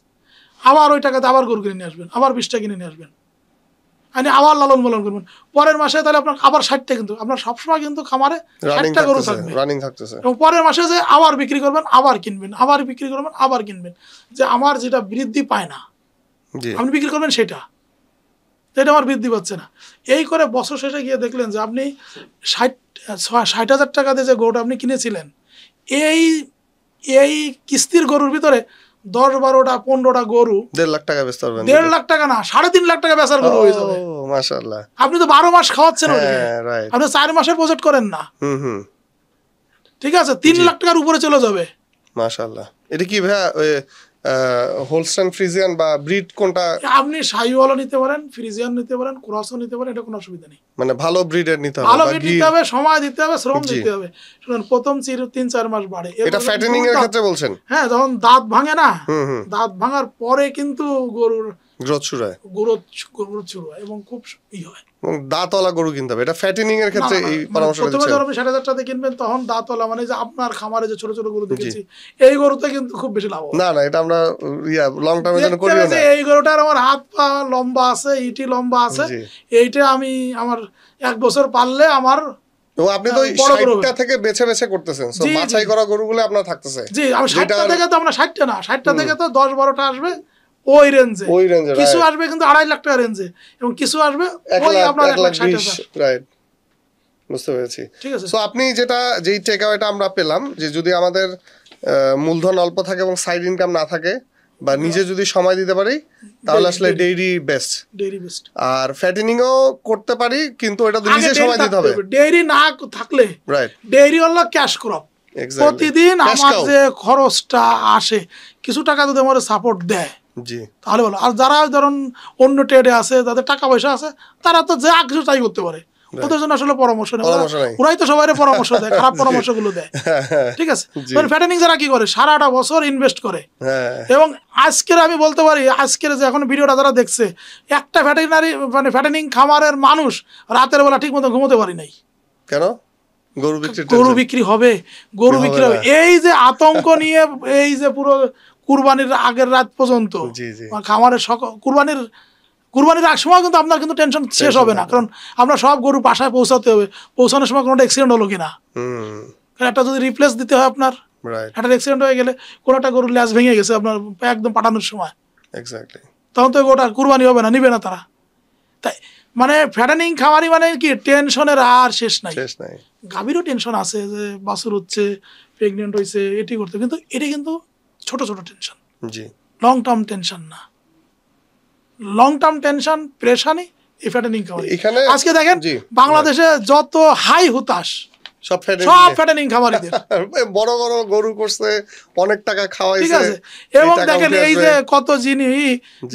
[SPEAKER 1] আবার ওই টাকাতে আবার গরু কিনে নিয়ে আসবেন, আবার 20টা কিনে নিয়ে আসবেন, আবার লালন পালন করবেন। পরের মাসে তাহলে আপনার আবার 60টা, কিন্তু আপনার সবসময় কিন্তু খামারে
[SPEAKER 2] রানিং
[SPEAKER 1] 60টা গরু
[SPEAKER 2] থাকতেছে,
[SPEAKER 1] থাকবে।
[SPEAKER 2] রানিং থাকতেছে।
[SPEAKER 1] এবং পরের মাসে যে আবার বিক্রি করবেন, আবার কিনবেন, আবার বিক্রি করবেন, আবার কিনবেন, যে আমার যেটা বৃদ্ধি পায় না
[SPEAKER 2] জি,
[SPEAKER 1] আপনি বিক্রি করবেন সেটা, যেটা আমার বৃদ্ধি পাচ্ছে না। এই করে বছর শেষে গিয়ে দেখলেন যে আপনি 60,000 টাকা দিয়ে যে গরুটা আপনি কিনেছিলেন, এই এই কিস্তির গরুর ভিতরে 10-12টা 15টা গরু
[SPEAKER 2] 1.5 লাখ টাকা বেচতে পারবেন।
[SPEAKER 1] 1.5 লাখ টাকা না, 3.5 লাখ টাকা বেচার গরু হয়ে যাবে।
[SPEAKER 2] ও মাশাআল্লাহ,
[SPEAKER 1] আপনি তো 12 মাস খাওয়াচ্ছেন ওটাকে,
[SPEAKER 2] হ্যাঁ, রাইট,
[SPEAKER 1] আপনি 4 মাসের প্রজেক্ট করেন না,
[SPEAKER 2] হুম,
[SPEAKER 1] ঠিক আছে, 3 লাখ টাকার উপরে চলে যাবে।
[SPEAKER 2] মাশাআল্লাহ। এটা কি ভাইয়া ওই হোলস্টাইন ফ্রিজিয়ান বা ব্রিড কোনটা?
[SPEAKER 1] আপনি শাহিওয়ালও নিতে পারেন, ফ্রিজিয়ান নিতে পারেন, ক্রসও নিতে পারেন, এটা কোনো অসুবিধা নেই।
[SPEAKER 2] মানে ভালো ব্রিডের নিতে হবে
[SPEAKER 1] ভালো
[SPEAKER 2] বা
[SPEAKER 1] বেড
[SPEAKER 2] গির?
[SPEAKER 1] নিতে হবে, সময় দিতে হবে, শ্রম
[SPEAKER 2] জি।
[SPEAKER 1] দিতে হবে। শুনুন, প্রথম 3-4 মাস বাড়ে,
[SPEAKER 2] এটা ফ্যাটেনিং এর ক্ষেত্রে বলছেন?
[SPEAKER 1] হ্যাঁ, যখন দাঁত ভাঙে না,
[SPEAKER 2] হুম,
[SPEAKER 1] দাঁত ভাঙার পরে কিন্তু গরুর
[SPEAKER 2] গ্রোথ শুরু হয়
[SPEAKER 1] গ্রোথ শুরু হয় এবং খুব হয়।
[SPEAKER 2] এবং দাঁতওয়ালা গরু কিনতে হবে। এটা ফ্যাটেনিং এর ক্ষেত্রে এই পরামর্শটা
[SPEAKER 1] প্রথমে
[SPEAKER 2] দিচ্ছেন?
[SPEAKER 1] যখন আপনি 60,000 টাকা কিনবেন, তখন দাঁতওয়ালা, মানে যে আপনার খামারে যে ছোট ছোট গরু দেখেছি, এই গরুতে কিন্তু খুব বেশি লাভ হবে।
[SPEAKER 2] না, এটা আমরা লং টার্মের জন্য
[SPEAKER 1] দেখতে
[SPEAKER 2] করিও
[SPEAKER 1] হবে
[SPEAKER 2] না।
[SPEAKER 1] যে এই গরুটার আমার হাত পা লম্বা আছে, ইটি লম্বা আছে,
[SPEAKER 2] জি।
[SPEAKER 1] এইটা আমি আমার 1 বছর পারলে আমার,
[SPEAKER 2] এবং আপনি তো
[SPEAKER 1] বড় গরু
[SPEAKER 2] 60টা থেকে বেছে বেছে করতেছেন, সো
[SPEAKER 1] জি, জি।
[SPEAKER 2] বাছাই করা গরুগুলো আপনার থাকতেছে।
[SPEAKER 1] জি, আমি 60টা
[SPEAKER 2] যেটার-
[SPEAKER 1] থেকে তো আমরা 60টা না, 60টা থেকে তো 10-12টা আসবে ওই রেঞ্জে,
[SPEAKER 2] ওই রেঞ্জে,
[SPEAKER 1] কিছু
[SPEAKER 2] right।
[SPEAKER 1] আসবে কিন্তু 2.5 লাখ টাকা রেঞ্জে, এবং কিছু আসবে
[SPEAKER 2] 1
[SPEAKER 1] ওই
[SPEAKER 2] লাখ,
[SPEAKER 1] আপনার
[SPEAKER 2] 1,20,000,
[SPEAKER 1] 1,60,000।
[SPEAKER 2] রাইট, বুঝতে পেরেছি।
[SPEAKER 1] ঠিক আছে।
[SPEAKER 2] সো আপনি যেই টেক আওয়েটা আমরা পেলাম, যে যদি আমাদের মূলধন অল্প থাকে এবং সাইড ইনকাম না থাকে, বা নিজে যদি সময় দিতে পারি, তাহলে আসলে ডেইরি বেস্ট।
[SPEAKER 1] Dairy best.
[SPEAKER 2] আর ফ্যাটেনিংও করতে পারি, কিন্তু এটা তো নিজে সময় দিতে হবে।
[SPEAKER 1] ডেইরি না থাকলে,
[SPEAKER 2] রাইট,
[SPEAKER 1] ডেইরি হলো ক্যাশ ক্রপ।
[SPEAKER 2] এক্স্যাক্টলি।
[SPEAKER 1] প্রতিদিন
[SPEAKER 2] Cash
[SPEAKER 1] আমার
[SPEAKER 2] cow।
[SPEAKER 1] যে খরচটা আসে, কিছু টাকা যদি আমার সাপোর্ট দেয়
[SPEAKER 2] জি,
[SPEAKER 1] তাহলে ভালো। আর যারা ধরুন অন্য ট্রেডে আছে, যাদের টাকা পয়সা আছে, তারা তো যা কিছু তাই করতে পারে, ওদের জন্য আসলে পরামর্শ নেই।
[SPEAKER 2] পরামর্শ নাই।
[SPEAKER 1] ওরাই তো সবাই পরামর্শ দেয়, খারাপ পরামর্শগুলো দেয়। ঠিক আছে। ফ্যাটেনিং যারা কি করে, সারাটা বছর ইনভেস্ট করে,
[SPEAKER 2] হ্যাঁ,
[SPEAKER 1] এবং আজকের আমি বলতে পারি, আজকের যে এখন ভিডিওটা যারা দেখছে, একটা ভ্যাটেরিনারি মানে ফ্যাটেনিং খামারের মানুষ রাতের বেলা ঠিক মতো ঘুমোতে পারি নাই।
[SPEAKER 2] কেন? গরু বিক্রি,
[SPEAKER 1] গরু বিক্রি হবে, গরু বিক্রি হবে, এই যে আতঙ্ক নিয়ে, এই যে পুরো কুরবানির আগের রাত পর্যন্ত,
[SPEAKER 2] জি, জি,
[SPEAKER 1] খামারের কুরবানির আগ সময় কিন্তু আপনার কিন্তু টেনশন শেষ হবে না, কারণ আমরা সব গরু বাসায় পৌঁছাতে হবে, পৌঁছানোর সময় কোনো অ্যাক্সিডেন্ট হলো কিনা,
[SPEAKER 2] হুম,
[SPEAKER 1] কারণ একটা যদি রিপ্লেস দিতে হয় আপনার,
[SPEAKER 2] রাইট,
[SPEAKER 1] একটা অ্যাক্সিডেন্ট হয়ে গেলে, কোনো একটা গরুর ল্যাজ ভেঙে গেছে আপনার একদম পাঠানোর সময়,
[SPEAKER 2] এক্স্যাক্টলি,
[SPEAKER 1] তখন তো গোটা কুরবানি হবে না, নিবে না তারা। তাই মানে ফ্যাটেনিং খামারি মানে কি, টেনশনের আর শেষ নাই।
[SPEAKER 2] শেষ নাই।
[SPEAKER 1] গাভীরও টেনশন আছে, যে বাছুর হচ্ছে, প্রেগনেন্ট হয়েছে, এটি করতে, কিন্তু এটি কিন্তু ছোট ছোট টেনশন,
[SPEAKER 2] জি,
[SPEAKER 1] লং টার্ম টেনশন না। লং টার্ম টেনশন প্রেশানি এই ফ্যাটেনিং খামারি।
[SPEAKER 2] এখানে
[SPEAKER 1] আজকে দেখেন
[SPEAKER 2] জি,
[SPEAKER 1] বাংলাদেশে যত হাই হুতাশ
[SPEAKER 2] সব
[SPEAKER 1] ফ্যাটেনিং খামারিদের,
[SPEAKER 2] বড় বড় গরু করছে, অনেক টাকা
[SPEAKER 1] ঠিক
[SPEAKER 2] খাওয়াইছে,
[SPEAKER 1] আছে। এবং দেখেন এই যে কত জিনিস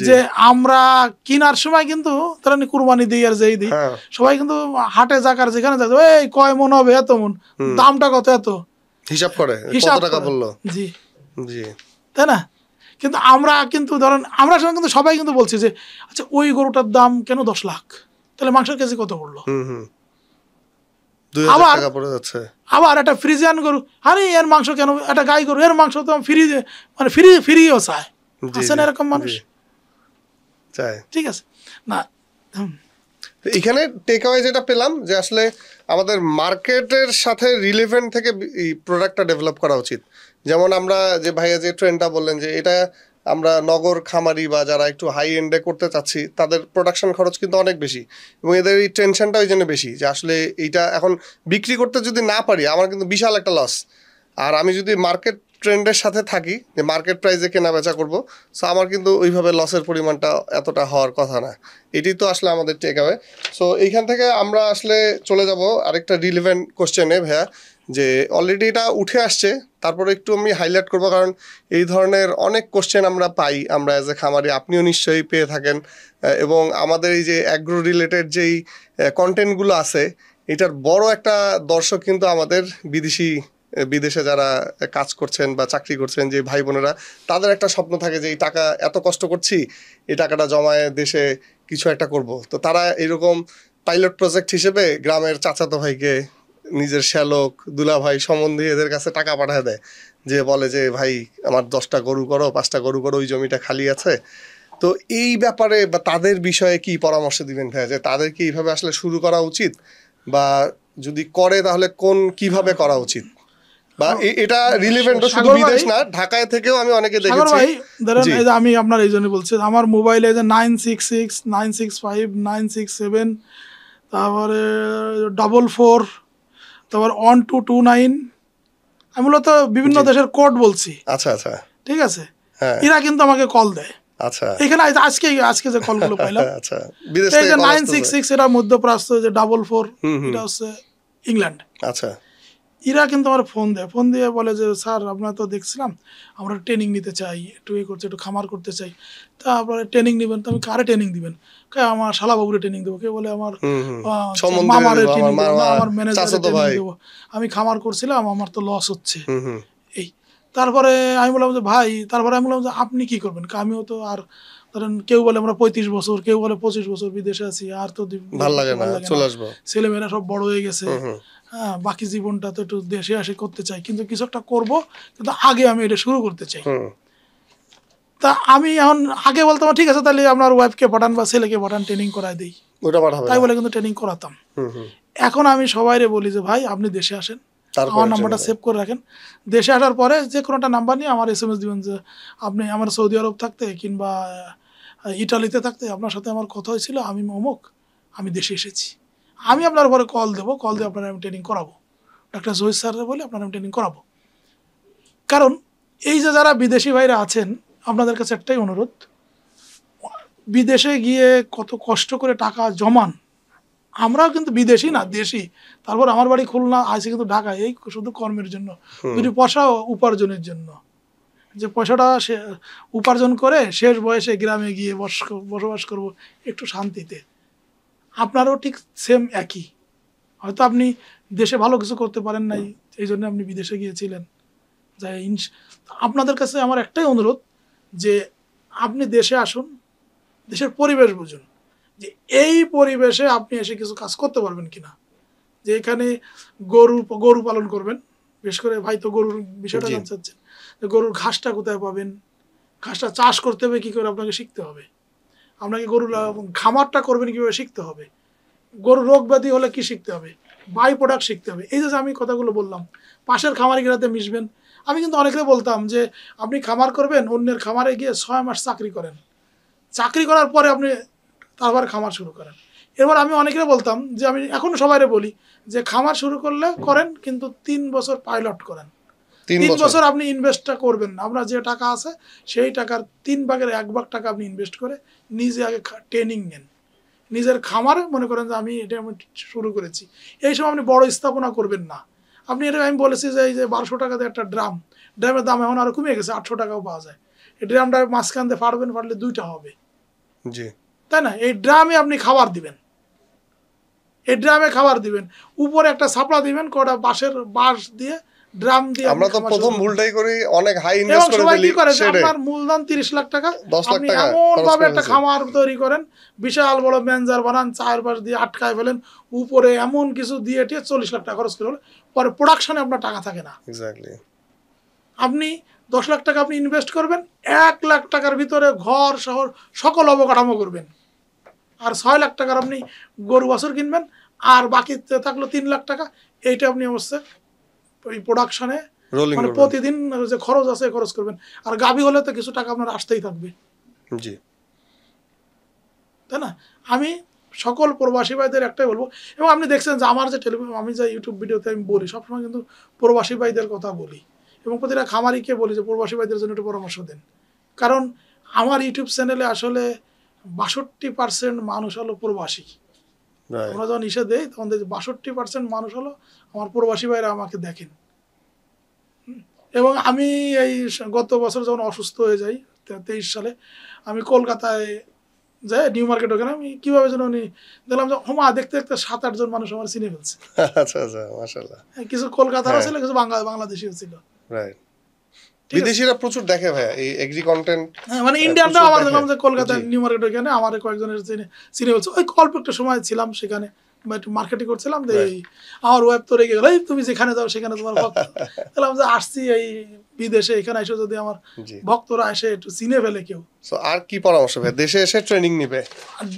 [SPEAKER 1] যে আমরা কেনার সময় কিন্তু ধরেন কুরবানি দিই আর যেই দিই,
[SPEAKER 2] হ্যাঁ,
[SPEAKER 1] সবাই কিন্তু হাটে জাকার যেখানে যাবে এই কয় মন হবে এত মন, দামটা কত এত
[SPEAKER 2] হিসাব করে
[SPEAKER 1] হিসাব
[SPEAKER 2] কত টাকা
[SPEAKER 1] করে।
[SPEAKER 2] বললো।
[SPEAKER 1] জি
[SPEAKER 2] জি,
[SPEAKER 1] তাই না? কিন্তু আমরা কিন্তু ধরেন আমরা সময় কিন্তু সবাই কিন্তু বলছি যে আচ্ছা ওই গরুটার দাম কেন 10 লাখ, তাহলে মাংসের কেজি কত পড়লো?
[SPEAKER 2] হুম 2000 টাকা পড়ে যাচ্ছে।
[SPEAKER 1] আবার একটা ফ্রিজিয়ান গরু, আরে এর মাংস কেন, একটা গাই গরু এর মাংস তো ফ্রি, মানে ফ্রিও চায়, আছে না এরকম মানুষ?
[SPEAKER 2] চাই,
[SPEAKER 1] ঠিক আছে না।
[SPEAKER 2] এখানে টেক অ্যাওয়ে যেটা পেলাম যে আসলে আমাদের মার্কেটের সাথে রিলেভেন্ট থেকে এই প্রোডাক্টটা ডেভেলপ করা উচিত। যেমন আমরা যে ভাইয়া যে ট্রেন্ডটা বললেন যে এটা আমরা নগর খামারি বা যারা একটু হাই এন্ডে করতে চাচ্ছি তাদের প্রোডাকশন খরচ কিন্তু অনেক বেশি, এবং এদের এই টেনশনটা ওই জন্য বেশি যে আসলে এইটা এখন বিক্রি করতে যদি না পারি আমার কিন্তু বিশাল একটা লস। আর আমি যদি মার্কেট ট্রেন্ডের সাথে থাকি যে মার্কেট প্রাইসে কেনা বেচা করবো, সো আমার কিন্তু ওইভাবে লসের পরিমাণটা এতটা হওয়ার কথা না। এটি তো আসলে আমাদের টেক অ্যাওয়ে। সো এইখান থেকে আমরা আসলে চলে যাব আরেকটা রিলেভেন্ট কোশ্চেনে ভাইয়া, যে অলরেডি এটা উঠে আসছে, তারপরে একটু আমি হাইলাইট করবো, কারণ এই ধরনের অনেক কোশ্চেন আমরা পাই, আমরা অ্যাজ এ খামারি, আপনিও নিশ্চয়ই পেয়ে থাকেন, এবং আমাদের এই যে অ্যাগ্রো রিলেটেড যেই কন্টেন্টগুলো আছে এটার বড় একটা দর্শক কিন্তু আমাদের বিদেশে যারা কাজ করছেন বা চাকরি করছেন যে ভাই বোনেরা, তাদের একটা স্বপ্ন থাকে যে এই টাকা এত কষ্ট করছি, এই টাকাটা জমায়ে দেশে কিছু একটা করব। তো তারা এরকম পাইলট প্রজেক্ট হিসেবে গ্রামের চাচাতো ভাইকে, নিজের শ্যালক দুলা ভাই সম্বন্ধী এদের কাছে টাকা পাঠায় দেয়, যে বলে যে ভাই আমার 10টা গরু করো, 5টা গরু করো, ওই জমিটা খালি আছে। তো এই ব্যাপারে বা তাদের বিষয়ে কি পরামর্শ দিবেন ভাই, যে তাদের কি এইভাবে আসলে শুরু করা উচিত, বা যদি করে তাহলে কিভাবে করা উচিত, বা এটা রিলেভেন্ট শুধু বিদেশ না, ঢাকায় থেকেও আমি অনেকে দেখেছি।
[SPEAKER 1] ভাই ধরেন এই যে আমি আপনার এই জন্য বলছি, আমার মোবাইলে যে 966 965 967, তারপরে 44, তারপর 1229, আমি মূলত বিভিন্ন দেশের কোড বলছি।
[SPEAKER 2] আচ্ছা আচ্ছা,
[SPEAKER 1] ঠিক আছে,
[SPEAKER 2] হ্যাঁ,
[SPEAKER 1] এরা কিন্তু আমাকে কল দেয়।
[SPEAKER 2] আচ্ছা,
[SPEAKER 1] এখানে আজকে যে কলগুলো পাইলাম,
[SPEAKER 2] আচ্ছা, বিদেশ
[SPEAKER 1] এই
[SPEAKER 2] থেকে
[SPEAKER 1] যে
[SPEAKER 2] call
[SPEAKER 1] 966 এটা মধ্যপ্রাচ্য, যে 44 এটা হচ্ছে ইংল্যান্ড।
[SPEAKER 2] আচ্ছা,
[SPEAKER 1] এরা কিন্তু আমার ফোন দিয়ে বলে যে স্যার আপনারা তো দেখছিলাম আমরা ট্রেনিং নিতে চাই, একটু একটু খামার করতে চাই, তা আপনারা ট্রেনিং নেবেন, তো আমি কারে ট্রেনিং দিবেন? আমার শালাবাবুরে ট্রেনিং দেবো, কে বলে আমার মামারে ট্রেনিং দেবো, না আমার ম্যানেজারে ট্রেনিং দেবো, আমি খামার করছিলাম আমার তো লস হচ্ছে। এই তারপরে আমি বললাম যে ভাই, তারপরে আমি বললাম যে আপনি কি করবেন? আমিও তো আর ধরেন কেউ বলে আমরা 35 বছর, কেউ বলে 25 বছর বিদেশে আছি, আর তো
[SPEAKER 2] ভালো লাগে না, চলে আসবো,
[SPEAKER 1] ছেলেমেয়েরা সব বড় হয়ে গেছে, হ্যাঁ বাকি জীবনটা তো একটু দেশে আসে করতে চাই, কিন্তু কিছু একটা করবো, কিন্তু আগে আমি এটা শুরু করতে চাই। তা আমি এখন আগে বলতাম ঠিক আছে তাহলে আপনার ওয়াইফকে পাঠান বা ছেলেকে পাঠান, ট্রেনিং করাই দিই, তাই বলে কিন্তু ট্রেনিং করাতাম। এখন আমি সবাইরে বলি যে ভাই আপনি দেশে আসেন, আমার নাম্বারটা সেভ করে রাখেন, দেশে আসার পরে যে কোনো একটা নাম্বার নিয়ে আমার SMS দিবেন যে আপনি আমার সৌদি আরব থাকতে কিংবা ইটালিতে থাকতে আপনার সাথে আমার কথা হয়েছিল, আমি অমুক, আমি দেশে এসেছি, আমি আপনার পরে কল দেবো, কল দিয়ে আপনার আমি ট্রেনিং করাবো, ডাক্তার জহির স্যাররে বলে আপনার আমি ট্রেনিং করাবো। কারণ এই যে যারা বিদেশি ভাইরা আছেন, আপনাদের কাছে একটাই অনুরোধ, বিদেশে গিয়ে কত কষ্ট করে টাকা জমান, আমরাও কিন্তু বিদেশি না দেশি, তারপর আমার বাড়ি খুলনা, আইসি কিন্তু ঢাকায়, এই শুধু কর্মের জন্য, দুটি পয়সা উপার্জনের জন্য, যে পয়সাটা সে উপার্জন করে শেষ বয়সে গ্রামে গিয়ে বসবাস করব একটু শান্তিতে। আপনারও ঠিক সেম একই, হয়তো আপনি দেশে ভালো কিছু করতে পারেন নাই, এই জন্য আপনি বিদেশে গিয়েছিলেন। যাই আপনাদের কাছে আমার একটাই অনুরোধ যে আপনি দেশে আসুন, দেশের পরিবেশ বুঝুন, যে এই পরিবেশে আপনি এসে কিছু কাজ করতে পারবেন কিনা, যে এখানে গরু পালন করবেন, বিশেষ করে ভাই তো গরুর বিষয়টা জানতে চাচ্ছেন, যে গরুর ঘাসটা কোথায় পাবেন, ঘাসটা চাষ করতে হবে কী করে আপনাকে শিখতে হবে, আপনাকে গরুর খামারটা করবেন কীভাবে শিখতে হবে, গরুর রোগ ব্যাধি হলে কি শিখতে হবে, বাই প্রোডাক্ট শিখতে হবে। এই যে আমি কথাগুলো বললাম, পাশের খামারিগুলোতে মিশবেন। আমি কিন্তু অনেকে বলতাম যে আপনি খামার করবেন, অন্যের খামারে গিয়ে 6 মাস চাকরি করেন, চাকরি করার পরে আপনি তারপরে খামার শুরু করেন। এরপর আমি অনেকে বলতাম যে আমি এখন সবাইরে বলি যে খামার শুরু করলে করেন, কিন্তু 3 বছর পাইলট করেন,
[SPEAKER 2] 3
[SPEAKER 1] 3
[SPEAKER 2] বছর।
[SPEAKER 1] বছর আপনি ইনভেস্টটা করবেন না। আপনার যে টাকা আছে সেই টাকার 3 ভাগের 1 ভাগ টাকা আপনি ইনভেস্ট করে নিজে আগে ট্রেনিং নেন। নিজের খামারে মনে করেন যে আমি এটা আমি শুরু করেছি, এই সময় আপনি বড় স্থাপনা করবেন না। আপনি এটা আমি বলেছি যে এই যে 1200 টাকা দিয়ে একটা ড্রামের দাম এখন আরো কমে গেছে, 800 টাকাও পাওয়া যায়। এই ড্রামটা মাঝখান দিয়ে ফাটলে 2টা হবে,
[SPEAKER 2] জি
[SPEAKER 1] তাই না? এই ড্রামে আপনি খাবার দিবেন, এই ড্রামে খাবার দিবেন, উপরে একটা ছাপড়া দিবেন, কটা বাঁশ দিয়ে ড্রাম দিয়ে
[SPEAKER 2] আমরা তো প্রথম ভুলটাই করি, অনেক হাই
[SPEAKER 1] এবং
[SPEAKER 2] ইনভেস্ট করে
[SPEAKER 1] সবাই
[SPEAKER 2] ফেলি
[SPEAKER 1] কি করে যে
[SPEAKER 2] সেটাই।
[SPEAKER 1] আপনার মূলধন 30 লাখ টাকা,
[SPEAKER 2] 10 লাখ
[SPEAKER 1] আপনি
[SPEAKER 2] টাকা
[SPEAKER 1] এমন
[SPEAKER 2] খরচ
[SPEAKER 1] ভাবে
[SPEAKER 2] করে
[SPEAKER 1] একটা
[SPEAKER 2] ফেলছি।
[SPEAKER 1] খামার তৈরি করেন, বিশাল বড় ম্যানজার বানান, চারপাশ দিয়ে আটকায় ফেলেন, উপরে এমন কিছু দিয়ে 40 লাখ টাকা খরচ করে হলে পরে প্রোডাকশনে আপনার টাকা থাকে না।
[SPEAKER 2] এক্স্যাক্টলি।
[SPEAKER 1] আপনি 10 লাখ টাকা আপনি ইনভেস্ট করবেন, 1 লাখ টাকার ভিতরে ঘর শহর সকল অবকাঠামো করবেন, আর 6 লাখ টাকার আপনি গরু বাছুর কিনবেন, আর বাকি থাকলো 3 লাখ টাকা, এইটা আপনি অবশ্যই ওই প্রোডাকশনে
[SPEAKER 2] রোলিং
[SPEAKER 1] মানে
[SPEAKER 2] করবেন।
[SPEAKER 1] প্রতিদিন যে খরচ আছে খরচ করবেন। আর গাভী হলে তো কিছু টাকা আপনার আসতেই থাকবে,
[SPEAKER 2] জি
[SPEAKER 1] তাই না? আমি সকল প্রবাসী ভাইদের একটাই বলবো, এবং আপনি দেখছেন যে আমার যে আমি যে ইউটিউব ভিডিওতে আমি বলি সবসময় কিন্তু প্রবাসী ভাইদের কথা বলি, এবং প্রতিটা খামারিকে বলি যে প্রবাসী ভাইদের জন্য একটু পরামর্শ দেন। কারণ আমার ইউটিউব চ্যানেলে আসলে 62% মানুষ হলো প্রবাসী।
[SPEAKER 2] রাইট।
[SPEAKER 1] আমরা যখন ইসে দেই তখন দেখি 62% মানুষ হলো আমার প্রবাসী ভাইরা আমাকে দেখেন। এবং আমি এই গত বছর যখন অসুস্থ হয়ে যাই 23 সালে, আমি কলকাতায় যাই নিউ মার্কেট, ওখানে আমি কীভাবে যেন দেখলাম যে হোমা দেখতে দেখতে 7-8 জন মানুষ আমার চিনে ফেলছে।
[SPEAKER 2] আচ্ছা আচ্ছা, মাশাআল্লাহ।
[SPEAKER 1] কিছু কলকাতারও ছিল, কিছু বাংলাদেশিও ছিল।
[SPEAKER 2] রাইট। বিদেশিরা প্রচুর দেখে ভাইয়া এই এগ্রি কন্টেন্ট।
[SPEAKER 1] মানে ইন্ডিয়ানরাও আমার দেখলাম যে কলকাতায়
[SPEAKER 2] জি।
[SPEAKER 1] নিউ মার্কেট ওইখানে আমার কয়েকজনের চিনে ফেলছে। ওই অল্প একটা সময় ছিলাম সেখানে, একটু মার্কেটিং করছিলাম, তো এই আমার ওয়েব তো রেগে গেল, এই তুমি যেখানে যাও সেখানে তোমার ভক্ত। বললাম যে আসছি এই বিদেশে, এখানে এসে যদি আমার
[SPEAKER 2] জি।
[SPEAKER 1] ভক্তরা এসে একটু চিনে ফেলে কেউ।
[SPEAKER 2] সো আর কি পরামর্শ ভাই? দেশে এসে ট্রেনিং নিবে,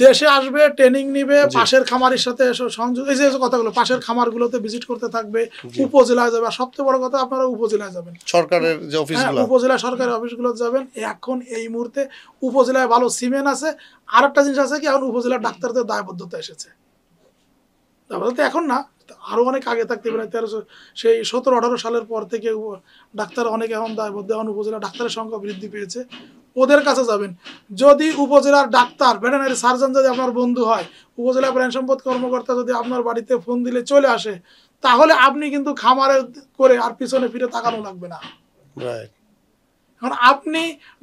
[SPEAKER 1] দেশে আসবে, ট্রেনিং নিবে,
[SPEAKER 2] জি।
[SPEAKER 1] পাশের খামারের সাথে সংযোগ, এই যে কথাগুলো পাশের খামারগুলোতে ভিজিট করতে থাকবে,
[SPEAKER 2] জি।
[SPEAKER 1] উপজেলায় যাবে, আর সবচেয়ে বড় কথা আপনারা উপজেলায় যাবেন,
[SPEAKER 2] সরকারের যে
[SPEAKER 1] হ্যাঁ
[SPEAKER 2] অফিসগুলো।
[SPEAKER 1] উপজেলা সরকারি অফিসগুলো যাবেন। এখন এই মুহূর্তে উপজেলায় ভালো সিমেন্ট আছে। আর একটা জিনিস আছে কি, এখন উপজেলার ডাক্তারদের দায়বদ্ধতা এসেছে, দায়বদ্ধতা এখন না, আরো অনেক আগে থাকতে পারে, 17-18 সালের পর থেকে ডাক্তার অনেক এখন দায়বদ্ধ। এখন উপজেলা ডাক্তারের সংখ্যা বৃদ্ধি পেয়েছে, ওদের কাছে যাবেন। যদি উপজেলার ডাক্তার ভেটেরিনারি সার্জন যদি আপনার বন্ধু হয়, উপজেলা প্রাণ সম্পদ কর্মকর্তা যদি আপনার বাড়িতে ফোন দিলে চলে আসে, তাহলে আপনি কিন্তু খামারে করে আর পিছনে ফিরে তাকানো লাগবে না।
[SPEAKER 2] রাইট।
[SPEAKER 1] এখন আপনি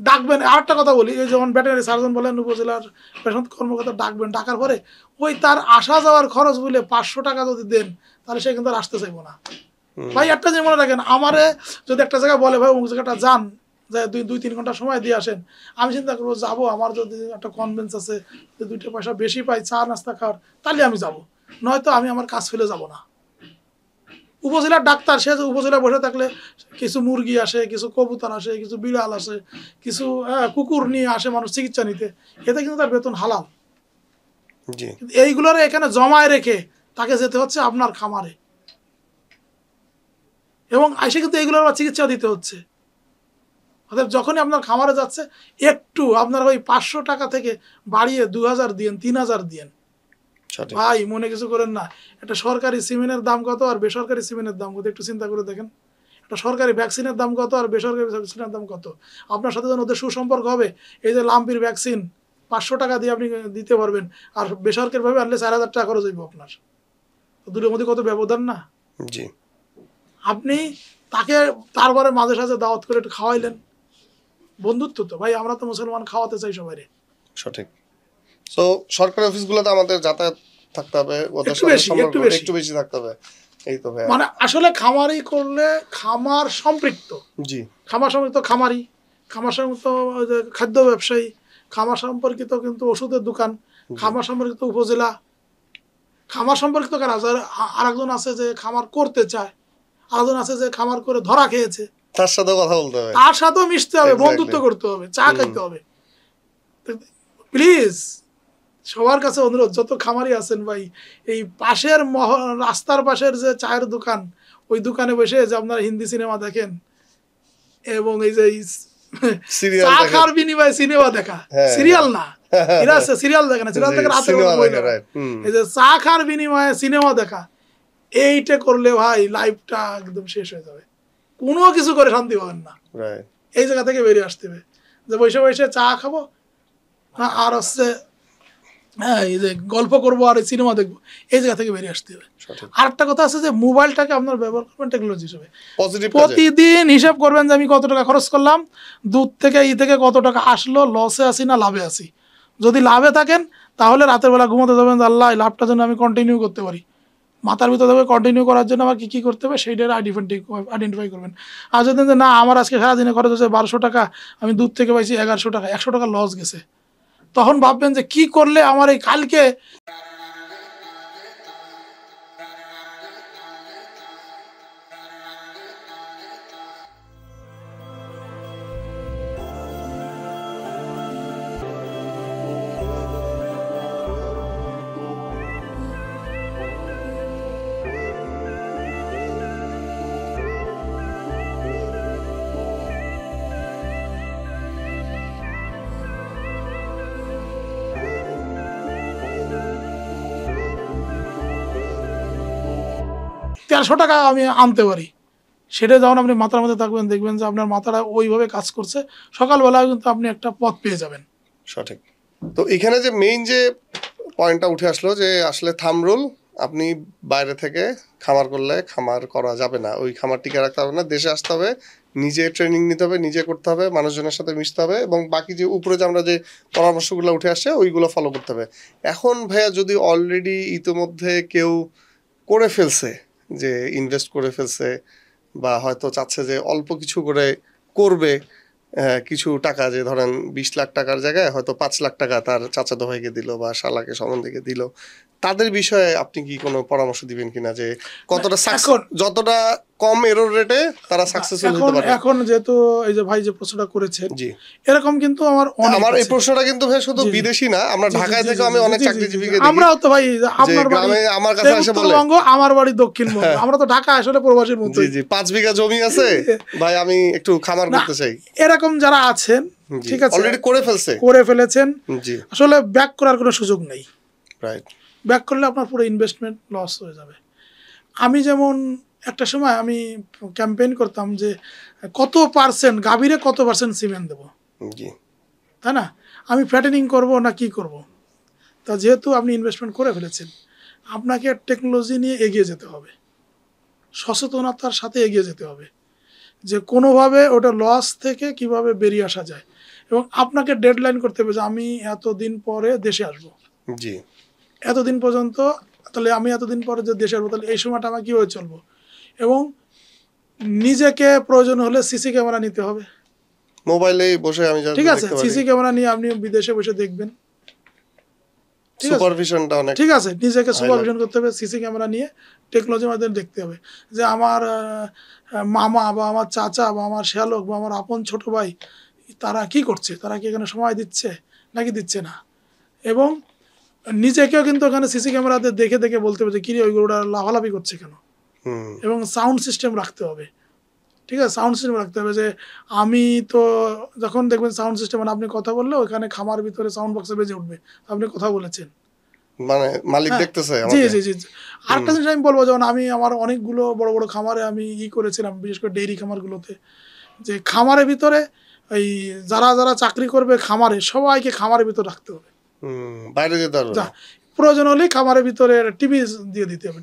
[SPEAKER 1] ডাকবেন, আরেকটা কথা বলি, এই যেমন ভেটেরিনারি সার্জন বলেন, উপজেলার প্রাণ কর্মকর্তা ডাকবেন, ডাকার পরে ওই তার আসা যাওয়ার খরচ বলে 500 টাকা যদি দেন, তাহলে সে কিন্তু আর আসতে চাইবো না। ভাই একটা জিনিস মনে রাখেন, আমারে যদি একটা জায়গায় বলে ভাই অমুক জায়গাটা যান, যে 2-3 ঘন্টা সময় দিয়ে আসেন, আমি চিন্তা করবো যাবো, আমার যদি একটা কনভেন্স আছে, যে 2টা পয়সা বেশি পাই চা নাস্তা খাওয়ার, তাহলে আমি যাব, নয়তো আমি আমার কাজ ফেলে যাব না। উপজেলার ডাক্তার সে উপজেলায় বসে থাকলে কিছু মুরগি আসে, কিছু কবুতর আসে, কিছু বিড়াল আসে, কিছু কুকুর নিয়ে আসে মানুষ চিকিৎসা নিতে, এতে কিন্তু তার বেতন হালাল।
[SPEAKER 2] জি।
[SPEAKER 1] এইগুলোর এখানে জমায় রেখে তাকে যেতে হচ্ছে আপনার খামারে, এবং এসে কিন্তু এইগুলোর চিকিৎসা দিতে হচ্ছে। অর্থাৎ যখনই আপনার খামারে যাচ্ছে, একটু আপনার ওই 500 টাকা থেকে বাড়িয়ে 2000 দিয়েন, 3000 দিয়েন। ভাই মনে কিছু করেন না, একটা সরকারি সিমেন্টের দাম কত আর বেসরকারি সিমেন্টের দাম কত একটু চিন্তা করে দেখেন। একটা সরকারি ভ্যাকসিনের দাম কত আর বেসরকারি ভ্যাকসিনের দাম কত। আপনার সাথে যখন ওদের সুসম্পর্ক হবে, এই যে লাম্পির ভ্যাকসিন 500 টাকা দিয়ে আপনি দিতে পারবেন, আর বেসরকারিভাবে আনলে 4000 টাকা খরচ হইব আপনার। দুটোর মধ্যে কত ব্যবধান না।
[SPEAKER 2] জি।
[SPEAKER 1] আপনি তাকে তারপরে মাঝে সাঝে দাওয়াত করে একটু খাওয়াইলেন, বন্ধুত্ব তো ভাই, আমরা তো মুসলমান, খাওয়াতে চাই সবাই।
[SPEAKER 2] সঠিক। সো সরকারি অফিসগুলোতে আমাদের যাতায়াত থাকতে হবে, ওদের সাথে সম্পর্ক একটু বেশি থাকতে হবে। এই তো ভাই, মানে
[SPEAKER 1] আসলে খামারি করলে খামার সম্পৃক্ত,
[SPEAKER 2] জি,
[SPEAKER 1] খামার সম্পৃক্ত খামারি, খামার সম্পৃক্ত খাদ্য ব্যবসায়ী, খামার সম্পর্কিত কিন্তু ওষুধের দোকান, খামার সম্পর্কিত উপজেলা, খামার সম্পর্কিত কারা, আরেকজন আছে যে খামার করতে চায়, আরেকজন আছে যে খামার করে ধরা খেয়েছে,
[SPEAKER 2] তার সাথে কথা বলতে হবে,
[SPEAKER 1] তার সাথেও মিশতে হবে, বন্ধুত্ব করতে হবে, চা খাইতে হবে। প্লিজ সবার কাছে অনুরোধ, যত খামারি আছেন ভাই, এই পাশের রাস্তার পাশের যে চায়ের দোকান, ওই দোকানে বসে যে আপনারা হিন্দি সিনেমা দেখেন, এবং এই যে চা খাওয়ার বিনিময়ে সিনেমা দেখা, সিরিয়াল না, এরা সিরিয়াল দেখে না, সিরিয়াল দেখে রাতে, এই যে চা খাওয়ার বিনিময়ে সিনেমা দেখা, এইটা করলে ভাই লাইফটা একদম শেষ হয়ে যাবে। কোনো কিছু করে শান্তি পাবেন না।
[SPEAKER 2] রাইট।
[SPEAKER 1] এই জায়গা থেকে বেরিয়ে আসতে হবে যে বসে বসে চা খাবো আর হচ্ছে হ্যাঁ এই যে গল্প করবো আর সিনেমা দেখবো, এই জায়গা থেকে বেরিয়ে আসতে হবে। আর একটা কথা আছে যে মোবাইলটাকে আপনার ব্যবহার করবেন টেকনোলজি হিসেবে, প্রতিদিন হিসাব করবেন যে আমি কত টাকা খরচ করলাম, দুধ থেকে থেকে কত টাকা আসলো, লসে আছি না লাভে আছি। যদি লাভে থাকেন তাহলে রাতের বেলা ঘুমাতে যাবেন যে আল্লাহ এই লাভটার জন্য আমি কন্টিনিউ করতে পারি, মাথার ভিতর থেকে কন্টিনিউ করার জন্য আমার কী কী করতে হবে সেইটা আইডেন্টিফাই করবেন। আর যদি না আমার আজকে সারাদিনে খরচ হচ্ছে 1200 টাকা, আমি দুধ থেকে পাইছি 1100 টাকা, 100 টাকা লস গেছে, তখন ভাববেন যে কি করলে আমার এই কালকে তেরোশো টাকা আমি আনতে পারি, সেটা যখন আপনি মাথার মধ্যে থাকবেন দেখবেন যে আপনার মাথাটা ওইভাবে কাজ করছে, সকালবেলা কিন্তু আপনি একটা পথ পেয়ে যাবেন।
[SPEAKER 2] সঠিক। তো এখানে যে মেইন যে পয়েন্টটা উঠে আসলো যে আসলে থাম রুল, আপনি বাইরে থেকে খামার করলে খামার করা যাবে না, ওই খামার টিকে রাখতে হবে না, দেশে আসতে হবে, নিজে ট্রেনিং নিতে হবে, নিজে করতে হবে, মানুষজনের সাথে মিশতে হবে, এবং বাকি যে উপরে যে আমরা যে পরামর্শগুলো উঠে আসছে ওইগুলো ফলো করতে হবে। এখন ভাইয়া যদি অলরেডি ইতিমধ্যে কেউ করে ফেলছে, যে ইনভেস্ট করে ফেলছে বা হয়তো চাচ্ছে যে অল্প কিছু করে করবে, কিছু টাকা, যে ধরেন 20 লাখ টাকার জায়গায় হয়তো 5 লাখ টাকা তার চাচাতো ভাইকে দিল বা শালাকে সম্বন্ধীকে দিল, তাদের বিষয়ে আপনি কি কোনো পরামর্শ দিবেন কিনা যে কতটা যতটা কম এরর রেটে তারা সাকসেসফুল হতে পারে?
[SPEAKER 1] এখন যেহেতু এই যে ভাই যে প্রশ্নটা করেছেন, জি এরকম কিন্তু আমার
[SPEAKER 2] এই প্রশ্নটা কিন্তু ভাই শুধু বিদেশি না, আমরা ঢাকায় থেকে আমি অনেক চাকরিজীবীকে দেখি,
[SPEAKER 1] আমরাও তো ভাই আপনার
[SPEAKER 2] গ্রামে আমার কাছে এসে বলে
[SPEAKER 1] আমার বাড়ি দক্ষিণবঙ্গ, আমরা তো ঢাকা আসলে প্রবাসীর মতো,
[SPEAKER 2] জি জি 5 বিঘা জমি আছে ভাই, আমি একটু খামার করতে চাই,
[SPEAKER 1] এরকম যারা আছেন ঠিক আছে
[SPEAKER 2] অলরেডি করে ফেলেছেন,
[SPEAKER 1] জি আসলে ব্যাক করার কোনো সুযোগ নেই।
[SPEAKER 2] রাইট।
[SPEAKER 1] ব্যাক করলে আপনার পুরো ইনভেস্টমেন্ট লস হয়ে যাবে। আমি যেমন একটা সময় আমি ক্যাম্পেইন করতাম যে কত পার্সেন্ট গাভীরে কত পার্সেন্ট সিমেন্ট দেবো, তাই না, আমি ফ্যাটেনিং করব না কি করব। তা যেহেতু আপনি ইনভেস্টমেন্ট করে ফেলেছেন, আপনাকে টেকনোলজি নিয়ে এগিয়ে যেতে হবে, সচেতনতার সাথে এগিয়ে যেতে হবে যে কোনোভাবে ওটা লস থেকে কিভাবে বেরিয়ে আসা যায়, এবং আপনাকে ডেডলাইন করতে হবে যে আমি এতদিন পরে দেশে আসবো,
[SPEAKER 2] জি
[SPEAKER 1] এতদিন পর্যন্ত, তাহলে আমি এতদিন পরে যে দেশে আসবো তাহলে এই সময়টা আমার কীভাবে চলবো, এবং নিজেকে প্রয়োজন হলে সিসি ক্যামেরা নিতে হবে,
[SPEAKER 2] মোবাইলে বসে আমি
[SPEAKER 1] ঠিক আছে সিসি ক্যামেরা নিয়ে আপনি বিদেশে বসে দেখবেন,
[SPEAKER 2] সুপারভিশনটা অনেক
[SPEAKER 1] ঠিক আছে, নিজেকে সুপারভিশন করতে হবে, সিসি ক্যামেরা নিয়ে টেকনোলজির মাধ্যমে দেখতে হবে যে আমার মামা বা আমার চাচা বা আমার শ্যালক বা আমার আপন ছোট ভাই তারা কি করছে, তারা কি এখানে সময় দিচ্ছে নাকি দিচ্ছে না, এবং নিজেকেও কিন্তু ওখানে সিসি ক্যামেরাতে দেখে দেখে বলতে হবে যে কিরে ওই গরুটা লাফালাফি করছে কেন, এবং সাউন্ড সিস্টেম রাখতে হবে, ঠিক আছে, সাউন্ড সিস্টেম রাখতে হবে যে আমি তো যখন দেখবেন সাউন্ড সিস্টেম মানে আপনি কথা বললে ওখানে খামার ভিতরে সাউন্ড বক্সে বেজে উঠবে আপনি কথা বলেছেন,
[SPEAKER 2] মানে মালিক দেখতেছে
[SPEAKER 1] জি জি জি। আরেকটা জিনিস আমি বলবো, যেমন আমি আমার অনেকগুলো বড় বড় খামারে আমি করেছিলাম, বিশেষ করে ডেইরি খামারগুলোতে, যে খামারের ভিতরে এই যারা যারা চাকরি করবে খামারে সবাইকে খামারের ভিতরে রাখতে হবে,
[SPEAKER 2] বাইরে যেতে হবে না,
[SPEAKER 1] প্রয়োজন হলে খামারের ভিতরে টিভি দিয়ে দিতে হবে,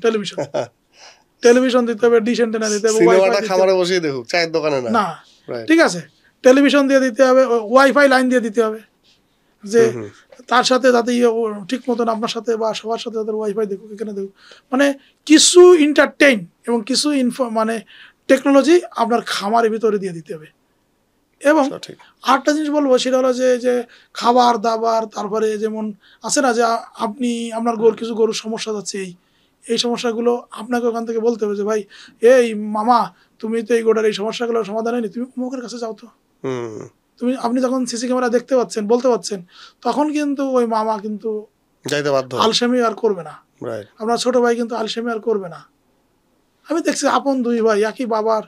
[SPEAKER 1] টেলিভিশন দিতে হবে, ডিশ অ্যান্টেনা দিতে হবে,
[SPEAKER 2] সিনেমাটা খামারে বসিয়ে দেখুক, চায়ের দোকানে না,
[SPEAKER 1] ঠিক আছে, টেলিভিশন দিয়ে দিতে হবে, ওয়াইফাই লাইন দিয়ে দিতে হবে, যে তার সাথে যাতে ঠিক মতন আপনার সাথে বা সবার সাথে তাদের ওয়াইফাই দেখুক, এখানে দেখুক, মানে কিছু এন্টারটেইন এবং কিছু মানে টেকনোলজি আপনার খামারের ভিতরে দিয়ে দিতে হবে। এবং আরেকটা জিনিস বলবো সেটা হলো যে খাবার দাবার, তারপরে যেমন আছে না যে আপনি আপনার কিছু গরুর সমস্যা যাচ্ছে, এই সমস্যাগুলো আপনাকে ওখান থেকে বলতে হবে যে ভাই এই মামা তুমি তো এই গোটার এই সমস্যাগুলোর সমাধান হয়নি, তুমি অমুকের কাছে যাও তো, আপনি যখন সিসি ক্যামেরা দেখতে পাচ্ছেন বলতে পাচ্ছেন তখন কিন্তু ওই মামা কিন্তু আলসেমি আর করবে না, আপনার ছোট ভাই কিন্তু আলসেমি আর করবে না। আমি দেখছি আপন দুই ভাই একই বাবার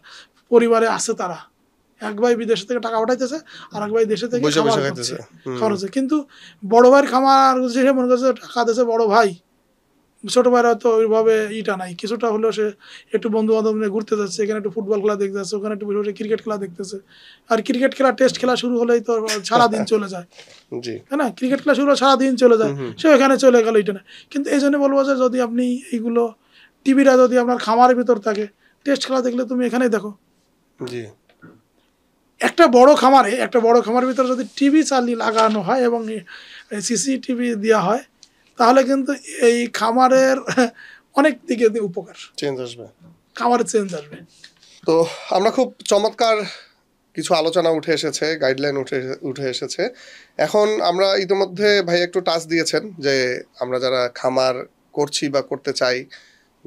[SPEAKER 1] পরিবারে আছে, তারা এক ভাই বিদেশ থেকে টাকা পাঠাইতেছে আর এক ভাই দেশে থেকে খাওয়া হচ্ছে, কিন্তু বড় ভাইয়ের খামার মনে করছে টাকা দিয়েছে বড় ভাই, ছোট ভাইরা হয়তো ওইভাবে ইটা নাই, কিছুটা হলেও সে একটু বন্ধু বান্ধব নিয়ে ঘুরতে যাচ্ছে, এখানে একটু ফুটবল খেলা দেখতে যাচ্ছে, ওখানে একটু বসে বসে ক্রিকেট খেলা দেখতেছে। আর ক্রিকেট খেলা টেস্ট খেলা শুরু হলেই তো সারাদিন চলে যায়,
[SPEAKER 2] জি
[SPEAKER 1] তাই না? ক্রিকেট খেলা শুরু হলে সারাদিন চলে যায়, সে ওখানে চলে গেল, এটা না। কিন্তু এই জন্য বলবো যে যদি আপনি এইগুলো টিভিটা যদি আপনার খামারের ভিতর থাকে, টেস্ট খেলা দেখলে তুমি এখানেই দেখো।
[SPEAKER 2] জি
[SPEAKER 1] একটা বড় খামারের ভিতরে যদি টিভি চালিয়ে লাগানো হয় এবং সিসিটিভি দেওয়া হয়, তাহলে কিন্তু এই খামারের অনেক দিকে উপকার,
[SPEAKER 2] চেঞ্জ আসবে,
[SPEAKER 1] খামারের চেঞ্জ আসবে।
[SPEAKER 2] তো আমরা খুব চমৎকার কিছু আলোচনা উঠে এসেছে, গাইডলাইন উঠে এসেছে। এখন আমরা ইতিমধ্যে ভাই একটু টাচ দিয়েছেন যে আমরা যারা খামার করছি বা করতে চাই,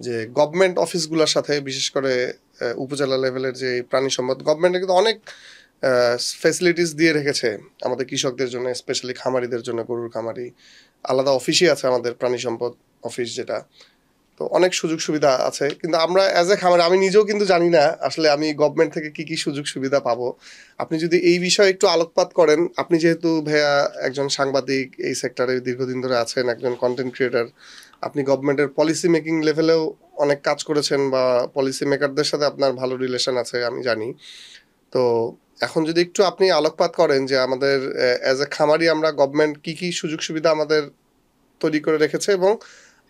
[SPEAKER 2] যে গভর্নমেন্ট অফিসগুলোর সাথে, বিশেষ করে উপজেলা লেভেলের যে প্রাণী সম্পদ, গভর্নমেন্টে কিন্তু অনেক ফ্যাসিলিটিস দিয়ে রেখেছে আমাদের কৃষকদের জন্য, স্পেশালি খামারিদের জন্য। গরুর খামারি আলাদা অফিসই আছে আমাদের, প্রাণী সম্পদ অফিস যেটা, তো অনেক সুযোগ সুবিধা আছে। কিন্তু আমরা অ্যাজ এ খামারি, আমি নিজেও কিন্তু জানি না আসলে আমি গভর্নমেন্ট থেকে কি কি সুযোগ সুবিধা পাবো। আপনি যদি এই বিষয়ে একটু আলোকপাত করেন, আপনি যেহেতু ভাইয়া একজন সাংবাদিক, এই সেক্টরে দীর্ঘদিন ধরে আছেন, একজন কন্টেন্ট ক্রিয়েটার, আপনি গভর্নমেন্টের পলিসি মেকিং লেভেলেও অনেক কাজ করেছেন বা পলিসি মেকারদের সাথে আপনার ভালো রিলেশন আছে আমি জানি। তো এখন যদি একটু আপনি আলোকপাত করেন যে আমাদের অ্যাজ এ খামারি আমরা গভর্নমেন্ট কি কি সুযোগ সুবিধা আমাদের তৈরি করে রেখেছে, এবং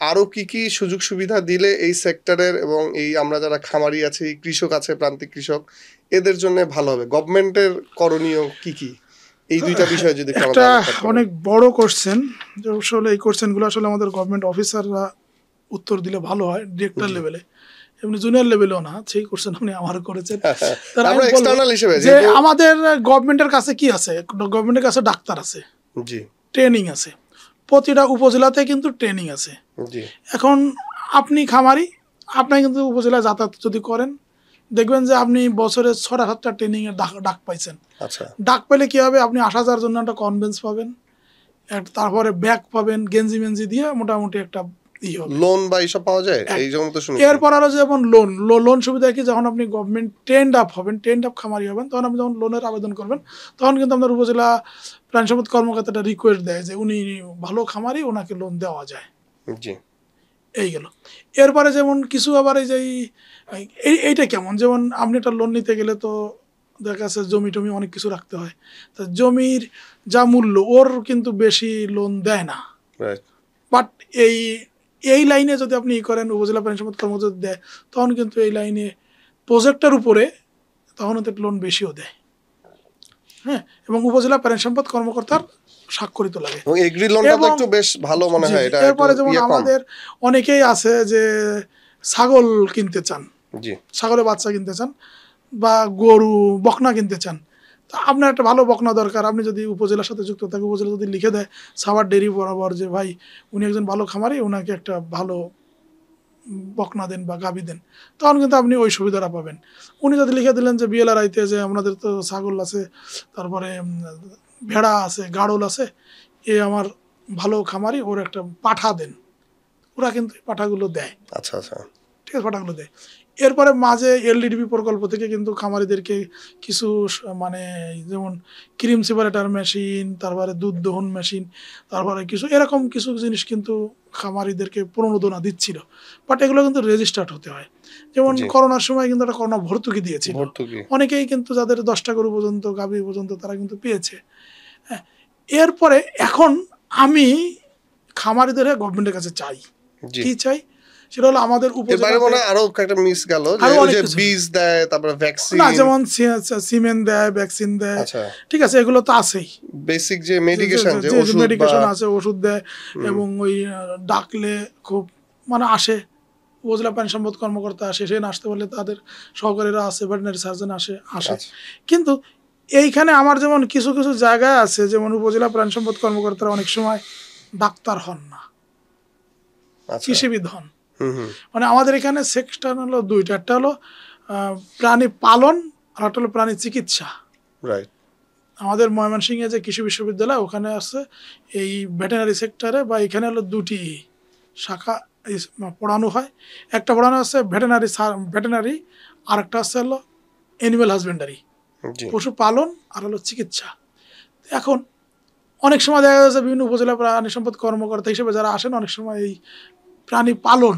[SPEAKER 2] আরো কি কি সুযোগ সুবিধা দিলে এই সেক্টরের এবং এই আমরা যারা খামারি আছি, কৃষক আছে, প্রান্তিক কৃষক, এদের জন্য ভালো হবে। গভর্নমেন্টের করণীয় কি কি, এই দুইটা বিষয় যদি
[SPEAKER 1] একটা অনেক বড় কোশ্চেন, যে আসলে এই কোশ্চেনগুলো আসলে আমাদের গভর্নমেন্ট অফিসাররা উত্তর দিলে ভালো হয়, ডিরেক্টর লেভেলে, এমনি জুনিয়র লেভেলেও না। সেই কোশ্চেন আপনি আমার করেছেন।
[SPEAKER 2] আমরা এক্সটার্নাল হিসেবে
[SPEAKER 1] যে আমাদের গভর্নমেন্টের কাছে কি আছে, গভর্নমেন্টের কাছে ডাক্তার আছে,
[SPEAKER 2] জি
[SPEAKER 1] ট্রেনিং আছে, প্রতিটা উপজেলাতে কিন্তু ট্রেনিং আছে।
[SPEAKER 2] জি
[SPEAKER 1] এখন আপনি খামারি, আপনি কিন্তু উপজেলায় যাতায়াত যদি করেন, দেখবেন যে আপনি বছরে 6-7টা ট্রেনিং এর ডাক পাইছেন।
[SPEAKER 2] আচ্ছা,
[SPEAKER 1] ডাক পেলে কি হবে, আপনি আসা যাওয়ার জন্য একটা কনভেন্স পাবেন, তারপরে ব্যাগ পাবেন, গেঞ্জি মেঞ্জি দিয়ে মোটামুটি একটা
[SPEAKER 2] লোন বা এইসব পাওয়া যায় এই জন্য তো শুনি।
[SPEAKER 1] এরপর আরো যেমন লোন সুবিধা কি, যখন আপনি গভর্নমেন্ট ট্রেন্ড আপ হবেন, ট্রেন্ড আপ খামারি হবেন, তখন আপনি যখন লোনের আবেদন করবেন, তখন কিন্তু আপনার উপজেলা প্রাণী সম্পদ কর্মকর্তাটা রিকোয়েস্ট দেয় যে উনি ভালো খামারি, ওনাকে লোন দেওয়া যায়।
[SPEAKER 2] জি
[SPEAKER 1] এই গেল। এরপরে যেমন কিছু আবার এই যে এইটা কেমন, যেমন আপনি একটা লোন নিতে গেলে তো দেখা যাচ্ছে জমি টমি অনেক কিছু রাখতে হয়, তা জমির যা মূল্য ওর কিন্তু বেশি লোন দেয় না। বাট এই লাইনে যদি আপনি করেন, উপজেলা প্রাণী সম্পদ কর্মকর্তা দেয়, তখন কিন্তু এই লাইনে প্রজেক্টের উপরে তখন ওদের লোন বেশিও দেয়। হ্যাঁ, এবং উপজেলা প্রাণী সম্পদ কর্মকর্তার স্বাক্ষরিত লাগে।
[SPEAKER 2] এগ্রি লোনটা তো একটু বেশ ভালো মনে হয় এটা।
[SPEAKER 1] এরপরে যেমন আমাদের অনেকেই আছে যে ছাগল কিনতে চান,
[SPEAKER 2] জি
[SPEAKER 1] ছাগলের বাচ্চা কিনতে চান, বা গরু বকনা কিনতে চান, তা আপনার একটা ভালো বকনা দরকার। আপনি যদি উপজেলার সাথে যুক্ত থাকে, উপজেলা যদি লিখে দেয় সাভার ডেয়ারি বরাবর যে ভাই উনি একজন ভালো খামারি, ওনাকে একটা ভালো বকনা দেন বা গাভী দেন, তখন কিন্তু আপনি ওই সুবিধাটা পাবেন। উনি যদি লিখে দিলেন যে বিএলআর আইতে যে আমাদের তো ছাগল আছে, তারপরে ভেড়া আছে, গাড়ল আছে, এ আমার ভালো খামারি, ওর একটা পাঠা দেন, ওরা কিন্তু পাঠাগুলো দেয়।
[SPEAKER 2] আচ্ছা আচ্ছা,
[SPEAKER 1] ঠিক আছে, পাঠাগুলো দেয়। এরপরে মাঝে এলডিডিপি প্রকল্প থেকে কিন্তু খামারিদেরকে কিছু মানে যেমন ক্রিম সেপারেটার মেশিন, তারপরে দুধ দহন মেশিন, তারপরে কিছু এরকম কিছু জিনিস কিন্তু খামারিদেরকে প্রণোদনা দিচ্ছিল। বাট এগুলো কিন্তু রেজিস্টার্ড হতে হয়। যেমন করোনার সময় কিন্তু একটা করোনা ভর্তুকি দিয়েছিল, অনেকেই কিন্তু যাদের 10টা গরু পর্যন্ত, গাভী পর্যন্ত, তারা কিন্তু পেয়েছে। হ্যাঁ, এরপরে এখন আমি খামারিদের গভর্নমেন্টের কাছে চাই, কি চাই, সেটা হলো আমাদের উপজেলায়
[SPEAKER 2] আরো একটা মিস গেল, যে বীজ দেয়, তারপরে ভ্যাকসিন,
[SPEAKER 1] না যেমন সিমেন্ট দেয়, ভ্যাকসিন দেয়, ঠিক আছে, এগুলো তো আছেই।
[SPEAKER 2] বেসিক যে মেডিকেশন, যে
[SPEAKER 1] মেডিকেশন আছে, ওষুধ দেয়, এবং ওই ডাকলে খুব মানে আসে, উপজেলা প্রাণী সম্পদ কর্মকর্তা আসে, সে আসতে বললে তাদের সহকারীরা আছে, ভেটেরিনারি সার্জন আসে। কিন্তু এইখানে আমার যেমন কিছু কিছু জায়গায় আছে, যেমন উপজেলা প্রাণী সম্পদ কর্মকর্তারা অনেক সময় ডাক্তার হন না, কৃষিবিদ হন। মানে আমাদের এখানে সেকশন হলো দুইটা, একটা হলো প্রাণী পালন আর একটা হলো প্রাণী চিকিৎসা। আমাদের ময়মনসিংহে যে কৃষি বিশ্ববিদ্যালয়, ওখানে আছে এই ভেটেরিনারি সেক্টরে, বা এখানে হলো দুটি শাখা পড়ানো হয়। একটা পড়ানো আছে ভেটেরিনারি, আর একটা আছে হলো অ্যানিম্যাল হাজবেন্ডারি, পশু পালন, আর হলো চিকিৎসা। এখন অনেক সময় দেখা যাচ্ছে বিভিন্ন উপজেলা প্রাণী সম্পদ কর্মকর্তা হিসেবে যারা আসেন, অনেক সময় এই প্রাণী পালন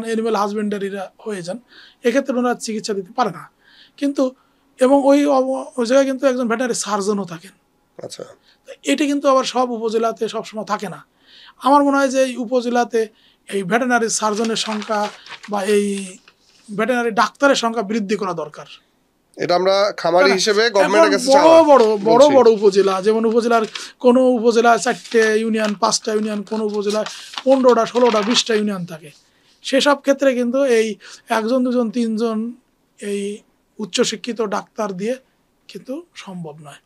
[SPEAKER 1] অ্যানিমেল হাজবেন্ডারিরা হয়ে যান, এক্ষেত্রে ওনারা চিকিৎসা দিতে পারে না। কিন্তু এবং ওই জায়গায় কিন্তু একজন ভেটেরিনারি সার্জনও থাকেন।
[SPEAKER 2] আচ্ছা,
[SPEAKER 1] এটা কিন্তু আবার সব উপজেলাতে সবসময় থাকে না। আমার মনে হয় যে এই উপজেলাতে এই ভেটেরিনারি সার্জনের সংখ্যা বা এই ভেটেরিনারি ডাক্তারের সংখ্যা বৃদ্ধি করা দরকার।
[SPEAKER 2] এটা আমরা খামারি হিসেবে গভর্নমেন্টের কাছে
[SPEAKER 1] বড় বড় উপজেলা, যেমন উপজেলার কোনো উপজেলায় 4টে ইউনিয়ন, 5টা ইউনিয়ন, কোনো উপজেলায় 15টা 16টা 20টা ইউনিয়ন থাকে। সেসব ক্ষেত্রে কিন্তু এই 1জন 2জন 3জন এই উচ্চশিক্ষিত ডাক্তার দিয়ে কিন্তু সম্ভব নয়।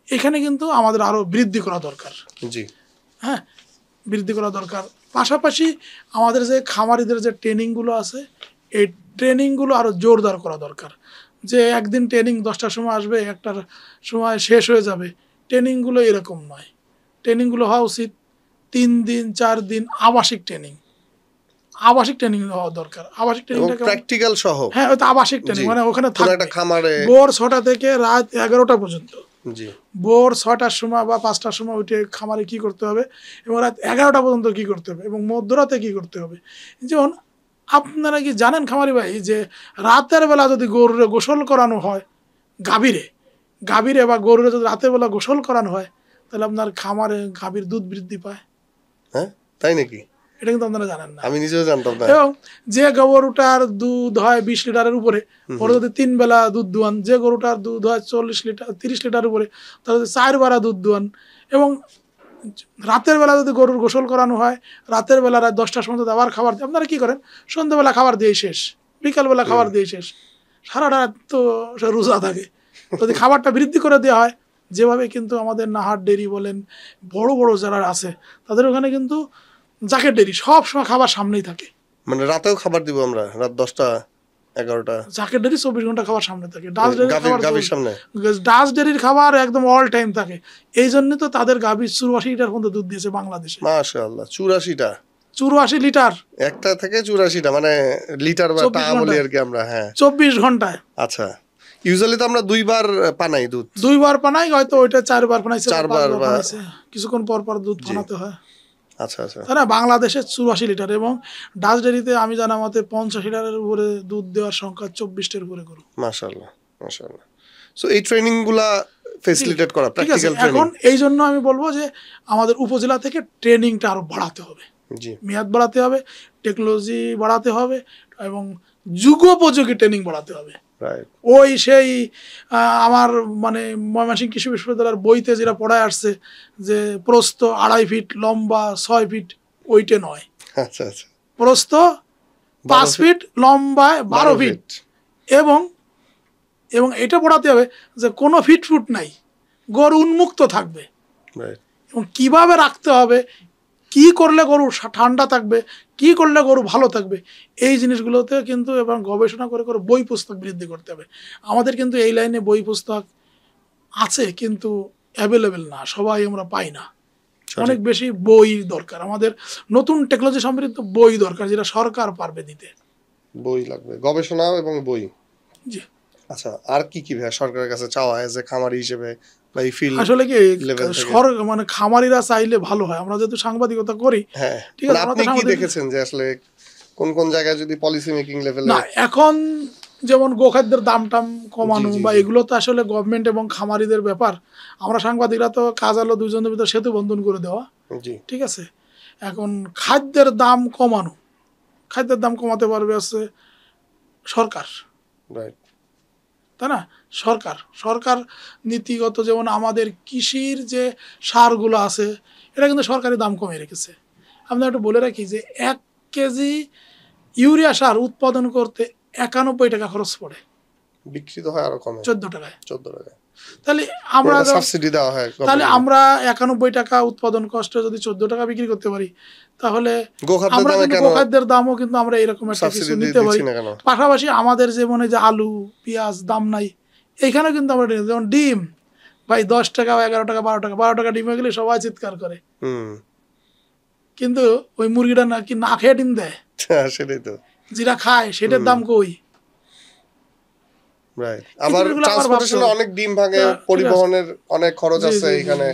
[SPEAKER 1] এখানে কিন্তু আমাদের আরো বৃদ্ধি করা দরকার।
[SPEAKER 2] জি,
[SPEAKER 1] হ্যাঁ, বৃদ্ধি করা দরকার। পাশাপাশি আমাদের যে খামারিদের যে ট্রেনিংগুলো আছে, এই ট্রেনিংগুলো আরো জোরদার করা দরকার। যে একদিন ট্রেনিং 10টার সময় আসবে, 1টার সময় শেষ হয়ে যাবে, ট্রেনিংগুলো এরকম নয়। ট্রেনিংগুলো হওয়া উচিত 3 দিন 4 দিন আবাসিক ট্রেনিং হওয়া দরকার। আবাসিক ট্রেনিংটা
[SPEAKER 2] প্র্যাকটিক্যাল সহ।
[SPEAKER 1] হ্যাঁ, ওটা আবাসিক ট্রেনিং, মানে ওখানে থাকবে
[SPEAKER 2] খামারে
[SPEAKER 1] ভোর 6টা থেকে রাত 11টা পর্যন্ত।
[SPEAKER 2] জি,
[SPEAKER 1] ভোর 6টার সময় বা 5টার সময় উঠে খামারে কি করতে হবে এবং রাত 11টা পর্যন্ত কি করতে হবে এবং মধ্যরাতে কি করতে হবে। যেমন আপনারা কি জানেন খামারি ভাই, যে রাতের বেলা যদি গরুরে গোসল করানো হয়, গাভীরে বা গরুরে যদি রাতের বেলা গোসল করানো হয়, তাহলে আপনার খামারে গাভীর দুধ বৃদ্ধি পায়।
[SPEAKER 2] হ্যাঁ, তাই নাকি?
[SPEAKER 1] এটা কিন্তু আপনারা জানেন না।
[SPEAKER 2] আমি নিজেও জানতাম না।
[SPEAKER 1] এবং যে গরুটার দুধ হয় 20 লিটারের উপরে, ওরা যদি 3 বেলা দুধ দুয়ান, যে গরুটার দুধ হয় 40 লিটার 30 লিটারের উপরে, তাহলে যদি 4 বেলা দুধ দুয়ান। এবং রাতের বেলা যদি গরুর গোসল করানো হয়, রাতের বেলা রাত 10টার সময় আবার খাবার, আপনারা কি করেন, সন্ধ্যাবেলা খাবার দিয়ে শেষ, বিকালবেলা খাবার দিয়ে শেষ, সারা রাত তো সে রোজা থাকে। যদি খাবারটা বৃদ্ধি করে দেওয়া হয়, যেভাবে কিন্তু আমাদের নাহার ডেরি বলেন, বড় বড় যারা আছে তাদের ওখানে কিন্তু জাকের ডেরি সব সময় খাবার সামনেই থাকে।
[SPEAKER 2] মানে রাতেও খাবার দিব আমরা, রাত 10টা 11টা
[SPEAKER 1] জাকের ডেরি 24 ঘন্টা খাবার সামনে থাকে। ডাচ ডেরির খাবার একদম অল টাইম থাকে। এই জন্য তো তাদের গাভী 84 লিটার পর্যন্ত দুধ দিয়েছে বাংলাদেশে।
[SPEAKER 2] মাশাআল্লাহ, 84টা,
[SPEAKER 1] 84 লিটার,
[SPEAKER 2] একটা থেকে 84টা, মানে লিটার বা টা বলি আর কি আমরা। হ্যাঁ,
[SPEAKER 1] 24 ঘন্টায়।
[SPEAKER 2] আচ্ছা, ইউজুয়ালি তো আমরা 2 বার পানাই দুধ,
[SPEAKER 1] 2 বার পানাই, হয়তো ওইটা 4 বার পানাইছে,
[SPEAKER 2] 4 বার
[SPEAKER 1] কিছুক্ষণ পর পর দুধ পানাতে হয়।
[SPEAKER 2] আচ্ছা আচ্ছা,
[SPEAKER 1] তাই না? বাংলাদেশে 84 লিটার এবং ডাচ ডেরিতে আমি জানা মতে 50 লিটারের উপরে দুধ দেওয়ার সংখ্যা 24টার উপরে গরু।
[SPEAKER 2] মাশাআল্লাহ মাশাআল্লাহ। সো এই ট্রেনিং গুলা ফেসিলিটেট করা, প্র্যাকটিক্যাল ট্রেনিং।
[SPEAKER 1] এখন এই জন্য আমি বলবো যে আমাদের উপজেলা থেকে ট্রেনিংটা আরো বাড়াতে হবে।
[SPEAKER 2] জি,
[SPEAKER 1] মেয়াদ বাড়াতে হবে, টেকনোলজি বাড়াতে হবে এবং যুগোপযোগী ট্রেনিং বাড়াতে হবে। ওই সেই আমার মানে ময়মনসিংহ কৃষি বিশ্ববিদ্যালয়ের বইতে যেটা পড়ায় আসছে যে প্রস্থ 2.5 ফিট, লম্বা 6 ফিট, ওইটা নয়।
[SPEAKER 2] আচ্ছা আচ্ছা,
[SPEAKER 1] প্রস্থ 5 ফিট, লম্বা 12 ফিট এবং এটা পড়াতে হবে যে কোনো ফিট নাই, গরু উন্মুক্ত থাকবে এবং কিভাবে রাখতে হবে, কি করলে গরু ঠান্ডা থাকবে, কি করলে গরু ভালো থাকবে, এই জিনিসগুলোতে কিন্তু এবং গবেষণা করে করে বই পুস্তক বৃদ্ধি করতে হবে। আমাদের কিন্তু এই লাইনে বই পুস্তক আছে কিন্তু অ্যাভেলেবেল না, সবাই আমরা পাই না। অনেক বেশি বই দরকার, আমাদের নতুন টেকনোলজি সমৃদ্ধ বই দরকার, যেটা সরকার পারবে দিতে।
[SPEAKER 2] বই লাগবে, গবেষণা এবং বই।
[SPEAKER 1] জি,
[SPEAKER 2] আচ্ছা, আর কি কি ভাই সরকারের কাছে চাওয়া হয় যে খামারি হিসেবে?
[SPEAKER 1] আসলে কি মানে খামারিরা চাইলে ভালো হয়। আমরা যেহেতু সাংবাদিকতা করি,
[SPEAKER 2] ঠিক আছে, আপনি কি দেখেছেন যে আসলে কোন কোন জায়গায় যদি পলিসি মেকিং লেভেলে?
[SPEAKER 1] না, এখন যেমন গোখাদ্যের দাম কমানো বা এগুলো তো আসলে গভর্নমেন্ট এবং খামারিদের ব্যাপার। আমরা সাংবাদিকরা তো কাজ হলো দুজনের ভিতরে সেতু বন্ধন করে দেওয়া, ঠিক আছে। এখন খাদ্যের দাম কমাতে পারবে আছে সরকার, তাই না? সরকার নীতিগত, যেমন আমাদের কৃষির যে সারগুলো আছে এটা কিন্তু সরকারি দাম কমিয়ে রেখেছে। আমি একটু বলে রাখি যে 1 কেজি ইউরিয়া সার উৎপাদন করতে 91 টাকা খরচ পড়ে,
[SPEAKER 2] বিক্রি তো হয় আরো কমে
[SPEAKER 1] 14 টাকায়।
[SPEAKER 2] তাহলে আমরা সাবসিডি দেওয়া হয়,
[SPEAKER 1] তাহলে আমরা 91 টাকা উৎপাদন কষ্ট যদি 14 টাকা বিক্রি করতে পারি, তাহলে আমরা গোখাদ্যের দামও কিন্তু আমরা এরকম একটা কিছু নিতে পারি। পাশাপাশি আমাদের যে মনে যে আলু পেঁয়াজ দাম নাই, এইখানে কিন্তু আমরা যেমন ডিম ভাই 10 টাকা 11 টাকা 12 টাকা ডিম হয়ে গেলে সবাই চিৎকার করে, কিন্তু ওই মুরগিটা নাকি না খেয়ে ডিম দেয়, সেটাই তো যেটা খায় সেটার দাম কই।
[SPEAKER 2] আবার ট্রান্সপোর্টেশনে অনেক ডিম ভাঙে, পরিবহনের অনেক খরচ আছে এখানে।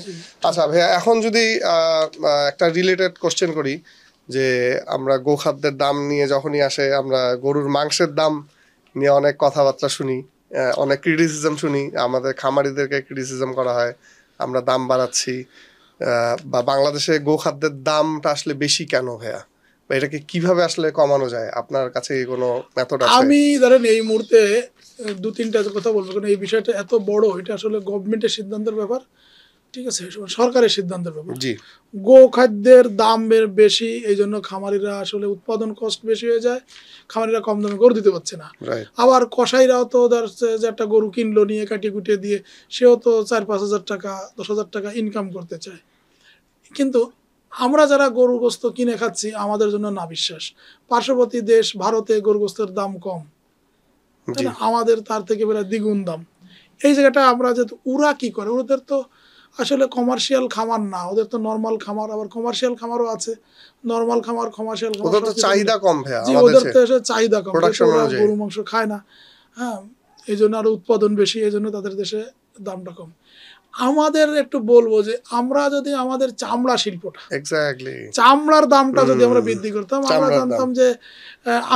[SPEAKER 2] আচ্ছা ভাইয়া, এখন যদি একটা রিলেটেড কোশ্চেন করি যে আমরা গোখাদ্যের দাম নিয়ে যখনই আসে আমরা গরুর মাংসের দাম নিয়ে অনেক কথাবার্তা শুনি, অনেক ক্রিটিসিজম শুনি, আমাদের খামারিদেরকে ক্রিটিসিজম করা হয় আমরা দাম বাড়াচ্ছি, বা বাংলাদেশে গোখাদ্যের দামটা আসলে বেশি কেন ভাইয়া, বা এটাকে কিভাবে আসলে কমানো যায়? আপনার কাছে কি কোনো মেথড আছে?
[SPEAKER 1] আমি ধরেন এই মুহূর্তে দু তিনটা কথা বলবো, কারণ এই বিষয়টা এত বড়, এটা আসলে গভর্নমেন্টের সিদ্ধান্তের ব্যাপার, ঠিক আছে, সরকারের সিদ্ধান্তের ব্যাপার।
[SPEAKER 2] জি,
[SPEAKER 1] গোখাদ্যের দাম বেশি, এই জন্য খামারিরা আসলে উৎপাদন কষ্ট বেশি হয়ে যায়, খামারিরা কম দামে গরু দিতে পারছে না।
[SPEAKER 2] রাইট।
[SPEAKER 1] আবার কসাইরাও তো যে একটা গরু কিনলো, নিয়ে কাটিয়ে কুটিয়ে দিয়ে সেও তো 4-5 হাজার টাকা 10,000 টাকা ইনকাম করতে চায়। কিন্তু আমরা যারা গরু গোস্ত কিনে খাচ্ছি আমাদের জন্য না বিশ্বাস। পার্শ্ববর্তী দেশ ভারতে গরু গোস্তের দাম কম, তাই না? আমাদের তার থেকে প্রায় দ্বিগুণ দাম। এই জায়গাটা আমরা যেহেতু, ওরা কি করে, ওদের তো আসলে কমার্শিয়াল খামার না, ওদের তো নর্মাল খামার, আবার কমার্শিয়াল খামারও আছে। নর্মাল খামার, কমার্শিয়াল খামার,
[SPEAKER 2] ওদের তো চাহিদা কম ভাইয়া,
[SPEAKER 1] জি,
[SPEAKER 2] আমাদের
[SPEAKER 1] ওদের তো এসে চাহিদা কম,
[SPEAKER 2] প্রোডাকশন
[SPEAKER 1] ওরা
[SPEAKER 2] অনুযায়ী।
[SPEAKER 1] গরু মাংস খায় না, হ্যাঁ, এই জন্য আরো উৎপাদন বেশি, এই জন্য তাদের দেশে দামটা কম। আমাদের একটু বলবো যে আমরা যদি আমাদের চামড়া শিল্পটা,
[SPEAKER 2] এক্স্যাক্টলি
[SPEAKER 1] চামড়ার দামটা যদি আমরা বৃদ্ধি করতাম, আমরা
[SPEAKER 2] চামড়ার
[SPEAKER 1] জানতাম যে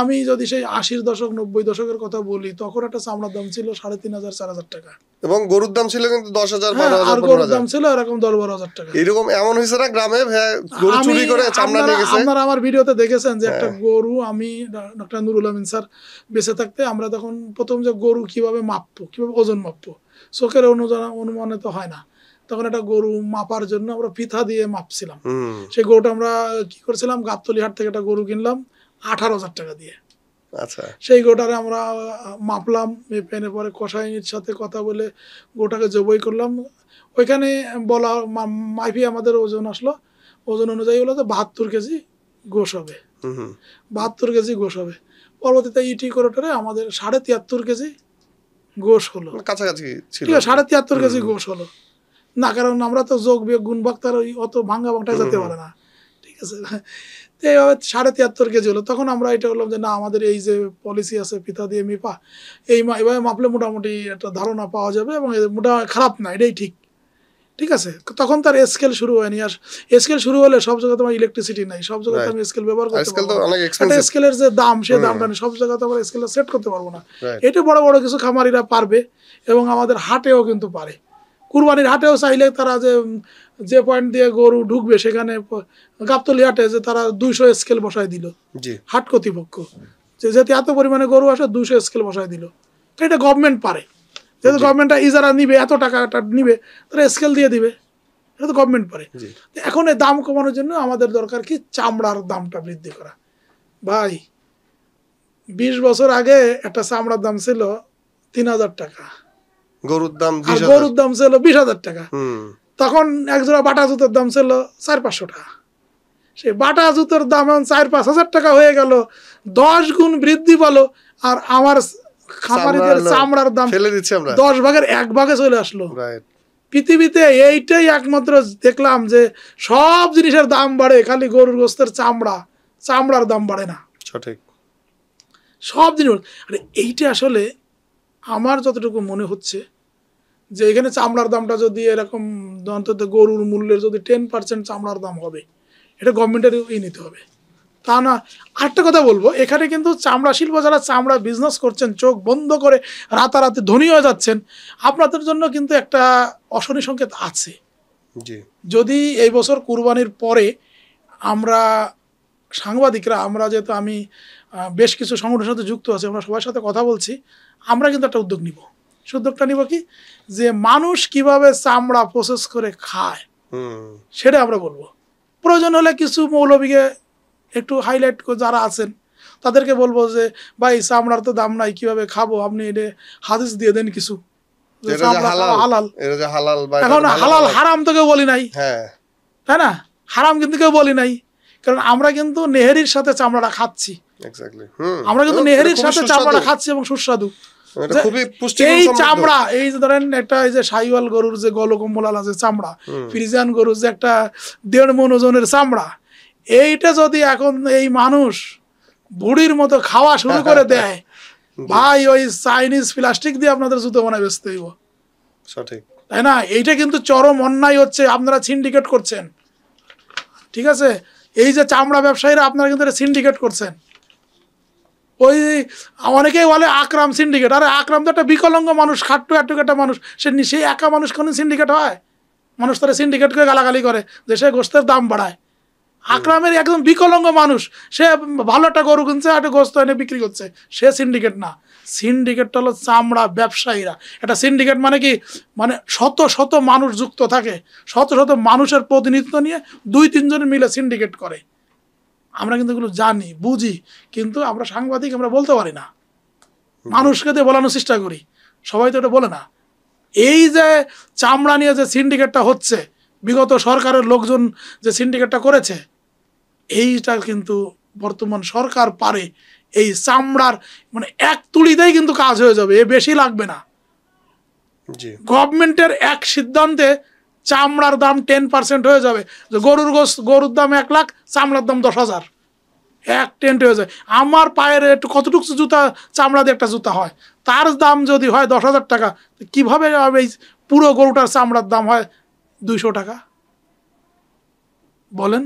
[SPEAKER 1] আমি যদি সেই 80-র দশক 90 দশকের কথা বলি, তখন একটা চামড়ার দাম ছিল 3,500-4,000 টাকা,
[SPEAKER 2] এবং গরুর দাম ছিল কিন্তু 10,000
[SPEAKER 1] হ্যাঁ,
[SPEAKER 2] 12,000
[SPEAKER 1] আর গরুর
[SPEAKER 2] 15,000
[SPEAKER 1] দাম ছিল এরকম 10-12 হাজার টাকা।
[SPEAKER 2] এরকম এমন হয়েছে না গ্রামে ভাইয়া, গরু চুরি করে চামড়া নিয়ে গেছে।
[SPEAKER 1] আপনারা আমার ভিডিওতে দেখেছেন যে একটা গরু, আমি ডক্টর নুরুল আমিন স্যার বেঁচে থাকতে আমরা তখন প্রথম যে গরু কিভাবে মাপবো, কিভাবে ওজন মাপবো, চোখের অনুমানে তো হয় না, তখন একটা গরু মাপার জন্য আমরা ফিতা দিয়ে মাপছিলাম। সেই গরুটা আমরা কি করছিলাম, গাবতলী হাট থেকে একটা গরু কিনলাম 18,000 টাকা দিয়ে।
[SPEAKER 2] আচ্ছা,
[SPEAKER 1] সেই গোটারে আমরা মাপলাম, মেপে পরে কসাইয়ের সাথে কথা বলে গোটাকে জবাই করলাম। ওইখানে বলা মাইফি আমাদের ওজন আসলো, ওজন অনুযায়ী হলো যে 72 কেজি গোশ হবে, 72 কেজি গোশ হবে। পরবর্তীতে ইটি করে আমাদের 73.5 কেজি গোশ হলো,
[SPEAKER 2] কাছাকাছি ছিল,
[SPEAKER 1] ঠিক আছে, 73.5 কেজি গোশ হলো না, কারণ আমরা তো যোগ বিয়োগ গুণ ভাগ তার অত ভাঙ্গা ভাঙটা যেতে পারে না, ঠিক আছে। তো এইভাবে 73.5 কেজি হলো। তখন আমরা এটা বললাম যে না, আমাদের এই যে পলিসি আছে ফিতা দিয়ে মেপা, এইভাবে মাপলে মোটামুটি একটা ধারণা পাওয়া যাবে এবং মোটা খারাপ না, এটাই ঠিক, ঠিক আছে। তখন তার স্কেল শুরু হয়নি, আর স্কেল শুরু হলে সব জায়গায় তোমার ইলেকট্রিসিটি নাই, সব জায়গায় আমি স্কেল ব্যবহার করতে পারবো না, একটা স্কেলের যে দাম সে দামটা নেই, সব জায়গায় তো আমরা স্কেল সেট করতে পারবো না। এটা বড় বড় কিছু খামারিরা পারবে এবং আমাদের হাটেও কিন্তু পারে। কুরবানির হাটেও চাইলে তারা যে পয়েন্ট দিয়ে গরু ঢুকবে সেখানে গাবতলী হাটে যে তারা 200 স্কেল বসায় দিল হাট কর্তৃপক্ষ, যেহেতু এত পরিমাণে গরু আসে 200 স্কেল বসায় দিল। এটা গভর্নমেন্ট পারে, যেহেতু গভর্নমেন্টটা ইজারা নিবে, এত টাকাটা নিবে, তারা স্কেল দিয়ে দিবে, এটা তো গভর্নমেন্ট পারে। এখন এই দাম কমানোর জন্য আমাদের দরকার কি, চামড়ার দামটা বৃদ্ধি করা। ভাই 20 বছর আগে একটা চামড়ার দাম ছিল 3,000 টাকা, গরুর দাম ছিল 20,000 টাকা। তখন একজোড়া বাটা জুতোর দাম ছিল 400-500 টাকা। সেই বাটা জুতোর দাম এখন 4-5 হাজার টাকা হয়ে গেল, 10 গুণ বৃদ্ধি পেল, আর আমার খামারিদের চামড়ার দাম 10 ভাগের 1 ভাগে চলে আসলো। পৃথিবীতে এইটাই একমাত্র দেখলাম যে সব জিনিসের দাম বাড়ে, খালি গরুর গোস্তের চামড়ার দাম বাড়ে না, সঠিক সব জিনিস। আরে এইটা আসলে আমার যতটুকু মনে হচ্ছে যে এখানে চামড়ার দামটা যদি এরকম, অন্তত গরুর মূল্যের যদি 10% চামড়ার দাম হবে, এটা গভর্নমেন্টের নিতে হবে, তা না। আরেকটা কথা বলবো, এখানে কিন্তু চামড়া শিল্প, যারা চামড়া বিজনেস করছেন, চোখ বন্ধ করে রাতারাতি ধনী হয়ে যাচ্ছেন, আপনাদের জন্য কিন্তু একটা অশনি সংকেত আছে। যদি এই বছর কুরবানির পরে আমরা সাংবাদিকরা, আমরা যেহেতু আমি বেশ কিছু সংগঠনের সাথে যুক্ত আছি, আমরা সবার সাথে কথা বলছি, আমরা কিন্তু একটা উদ্যোগ নিব। উদ্যোগটা নিব কি, যে মানুষ কিভাবে চামড়া প্রসেস করে খায় সেটা আমরা বলবো। প্রয়োজন হলে কিছু মৌলবীকে একটু হাইলাইট করে যারা আছেন তাদেরকে বলবো যে ভাই চামড়ার তো দাম নাই, কিভাবে খাবো, আপনি এটা হাদিস দিয়ে দেন কিছু, হালাল। এখন হালাল হারাম তো কেউ বলি নাই, তাই না? হারাম কিন্তু কেউ বলি নাই, কারণ আমরা কিন্তু নেহেরির সাথে চামড়াটা খাচ্ছি, আমরা কিন্তু নেহেরির সাথে চামড়াটা খাচ্ছি এবং সুস্বাদু। এই চামড়া, এই যে ধরেন একটা, এই যে শাহিওয়াল গরুর যে গলকম্বলাল আছে চামড়া, ফ্রিজিয়ান গরুর যে একটা 1.5 মণ ওজনের চামড়া, এইটা যদি এখন এই মানুষ বুড়ির মতো খাওয়া শুরু করে দেয়, ভাই ওই চাইনিজ প্লাস্টিক দিয়ে আপনাদের জুতো বানায় বেচতে হইব, সঠিক, তাই না? এইটা কিন্তু চরম অন্যায় হচ্ছে, আপনারা সিন্ডিকেট করছেন, ঠিক আছে? এই যে চামড়া ব্যবসায়ীরা আপনারা কিন্তু সিন্ডিকেট করছেন। ওই অনেকেই বলে আকরাম সিন্ডিকেট, আরে আকরাম তো একটা বিকলাঙ্গ মানুষ, খাট্টু একটু একটা মানুষ, সেই একা মানুষ কোনো সিন্ডিকেট হয়? মানুষ তারা সিন্ডিকেট করে গালাগালি করে যে সে গোস্তের দাম বাড়ায়। আকরামের একদম বিকলাঙ্গ মানুষ, সে ভালো একটা গরু কিনছে, একটা গোস্ত এনে বিক্রি করছে, সে সিন্ডিকেট না। সিন্ডিকেটটা হলো চামড়া ব্যবসায়ীরা। এটা সিন্ডিকেট মানে কি, মানে শত শত মানুষ যুক্ত থাকে, শত শত মানুষের প্রতিনিধিত্ব নিয়ে 2-3 জন মিলে সিন্ডিকেট করে। আমরা কিন্তু এগুলো জানি, বুঝি, কিন্তু আমরা সাংবাদিক, আমরা বলতে পারি না, মানুষকে দিয়ে বলানোর চেষ্টা করি, সবাই তো এটা বলে না। এই যে চামড়া নিয়ে যে সিন্ডিকেটটা হচ্ছে, বিগত সরকারের লোকজন যে সিন্ডিকেটটা করেছে, এইটা কিন্তু বর্তমান সরকার পারে এই চামড়ার মানে এক তুলিতেই কিন্তু কাজ হয়ে যাবে, এ বেশি লাগবে না। গভর্নমেন্টের এক সিদ্ধান্তে চামড়ার দাম 10% হয়ে যাবে। যে গরুর দাম 1 লাখ, চামড়ার দাম 10,000, 1/10 হয়ে যায়। আমার পায়ের একটু কতটুকু জুতা চামড়া দিয়ে একটা জুতা হয়, তার দাম যদি হয় 10,000 টাকা, কিভাবে এই পুরো গরুটার চামড়ার দাম হয় 200 টাকা? বলেন।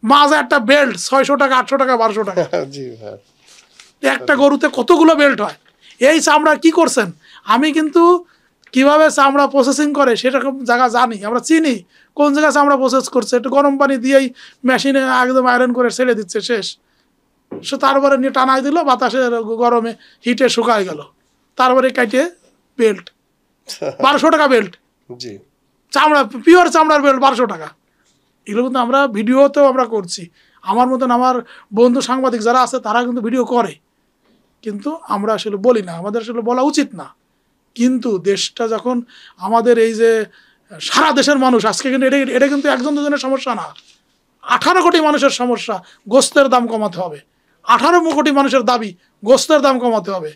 [SPEAKER 1] মাঝে একটা বেল্ট 600 টাকা, 800 টাকা, 1200 টাকা। একটা গরুতে কতগুলো বেল্ট হয়? এই চামড়া কি করছেন? আমি কিন্তু কিভাবে চামড়া প্রসেসিং করে সেরকম জায়গা জানি, আমরা চিনি কোন জায়গায় চামড়া প্রসেস করছে। একটু গরম পানি দিয়েই মেশিনে একদম আয়রন করে ছেড়ে দিচ্ছে, শেষ। সে তারপরে নিয়ে টানাই দিল, বাতাসে গরমে হিটে শুকায় গেল, তারপরে কাটিয়ে বেল্ট 1200 টাকা বেল্ট, চামড়া পিওর চামড়ার বেল্ট 1200 টাকা। এগুলো কিন্তু আমরা ভিডিওতেও আমরা করছি। আমার মতন আমার বন্ধু সাংবাদিক যারা আছে তারা কিন্তু ভিডিও করে, কিন্তু আমরা আসলে বলি না, আমাদের আসলে বলা উচিত না। কিন্তু দেশটা যখন আমাদের এই যে সারা দেশের মানুষ আজকে, কিন্তু এটা কিন্তু 1-2 জনের সমস্যা না, 18 কোটি মানুষের সমস্যা। গোস্তের দাম কমাতে হবে, 18 কোটি মানুষের দাবি গোস্তের দাম কমাতে হবে।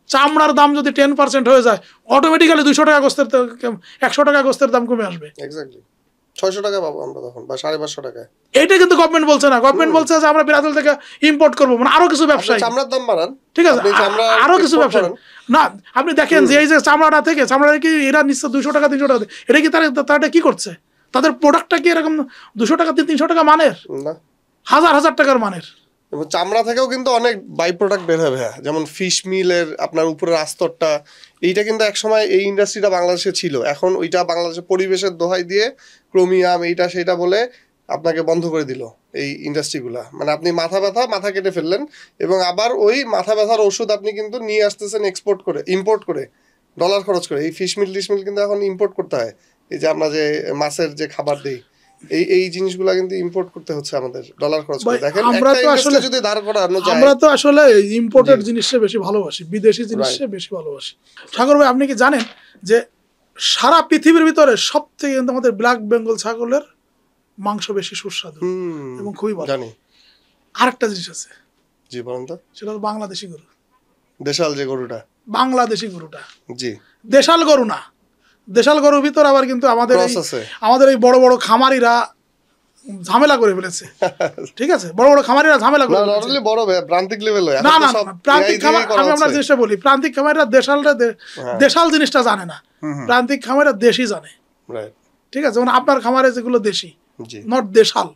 [SPEAKER 1] চামড়ার দাম যদি 10% হয়ে যায়, অটোমেটিক্যালি 200 টাকা গোস্তের, 100 টাকা গোস্তের দাম কমে আসবে।
[SPEAKER 2] 600 টাকা পাবো আমরা তখন, বা 550 টাকা।
[SPEAKER 1] এইটা কিন্তু গভর্নমেন্ট বলছে না। গভর্নমেন্ট বলছে যে আমরা ব্রাজিল থেকে ইম্পোর্ট করবো, মানে আরো কিছু ব্যবসায়ী
[SPEAKER 2] চামড়ার দাম বাড়ান,
[SPEAKER 1] ঠিক আছে, আরো কিছু ব্যবসায়ী না। আপনি দেখেন যে এই যে চামড়াটা থেকে, চামড়া কি এরা নিচ্ছে 200 টাকা 300 টাকা, এটা কি তারা কি করছে? তাদের প্রোডাক্টটা কি এরকম 200 টাকা 300 টাকা মানের না, হাজার হাজার টাকার মানের।
[SPEAKER 2] এবং চামড়া থেকেও কিন্তু অনেক বাই প্রোডাক্ট বের হবে, যেমন ফিশ মিলের আপনার উপরের আস্তরটা, এইটা কিন্তু একসময় এই ইন্ডাস্ট্রিটা বাংলাদেশে ছিল, এখন ওইটা বাংলাদেশের পরিবেশের দোহাই দিয়ে ক্রোমিয়াম এইটা সেটা বলে আপনাকে বন্ধ করে দিল এই ইন্ডাস্ট্রিগুলা। মানে আপনি মাথা কেটে ফেললেন, এবং আবার ওই মাথা ব্যথার ওষুধ আপনি কিন্তু নিয়ে আসতেছেন ইম্পোর্ট করে ডলার খরচ করে। এই ফিশ মিল কিন্তু এখন ইম্পোর্ট করতে হয়। এই যে আমরা যে মাছের যে খাবার দিই, এই জিনিসগুলা কিন্তু ইম্পোর্ট করতে হচ্ছে আমাদের, ডলার খরচ করে। দেখেন
[SPEAKER 1] আমরা তো আসলে
[SPEAKER 2] যদি দাঁড় করানো যায়,
[SPEAKER 1] আমরা তো আসলে ইম্পোর্টেড জিনিসটা বেশি ভালোবাসি, বিদেশি জিনিসটা বেশি ভালোবাসি। সাগর ভাই, আপনি কি জানেন যে সারা পৃথিবীর ভিতরে সবথেকে কিন্তু আমাদের ব্ল্যাক বেঙ্গল ছাগলের মাংস বেশি সুস্বাদু এবং খুবই ভালো। জানি আরেকটা জিনিস আছে,
[SPEAKER 2] জি বলুন তো।
[SPEAKER 1] সেটা হলো বাংলাদেশি গরু।
[SPEAKER 2] দেশাল যে গরুটা,
[SPEAKER 1] বাংলাদেশি গরুটা, জি, দেশাল গরু না। দেশাল গরুর ভিতর আবার কিন্তু আমাদের এই বড় বড় খামারিরা ঝামেলা করে ফেলেছে, ঠিক আছে? বড় বড় খামারিরা ঝামেলা করে ফেলেছে, বড় প্রান্তিক লেভেল। না না, প্রান্তিক খামার, আমি আপনার জিনিসটা বলি, প্রান্তিক খামারিরা দেশাল জিনিসটা জানে না, প্রান্তিক খামারিরা দেশি জানে, ঠিক আছে? মানে আপনার খামারে যেগুলো দেশি, নট দেশাল,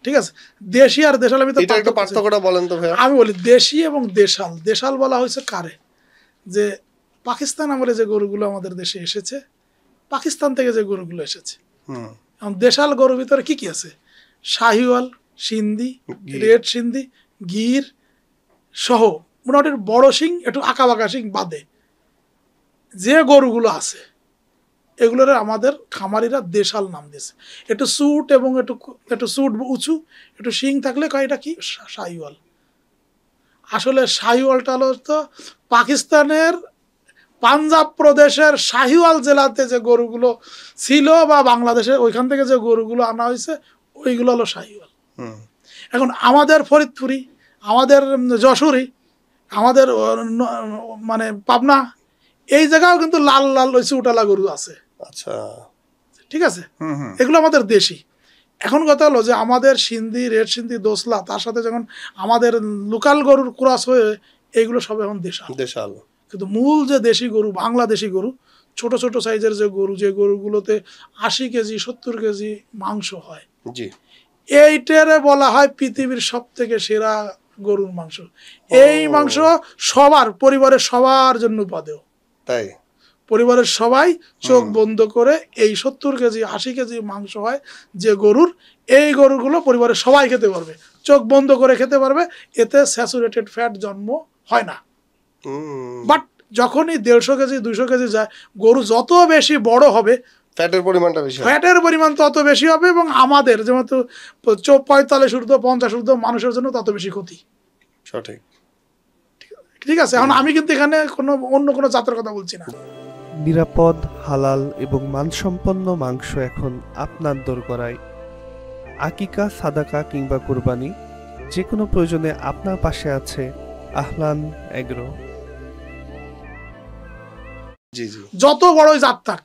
[SPEAKER 1] ঠিক আছে? দেশি আর দেশালের ভিতরে একটু পার্থক্যটা বলেন তো ভাই। আমি বলি দেশি এবং দেশাল। দেশাল বলা হয়েছে কারে? যে পাকিস্তান আমলে যে গরুগুলো আমাদের দেশে এসেছে, পাকিস্তান থেকে যে গরুগুলো এসেছে। এখন দেশাল গরুর ভিতরে কি কি আছে? শাহিওয়াল, সিন্ধি, রেড সিন্ধি, গির সহ মোটামুটি বড় শিং, একটু আঁকাবাঁকা শিং বাদে যে গরুগুলো আছে, এগুলোর আমাদের খামারিরা দেশাল নাম দিয়েছে। একটু সুট এবং একটু সুট উঁচু, একটু শিং থাকলে কয় এটা কি শাহিওয়াল। আসলে শাহিওয়ালটা হলো তো পাকিস্তানের পাঞ্জাব প্রদেশের শাহিওয়াল জেলাতে যে গরুগুলো ছিল, বা বাংলাদেশে ওইখান থেকে যে গরুগুলো আনা হয়েছে, ওইগুলো হলো শাহিওয়াল। এখন আমাদের ফরিদপুরি, আমাদের যশোরী, আমাদের মানে পাবনা, এই জায়গাও কিন্তু লাল লাল ওই চুটালা গরু আছে। আচ্ছা, ঠিক আছে, এগুলো আমাদের দেশি। এখন কথা হলো যে আমাদের সিন্ধি, রেড সিন্ধি, দোসলা, তার সাথে যখন আমাদের লোকাল গরুর ক্রস হয়ে, এইগুলো সব এখন দেশাল। কিন্তু মূল যে দেশি গরু, বাংলাদেশি গরু, ছোট ছোট সাইজের যে গরু, যে গরুগুলোতে 80 কেজি 70 কেজি মাংস হয়, এইটারে বলা হয় পৃথিবীর সব থেকে সেরা গরুর মাংস। এই মাংস সবার পরিবারের সবার জন্য উপাদেয়।
[SPEAKER 2] তাই
[SPEAKER 1] পরিবারের সবাই চোখ বন্ধ করে এই 70 কেজি 80 কেজি মাংস হয় যে গরুর, এই গরুগুলো পরিবারের সবাই খেতে পারবে, চোখ বন্ধ করে খেতে পারবে, এতে স্যাচুরেটেড ফ্যাট জন্ম হয় না। বাট যখনই 150 কেজি 200 কেজি যায়, গরু যত বেশি বড় হবে
[SPEAKER 2] ফ্যাটের পরিমাণটা বেশি,
[SPEAKER 1] ফ্যাটের পরিমাণ তত বেশি হবে, এবং আমাদের যেমন 45 ঊর্ধ্ব 50 ঊর্ধ্ব মানুষের জন্য তত বেশি ক্ষতি।
[SPEAKER 2] সঠিক,
[SPEAKER 1] ঠিক আছে। এখন আমি কিন্তু এখানে কোনো অন্য কোনো জাতের কথা বলছি না।
[SPEAKER 3] নিরাপদ, হালাল এবং মানসম্পন্ন মাংস এখন আপনার দোরগোড়ায়। আকিকা, সাদাকা কিংবা কুরবানি, যে কোনো প্রয়োজনে আপনার পাশে আছে আহলান এগ্রো।
[SPEAKER 2] জি জি।
[SPEAKER 1] যত বড়ই জাত থাক,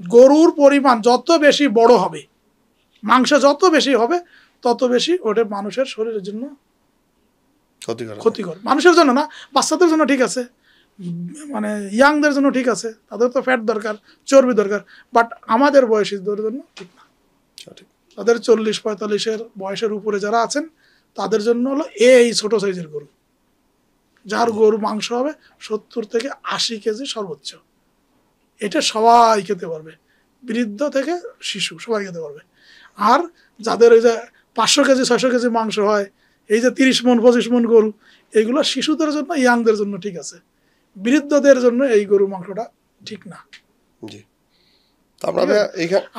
[SPEAKER 1] গরুর পরিমাণ যত বেশি বড় হবে, মাংস যত বেশি হবে, তত বেশি ওটা মানুষের শরীরের জন্য ক্ষতিকর। মানুষের জন্য না, বাচ্চাদের জন্য ঠিক আছে, মানে ইয়াংদের জন্য ঠিক আছে, তাদের তো ফ্যাট দরকার, চর্বি দরকার, বাট আমাদের বয়সীদের জন্য ঠিক না। তাদের 40-45 বয়সের উপরে যারা আছেন তাদের জন্য হলো এই ছোট সাইজের গরু, যার গরু মাংস হবে 70 থেকে 80 কেজি সর্বোচ্চ। এটা সবাই খেতে পারবে, বৃদ্ধ থেকে শিশু সবাই খেতে পারবে। আর যাদের ওই যে 500 কেজি 600 কেজি মাংস হয়, এই যে 30 মণ 25 মণ গরু, এইগুলো শিশুদের জন্য, ইয়াংদের জন্য ঠিক আছে, বৃদ্ধদের জন্য এই গরু মাংসটা ঠিক না।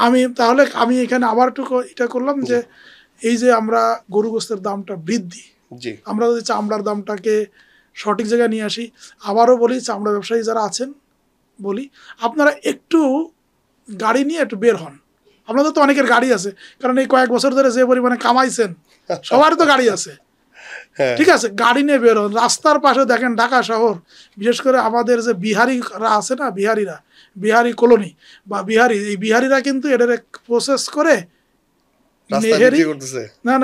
[SPEAKER 1] আমি এখানে আবার একটু এটা করলাম যে এই যে আমরা গরু গোস্তের দামটা বৃদ্ধি, আমরা যদি চামড়ার দামটাকে সঠিক জায়গায় নিয়ে আসি, আবারও বলি চামড়া ব্যবসায়ী যারা আছেন বলি, আপনারা একটু গাড়ি নিয়ে একটু বের হন। আপনাদের তো অনেকের গাড়ি আছে, কারণ এই কয়েক বছর ধরে যে পরিমাণে কামাইছেন সবার তো গাড়ি আছে, ঠিক আছে, গাড়ি নিয়ে বের হন। রাস্তার পাশে দেখেন ঢাকা শহর, বিশেষ করে আমাদের যে বিহারিরা আছে না, বিহারি কলোনি বা বিহারি, এই বিহারিরা কিন্তু এটার প্রসেস করে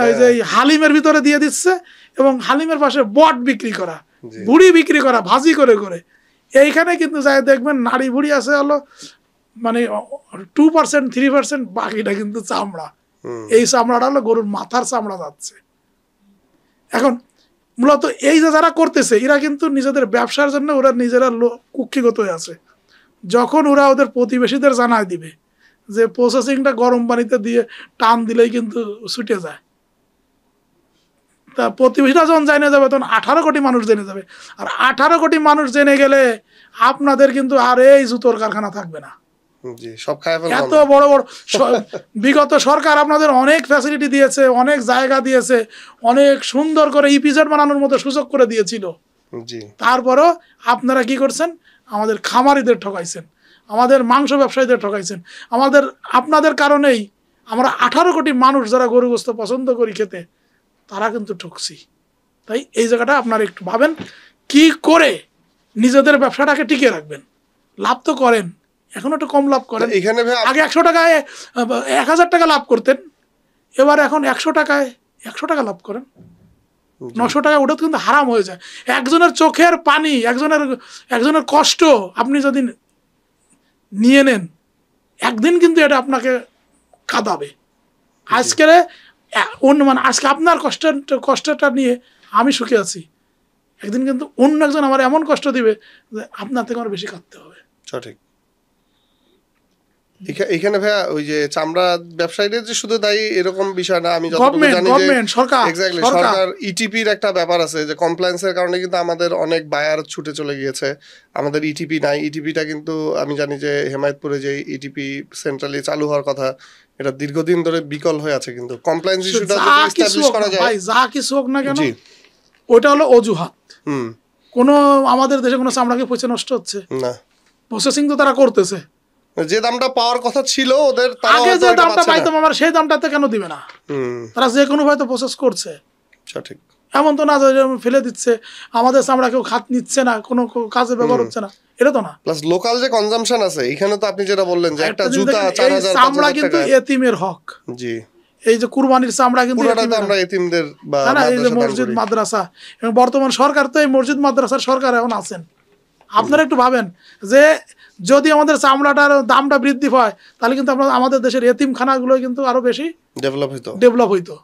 [SPEAKER 1] এই যে হালিমের ভিতরে দিয়ে দিচ্ছে, এবং হালিমের পাশে বট বিক্রি করা, বুড়ি বিক্রি করা, ভাজি করে করে। এইখানে কিন্তু যাই দেখবেন নাড়ি বুড়ি আছে হলো মানে 2% 3%, বাকিটা কিন্তু চামড়া। এই চামড়াটা হলো গরুর মাথার চামড়া যাচ্ছে। এখন মূলত এই যে যারা করতেছে, এরা কিন্তু নিজেদের ব্যবসার জন্য ওরা নিজেরা কুক্ষিগত হয়ে আছে। যখন ওরা ওদের প্রতিবেশীদের জানায় দিবে যে প্রসেসিংটা গরম পানিতে দিয়ে টান দিলেই কিন্তু ছুটে যায়, তা প্রতিবেশীরা যখন জেনে যাবে তখন 18 কোটি মানুষ জেনে যাবে। আর 18 কোটি মানুষ জেনে গেলে আপনাদের কিন্তু আর এই জুতোর কারখানা থাকবে না। এত বড় বড় বিগত সরকার আপনাদের অনেক ফ্যাসিলিটি দিয়েছে, অনেক জায়গা দিয়েছে, অনেক সুন্দর করে ইপিজেড বানানোর মতো সুযোগ করে দিয়েছিল। তারপরও আপনারা কি করছেন? আমাদের খামারিদের ঠকাইছেন, আমাদের মাংস ব্যবসায়ীদের ঠকাইছেন। আপনাদের কারণেই আমরা 18 কোটি মানুষ যারা গরু গোস্ত পছন্দ করি খেতে, তারা কিন্তু ঠকছি। তাই এই জায়গাটা আপনারা একটু ভাবেন, কি করে নিজেদের ব্যবসাটাকে টিকিয়ে রাখবেন। লাভ তো করেন, এখন একটু কম লাভ করেন। আগে 100 টাকায় 1000 টাকা লাভ করতেন, এবার এখন 100 টাকা লাভ করেন, 900 টাকা ওটা কিন্তু হারাম হয়ে যায়। একজনের চোখের পানি, একজনের কষ্ট আপনি যদি নিয়ে নেন, একদিন কিন্তু এটা আপনাকে কাঁদাবে। আজকে আজকে আপনার কষ্টটা নিয়ে আমি সুখে আছি, একদিন কিন্তু অন্য একজন আমার এমন কষ্ট দিবে যে আপনার থেকে আমার বেশি কাঁদতে হবে।
[SPEAKER 2] সঠিক। এখানে ভাইয়া ওই যে চামড়া ব্যবসায়ীদের যে শুধু দায়ী এরকম বিষয় না, আমি যতটুকু জানি যে সরকার ইটিপির একটা ব্যাপার আছে, যে কমপ্লায়েন্সের কারণে কিন্তু আমাদের অনেক বায়ার ছুটে চলে গিয়েছে। আমাদের ইটিপি নাই, ইটিপিটা কিন্তু আমি জানি যে হেমায়তপুরে যে ইটিপি সেন্ট্রালি চালু হওয়ার কথা, এটা দীর্ঘদিন ধরে বিকল হয়ে আছে। কিন্তু কমপ্লায়েন্স ইস্যুটা যদি এস্টাবলিশ করা যায়,
[SPEAKER 1] ভাই যা কিছু হোক না কেন, ওটা হলো অজুহাত। কোনো আমাদের দেশে কোনো চামড়াকে পয়সা নষ্ট হচ্ছে না, প্রসেসিং তো তারা করতেছে।
[SPEAKER 2] যে দামটা পাওয়ার কথা ছিল ওদের,
[SPEAKER 1] আগে যে দামটা পাইতাম আমরা, সেই দামটাতে কেন দিবে না? তারা যে কোনো ভাবে তো প্রসেস করছে। সঠিক। এমন তো না যে ফেলে দিচ্ছে, আমাদের চামড়া কেউ খাত নিচ্ছে না, কোনো কাজে ব্যবহার হচ্ছে না, এটা তো না।
[SPEAKER 2] প্লাস লোকাল যে কনজাম্পশন আছে, এখানে তো আপনি যেটা বললেন যে একটা জুতা 4000
[SPEAKER 1] চামড়া কিন্তু এতিমের হক। জি। এই যে কুরবানির চামড়া কিন্তু
[SPEAKER 2] আমরা এতিমদের বা
[SPEAKER 1] এই যে মসজিদ মাদ্রাসা, এবং বর্তমান সরকার তো এই মসজিদ মাদ্রাসার সরকার এখন আছেন। আপনারা একটু ভাবেন যে যদি আমাদের চামড়াটার দামটা বৃদ্ধি পায়, তাহলে কিন্তু আমাদের দেশের এতিমখানাগুলো কিন্তু আরো বেশি ডেভেলপ হইতো।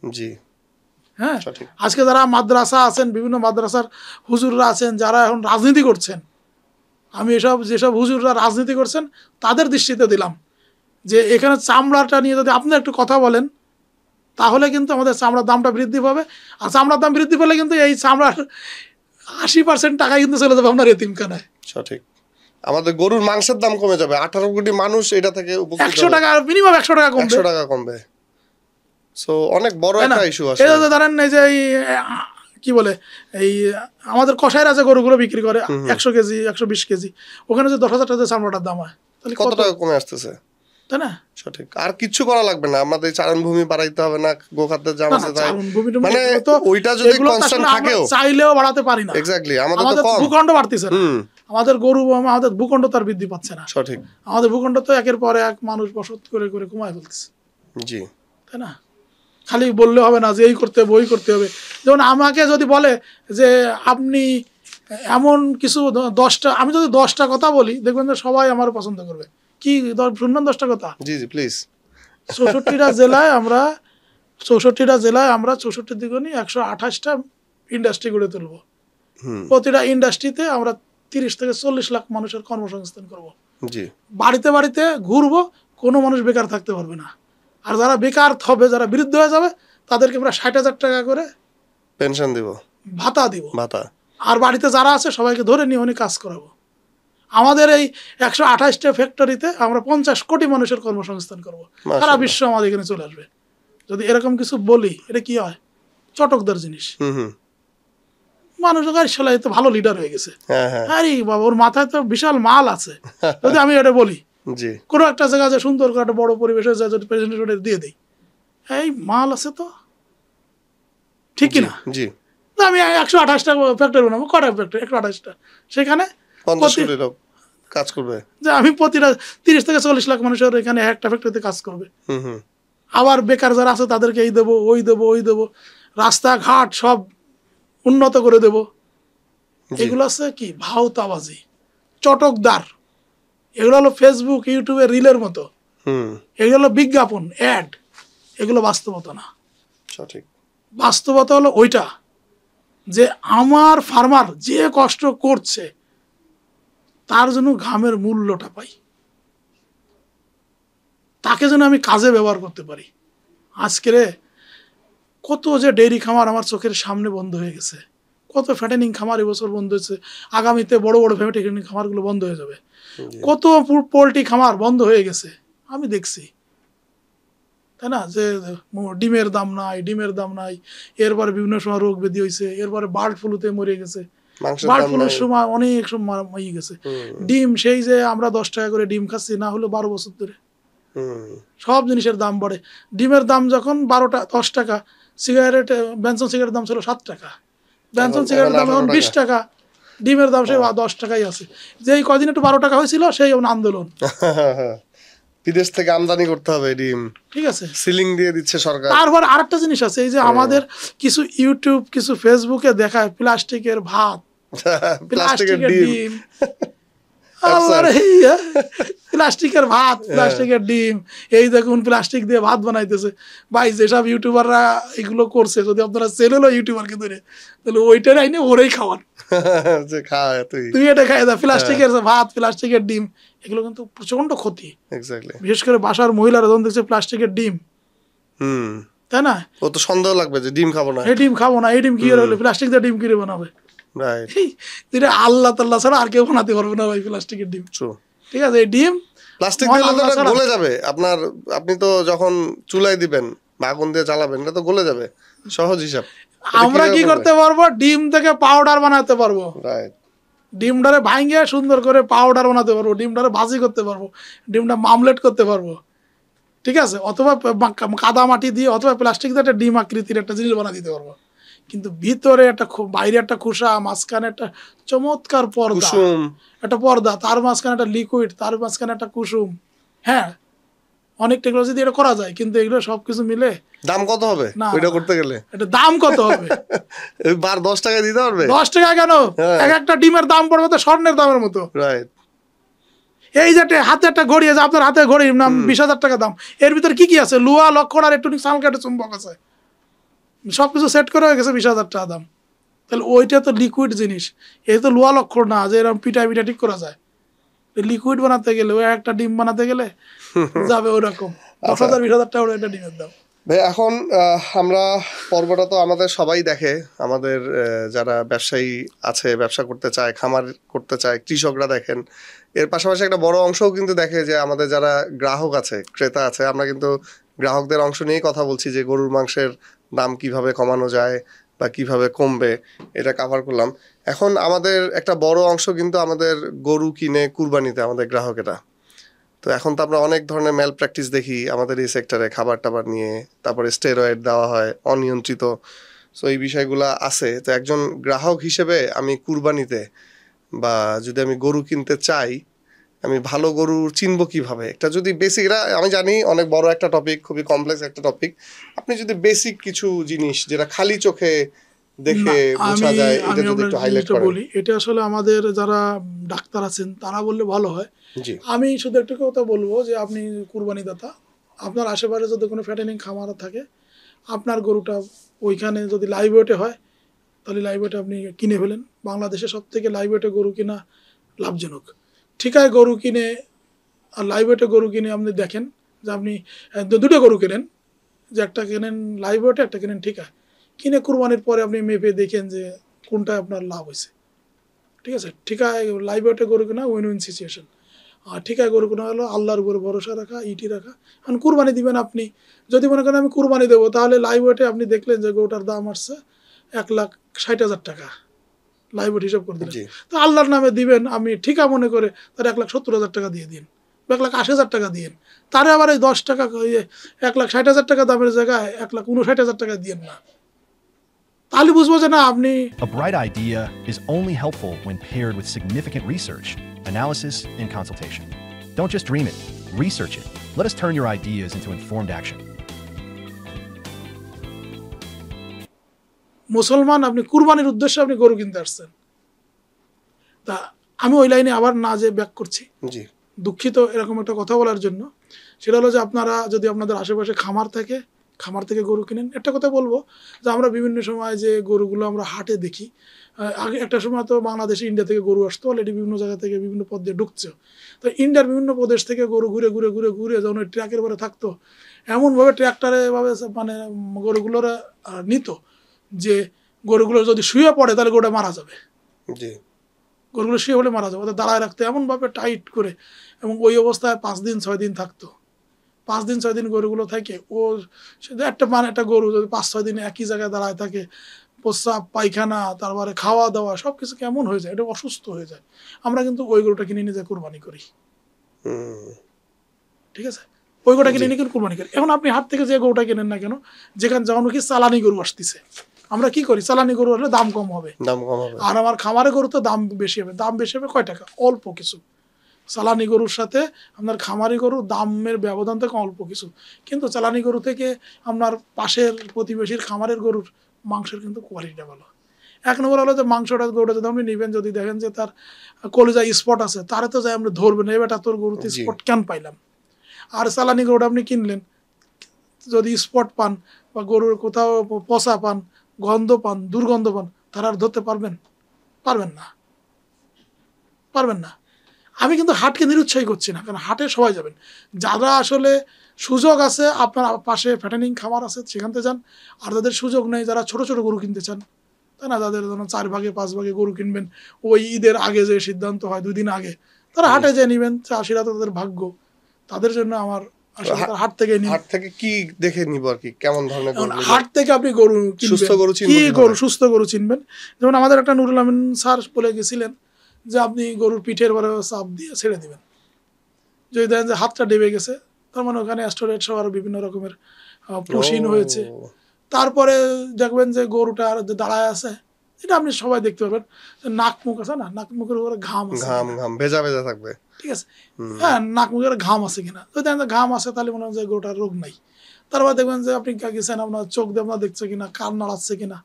[SPEAKER 2] জি
[SPEAKER 1] হ্যাঁ,
[SPEAKER 2] সঠিক।
[SPEAKER 1] আজকে যারা মাদ্রাসা আছেন, বিভিন্ন মাদ্রাসার হুজুররা আছেন যারা এখন রাজনীতি করছেন, আমি যেসব হুজুররা রাজনীতি করছেন তাদের দৃষ্টিতে দিলাম যে এখানে চামড়াটা নিয়ে যদি আপনি একটু কথা বলেন তাহলে কিন্তু আমাদের চামড়ার দামটা বৃদ্ধি পাবে। আর চামড়ার দাম বৃদ্ধি পেলে কিন্তু এই চামড়ার 80% টাকা কিন্তু চলে যাবে আপনার এতিমখানায়।
[SPEAKER 2] সঠিক। আমাদের গরুর মাংসের দাম কমে যাবে, 18 কোটি মানুষ এটা থেকে উপকৃত
[SPEAKER 1] 100 টাকা মিনিমাম 100 টাকা কমবে,
[SPEAKER 2] 100 টাকা কমবে। সো অনেক বড় একটা ইস্যু আছে।
[SPEAKER 1] এটা তো জানেন এই যে কি বলে এই আমাদের কষাইরা যে গরুগুলো বিক্রি করে 100 কেজি 120 কেজি, ওখানে যে 10,000 টাকা চামড়াটার দাম হয় তাহলে
[SPEAKER 2] কত টাকা কমে আসতেছে,
[SPEAKER 1] তাই না?
[SPEAKER 2] সঠিক। আর কিছু করা লাগবে না, আমাদের চারণভূমি বাড়াইতে হবে না, গোখাদ্যের জাম আছে তাই, মানে ওইটা যদি কনস্ট্যান্ট থাকেও
[SPEAKER 1] চাইলেও বাড়াতে পারি না।
[SPEAKER 2] এক্স্যাক্টলি, আমাদের তো কম,
[SPEAKER 1] ভূখণ্ড বাড়তেছে না, আমাদের আমাদের ভূখণ্ড তার বৃদ্ধি পাচ্ছে না।
[SPEAKER 2] সঠিক।
[SPEAKER 1] আমাদের ভূখণ্ড তো একের পর এক মানুষ বসত করে করে কমায় ফেলতেছে। জি, তাই না? খালি বললে হবে না যে এই করতে হবে ওই করতে হবে। যেমন আমাকে যদি বলে যে আপনি এমন কিছু 10টা, আমি যদি 10টা কথা বলি দেখবেন যে সবাই আমার পছন্দ করবে। কি শুনবেন 10টা কথা?
[SPEAKER 2] জি জি প্লিজ।
[SPEAKER 1] 64টা জেলায় আমরা 64 দ্বিগুণী 128টা ইন্ডাস্ট্রি গড়ে তুলব। প্রতিটা ইন্ডাস্ট্রিতে আমরা 30 থেকে 40 লাখ মানুষের কর্মসংস্থান করব। জি, বাড়িতে বাড়িতে ঘুরবো, কোনো মানুষ বেকার থাকতে পারবে না। আর যারা বেকার হবে, যারা বিরুদ্ধ হয়ে যাবে তাদেরকে আমরা 60,000 টাকা করে
[SPEAKER 2] পেনশন দিব,
[SPEAKER 1] ভাতা দিব,
[SPEAKER 2] ভাতা।
[SPEAKER 1] আর বাড়িতে যারা আছে সবাইকে ধরে নিয়ে উনি কাজ করাবো। আমাদের এই 128টা ফ্যাক্টরিতে আমরা 50 কোটি মানুষের কর্মসংস্থান করব। সারা বিশ্ব আমাদের এখানে চলে আসবে যদি এরকম কিছু বলি। এটা কি হয়? চটকদার জিনিস। মানুষ সালাই তো ভালো লিডার হয়ে গেছে, আরে বাবা ওর মাথায় তো বিশাল মাল আছে। যদি আমি এটা বলি কোনো একটা জায়গা যে সুন্দর করে একটা বড় পরিবেশে যায় যদি প্রেজেন্টেশন দিয়ে দিই, এই মাল আছে তো, ঠিক কিনা? জি, আমি 128টা ফ্যাক্টরি বানাবো। কটা ফ্যাক্টরি? 128টা। সেখানে
[SPEAKER 2] 50 কোটি লোক কাজ করবে।
[SPEAKER 1] যে আমি প্রতিটা 30 থেকে 40 লাখ মানুষের এখানে একটা ফ্যাক্টরিতে কাজ করবে। আবার বেকার যারা আছে তাদেরকে এই দেবো ওই দেবো ওই দেবো, রাস্তাঘাট সব উন্নত করে দেব। এগুলো আছে কি ভাওতাবাজি, চটকদার। এগুলো হলো ফেসবুক ইউটিউবে রিলের মতো, এগুলো হলো বিজ্ঞাপন, অ্যাড। এগুলো বাস্তবতা না। সঠিক। বাস্তবতা হলো ওইটা যে আমার ফার্মার যে কষ্ট করছে তার জন্য ঘামের মূল্যটা পাই, তাকে যেন আমি কাজে ব্যবহার করতে পারি। আজকে কত যে ডেইরি খামার আমার চোখের সামনে বন্ধ হয়ে গেছে, কত ফ্যাটেনিং খামার এবছর বন্ধ হয়েছে, আগামীতে বড় বড় ফ্যাটেনিং খামারগুলো বন্ধ হয়ে যাবে। কত পোল্ট্রি খামার বন্ধ হয়ে গেছে আমি দেখছি, তাই না? যে ডিমের দাম নাই, এরপরে বিভিন্ন সময় রোগ ব্যাধি হয়েছে, এরপরে বার্ড ফ্লুতে মরে গেছে, বার্ড ফ্লুর সময় অনেক সময় মরে গেছে। ডিম সেই যে আমরা 10 টাকা করে ডিম খাচ্ছি, না হলে 12 বছর ধরে সব জিনিসের দাম বাড়ে। ডিমের দাম যখন 10 টাকা, সিগারেট বেনসন সিগারেটের দাম ছিল 7 টাকা, বেনসন সিগারেটের দাম এখন 20 টাকা, ডিমের দাম সেই 10 টাকাই আছে। যেই কদিন একটু 12 টাকা হয়েছিল সেই আন্দোলন।
[SPEAKER 2] বিদেশ থেকে আমদানি করতে হবে ডিম, ঠিক আছে, সিলিং দিয়ে দিচ্ছে সরকার। তারপর
[SPEAKER 1] আরেকটা জিনিস আছে, এই যে আমাদের কিছু ইউটিউব কিছু ফেসবুকে দেখায় প্লাস্টিকের ভাত, প্লাস্টিকের ডিম, প্লাস্টিকের ভাত, প্লাস্টিকের ডিম, এই দেখুন প্লাস্টিক দিয়ে ভাত বানাইতেছে। ভাই যেসব ইউটিউবাররা এগুলো করছে, যদি আপনারা চ্যানেলও ইউটিউবারকে ধরে তাহলে ওইটার আইনে ওরাই খাওয়ান, তুই এটা খাই দা। প্লাস্টিকের ভাত, প্লাস্টিকের ডিম, এগুলো কিন্তু প্রচন্ড ক্ষতি। বিশেষ করে বাসার মহিলারা যখন দেখছে প্লাস্টিকের ডিম, তাই না,
[SPEAKER 2] ও তো সন্দেহ লাগবে যে ডিম খাবো না,
[SPEAKER 1] এই ডিম খাবো না, এই ডিম কি হলো, প্লাস্টিক দিয়ে ডিম কিনে বানাবে। আল্লাহ তাল্লাহ ছাড়া আর কেউ বানাতে পারবে না ভাই প্লাস্টিকের ডিম। ঠিক আছে, এই ডিম
[SPEAKER 2] প্লাস্টিক গলে যাবে আপনার, আপনি তো যখন চুলায় দিবেন বা আগুন দিয়ে জ্বালাবেন এটা তো গলে যাবে, সহজ হিসাব।
[SPEAKER 1] আমরা কি করতে পারবো? ডিম থেকে পাউডার বানাতে পারবো, ডিমটারে ভাঙিয়ে সুন্দর করে পাউডার বানাতে পারবো, ডিমটারে ভাজি করতে পারবো, ডিমটা মামলেট করতে পারবো, ঠিক আছে, অথবা কাদা মাটি দিয়ে অথবা প্লাস্টিক দিয়ে একটা ডিম আকৃতির একটা জিনিস বানা দিতে পারবো। কিন্তু ভিতরে একটা বাইরে একটা খোসা, মাঝখানে একটা চমৎকার পর্দা, একটা পর্দা, তার মাঝখানে একটা লিকুইড, তার মাঝখানে একটা কুসুম। হ্যাঁ, অনেক টেকনোলজি দিয়ে এটা করা যায়, কিন্তু এগুলো সবকিছু মিলে
[SPEAKER 2] দাম কত হবে এটা করতে গেলে?
[SPEAKER 1] এটা দাম কত হবে?
[SPEAKER 2] 10 টাকা দিতে পারবে? 10
[SPEAKER 1] টাকা কেন, এক একটা ডিমের দাম পড়বে তো স্বর্ণের দামের মতো। রাইট। এই যে হাতে একটা ঘড়ি আছে, আপনার হাতে ঘড়ির নাম 20,000 টাকা দাম, এর ভিতরে কি কি আছে? লুহা, লক্ষণ আর ইলেকট্রনিক সালকাটা চুম্বক আছে। সব কিছু সেট করা হয়ে গেছে 20,000 টাকা দাম। তাহলে ওইটা তো লিকুইড জিনিস, এই তো লোহা লক্ষ্য না যে এরকম পিঠা ঠিক করা যায়। লিকুইড বানাতে গেলে ওই একটা ডিম বানাতে গেলে যাবে ওরকম 10,000 20,000 টাকা একটা ডিমের দাম।
[SPEAKER 2] ভাই এখন আমরা পর্বটা তো আমাদের সবাই দেখে, আমাদের যারা ব্যবসায়ী আছে, ব্যবসা করতে চায়, খামার করতে চায়, কৃষকরা দেখেন। এর পাশাপাশি একটা বড় অংশও কিন্তু দেখে যে আমাদের যারা গ্রাহক আছে, ক্রেতা আছে। আমরা কিন্তু গ্রাহকদের অংশ নিয়েই কথা বলছি যে গরুর মাংসের দাম কিভাবে কমানো যায় বা কিভাবে কমবে, এটা কাভার করলাম। এখন আমাদের একটা বড় অংশ কিন্তু আমাদের গরু কিনে কুরবানিতে আমাদের গ্রাহকেরা। তো এখন তো আমরা অনেক ধরনের ম্যাল প্র্যাকটিস দেখি আমাদের এই সেক্টরে, খাবার টাবার নিয়ে, তারপরে স্টেরয়েড দেওয়া হয় অনিয়ন্ত্রিত। সো এই বিষয়গুলো আছে। তো একজন গ্রাহক হিসেবে আমি কুরবানিতে বা যদি আমি গরু কিনতে চাই, আমি ভালো গরু চিনবো কিভাবে? একটা যদি বেসিক, আমি জানি অনেক বড় একটা টপিক, খুবই কমপ্লেক্স একটা টপিক, আপনি যদি বেসিক কিছু জিনিস যেটা খালি চোখে দেখে বোঝা যায়, এটা যদি একটু হাইলাইট করেন।
[SPEAKER 1] বলি, এটা আসলে আমাদের যারা ডাক্তার আছেন তারা বললে ভালো হয়।
[SPEAKER 2] জি,
[SPEAKER 1] আমি শুধু একটা কথা বলবো যে আপনি কুরবানি দাতা, আপনার আশেপাশে যদি কোনো ফ্যাটেনিং খামার থাকে, আপনার গরুটা ওইখানে যদি লাইভ ওয়েটে হয় তাহলে লাইভ ওয়েটে আপনি কিনে ফেলেন। বাংলাদেশে সব থেকে লাইভ ওয়েটে গরু কিনা লাভজনক। ঠিকায় গরু কিনে আর লাইভ ওয়েটে গরু কিনে আপনি দেখেন যে আপনি দুটো গরু কেনেন, যে একটা কেনেন লাইভ ওয়েটে, একটা কেনেন ঠিকায়। কিনে কুরবানির পরে আপনি মেপে দেখেন যে কোনটায় আপনার লাভ হয়েছে। ঠিক আছে, ঠিকায় লাইভ ওয়েটে গরু কেনা উইন উইন সিচুয়েশন। আর ঠিকায় গরু কেনা হলো আল্লাহর উপরে ভরসা রাখা, ইটি রাখা। এখন কুরবানি দিবেন আপনি, যদি মনে করেন আমি কুরবানি দেবো, তাহলে লাইভ ওয়েটে আপনি দেখলেন যে গরুটার দাম আসছে 1,60,000 টাকা, লাইভ ওয়েট হিসাব করে দিলেন। তো আল্লাহর নামে দিবেন, আমি ঠিকা মনে করে তার 1,70,000 টাকা দিয়ে দিন, 1,80,000 টাকা দিন। তারে আবার এই 10 টাকা 1,60,000 টাকা দামের জায়গায় 1,59,000 টাকা দিয়েন না, তাহলে বুঝবো যে না আপনি।
[SPEAKER 4] A bright idea is only helpful when paired with significant research, analysis, and consultation. Don't just dream it, research it. Let us turn your ideas into informed action.
[SPEAKER 1] মুসলমান, আপনি কুরবানির উদ্দেশ্যে আপনি গরু কিনতে আসছেন, তা আমি ওই লাইনে আবার না যে ব্যাক করছি,
[SPEAKER 2] জি,
[SPEAKER 1] দুঃখিত এরকম একটা কথা বলার জন্য। সেটা হলো যে আপনারা যদি আপনাদের আশেপাশে খামার থাকে, খামার থেকে গরু কিনেন। একটা কথা বলবো যে আমরা বিভিন্ন সময় যে গরুগুলো আমরা হাটে দেখি, আগে একটা সময় তো বাংলাদেশে ইন্ডিয়া থেকে গরু আসতো, অলরেডি বিভিন্ন জায়গা থেকে বিভিন্ন পথ দিয়ে ঢুকছে। তো ইন্ডিয়ার বিভিন্ন প্রদেশ থেকে গরু ঘুরে ঘুরে ঘুরে ঘুরে যখন ওই ট্র্যাকের পরে থাকতো, এমনভাবে ট্র্যাক্টরে এভাবে মানে গরুগুলোরা নিত যে গরুগুলো যদি শুয়ে পড়ে তাহলে গরুটা মারা যাবে।
[SPEAKER 2] জি,
[SPEAKER 1] গরুগুলো শুয়ে হলে মারা যাবে, ওদের দাঁড়ায় রাখতো এমনভাবে টাইট করে, এবং ওই অবস্থায় 5 দিন 6 দিন থাকতো। 5 দিন 6 দিন গরুগুলো থাকে, ও একটা গরু যদি 5-6 দিন একই জায়গায় দাঁড়ায় থাকে, প্রস্রাব পায়খানা তারপরে খাওয়া দাওয়া সব কিছু কেমন হয়ে যায়, এটা অসুস্থ হয়ে যায়। আমরা কিন্তু ওই গরুটা কিনে নিয়ে যায় কোরবানি করি, ঠিক আছে, ওই গরুটা কিনে নিয়ে কোরবানি করি। এখন আপনি হাট থেকে যে গরুটা কেনেন না কেন, যেখানে যখন কি চালানি গরু আসতেছে, আমরা কি করি, চালানি গরু হলে দাম কম হবে, আর আমার খামারে গরু তো দাম বেশি হবে। দাম বেশি হবে কয় টাকা, অল্প কিছু। চালানি গরুর সাথে আপনার খামারি গরু দামের ব্যবধান থেকে অল্প কিছু, কিন্তু চালানি গরু থেকে আপনার পাশের প্রতিবেশীর খামারের গরুর মাংসের কিন্তু কোয়ালিটিটা ভালো। 1 নম্বর হলো যে মাংসটা, গরুটা যদি আপনি নেবেন, যদি দেখেন যে তার কলিজায় স্পট আছে, তারে তো যাই আপনি ধরবেন, এবারটা তোর গরুতে স্পট কেন পাইলাম। আর চালানি গরুটা আপনি কিনলেন, যদি স্পট পান বা গরুর কোথাও পচা পান, গন্ধ পান, দুর্গন্ধ পান, তারা আর ধরতে পারবেন? পারবেন না, পারবেন না। আমি কিন্তু হাটকে নিরুৎসাহী করছি না, কারণ হাটে সবাই যাবেন। যারা আসলে সুযোগ আছে, আপনার পাশে ফ্যাটেনিং খামার আছে, সেখান থেকে যান। আর যাদের সুযোগ নেই, যারা ছোট ছোট গরু কিনতে চান, তাই না, যাদের ধরুন 4 ভাগে 5 ভাগে গরু কিনবেন, ওই ঈদের আগে যে সিদ্ধান্ত হয় 2 দিন আগে, তারা হাটে যেয়ে নেবেন। চাষিরা তো তাদের ভাগ্য, তাদের জন্য আমার হাট থেকে নিন।
[SPEAKER 2] হাট থেকে কি দেখে নিব আর কি, কেমন ধরনের গরু?
[SPEAKER 1] হাট থেকে আপনি গরু
[SPEAKER 2] সুস্থ গরু চিনবেন,
[SPEAKER 1] কি গরু সুস্থ গরু চিনবেন। যেমন আমাদের একটা নুরুল আমিন স্যার বলে গেছিলেন যে আপনি গরুর পিঠের পরে চাপ দিয়ে ছেড়ে দিবেন, যদি দেখেন যে হাতটা ডেবে গেছে, তার মানে ওখানে অ্যাস্টোরেট সহ আরো বিভিন্ন রকমের পুশিন হয়েছে। তারপরে দেখবেন যে গরুটা যে দাঁড়ায় আছে, এটা আপনি সবাই দেখতে পারবেন, নাক মুখ আছে না, নাক মুখের উপরে ঘাম আছে,
[SPEAKER 2] ঘাম ভেজা ভেজা থাকবে,
[SPEAKER 1] ঠিক আছে, হ্যাঁ, নাক মুখের ঘাম আছে কিনা, যদি দেখেন যে ঘাম আছে, তাহলে মনে হয় যে গরুটার রোগ নাই। তারপর দেখবেন যে আপনি গেছেন, আপনার চোখ দিয়ে আপনার দেখছে কিনা, কান নাড়াচ্ছে কিনা,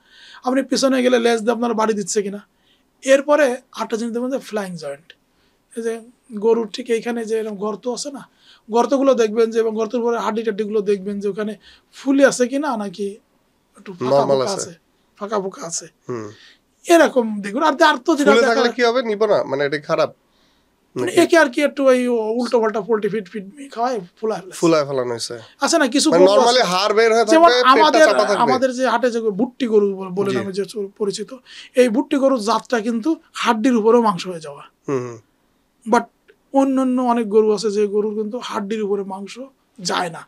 [SPEAKER 1] আপনি পিছনে গেলে লেজ দিয়ে আপনার বাড়ি দিচ্ছে কিনা। এরপরে আটটা জিনিস দেখবেন যে ফ্লাইং জয়েন্ট, এই যে গরুর ঠিক এইখানে যে এরকম গর্ত আছে না, গর্তগুলো দেখবেন যে, এবং গর্তের পরে হাড্ডি টাড্ডিগুলো দেখবেন যে ওখানে ফুলে আছে কিনা নাকি একটু ফাঁকা
[SPEAKER 2] Normal
[SPEAKER 1] ফোকা
[SPEAKER 2] আছে।
[SPEAKER 1] আছে, ফাঁকা ফোকা আছে,
[SPEAKER 2] হুম।
[SPEAKER 1] এরকম দেখুন। আর আর তো যেটা
[SPEAKER 2] ফুলে
[SPEAKER 1] দেখা
[SPEAKER 2] থাকলে কি হবে, নিব না, মানে এটা খারাপ
[SPEAKER 1] মানে
[SPEAKER 2] নাকি?
[SPEAKER 1] একে আর কি একটু ওই উল্টো পাল্টা পোল্ট্রি ফিড ফিড খাওয়ায় ফুলায় ফেলেছে।
[SPEAKER 2] ফুলায় ফেলানো হয়েছে,
[SPEAKER 1] আছে না কিছু
[SPEAKER 2] মানে
[SPEAKER 1] গরু
[SPEAKER 2] নরমালি
[SPEAKER 1] আছে,
[SPEAKER 2] হাড় বের হয়ে
[SPEAKER 1] যেমন
[SPEAKER 2] থাকবে, পেটটা
[SPEAKER 1] আমাদের
[SPEAKER 2] চাপা থাকবে।
[SPEAKER 1] আমাদের যে হাটে যে ভুট্টি গরু বলে
[SPEAKER 2] জি।
[SPEAKER 1] নামে যে পরিচিত, এই ভুট্টি গরুর জাতটা কিন্তু হাড্ডির উপরেও মাংস হয়ে যাওয়া।
[SPEAKER 2] হুম।
[SPEAKER 1] বাট অন্যান্য অনেক গরু আছে যে গরুর কিন্তু হাড্ডির উপরে মাংস যায় না।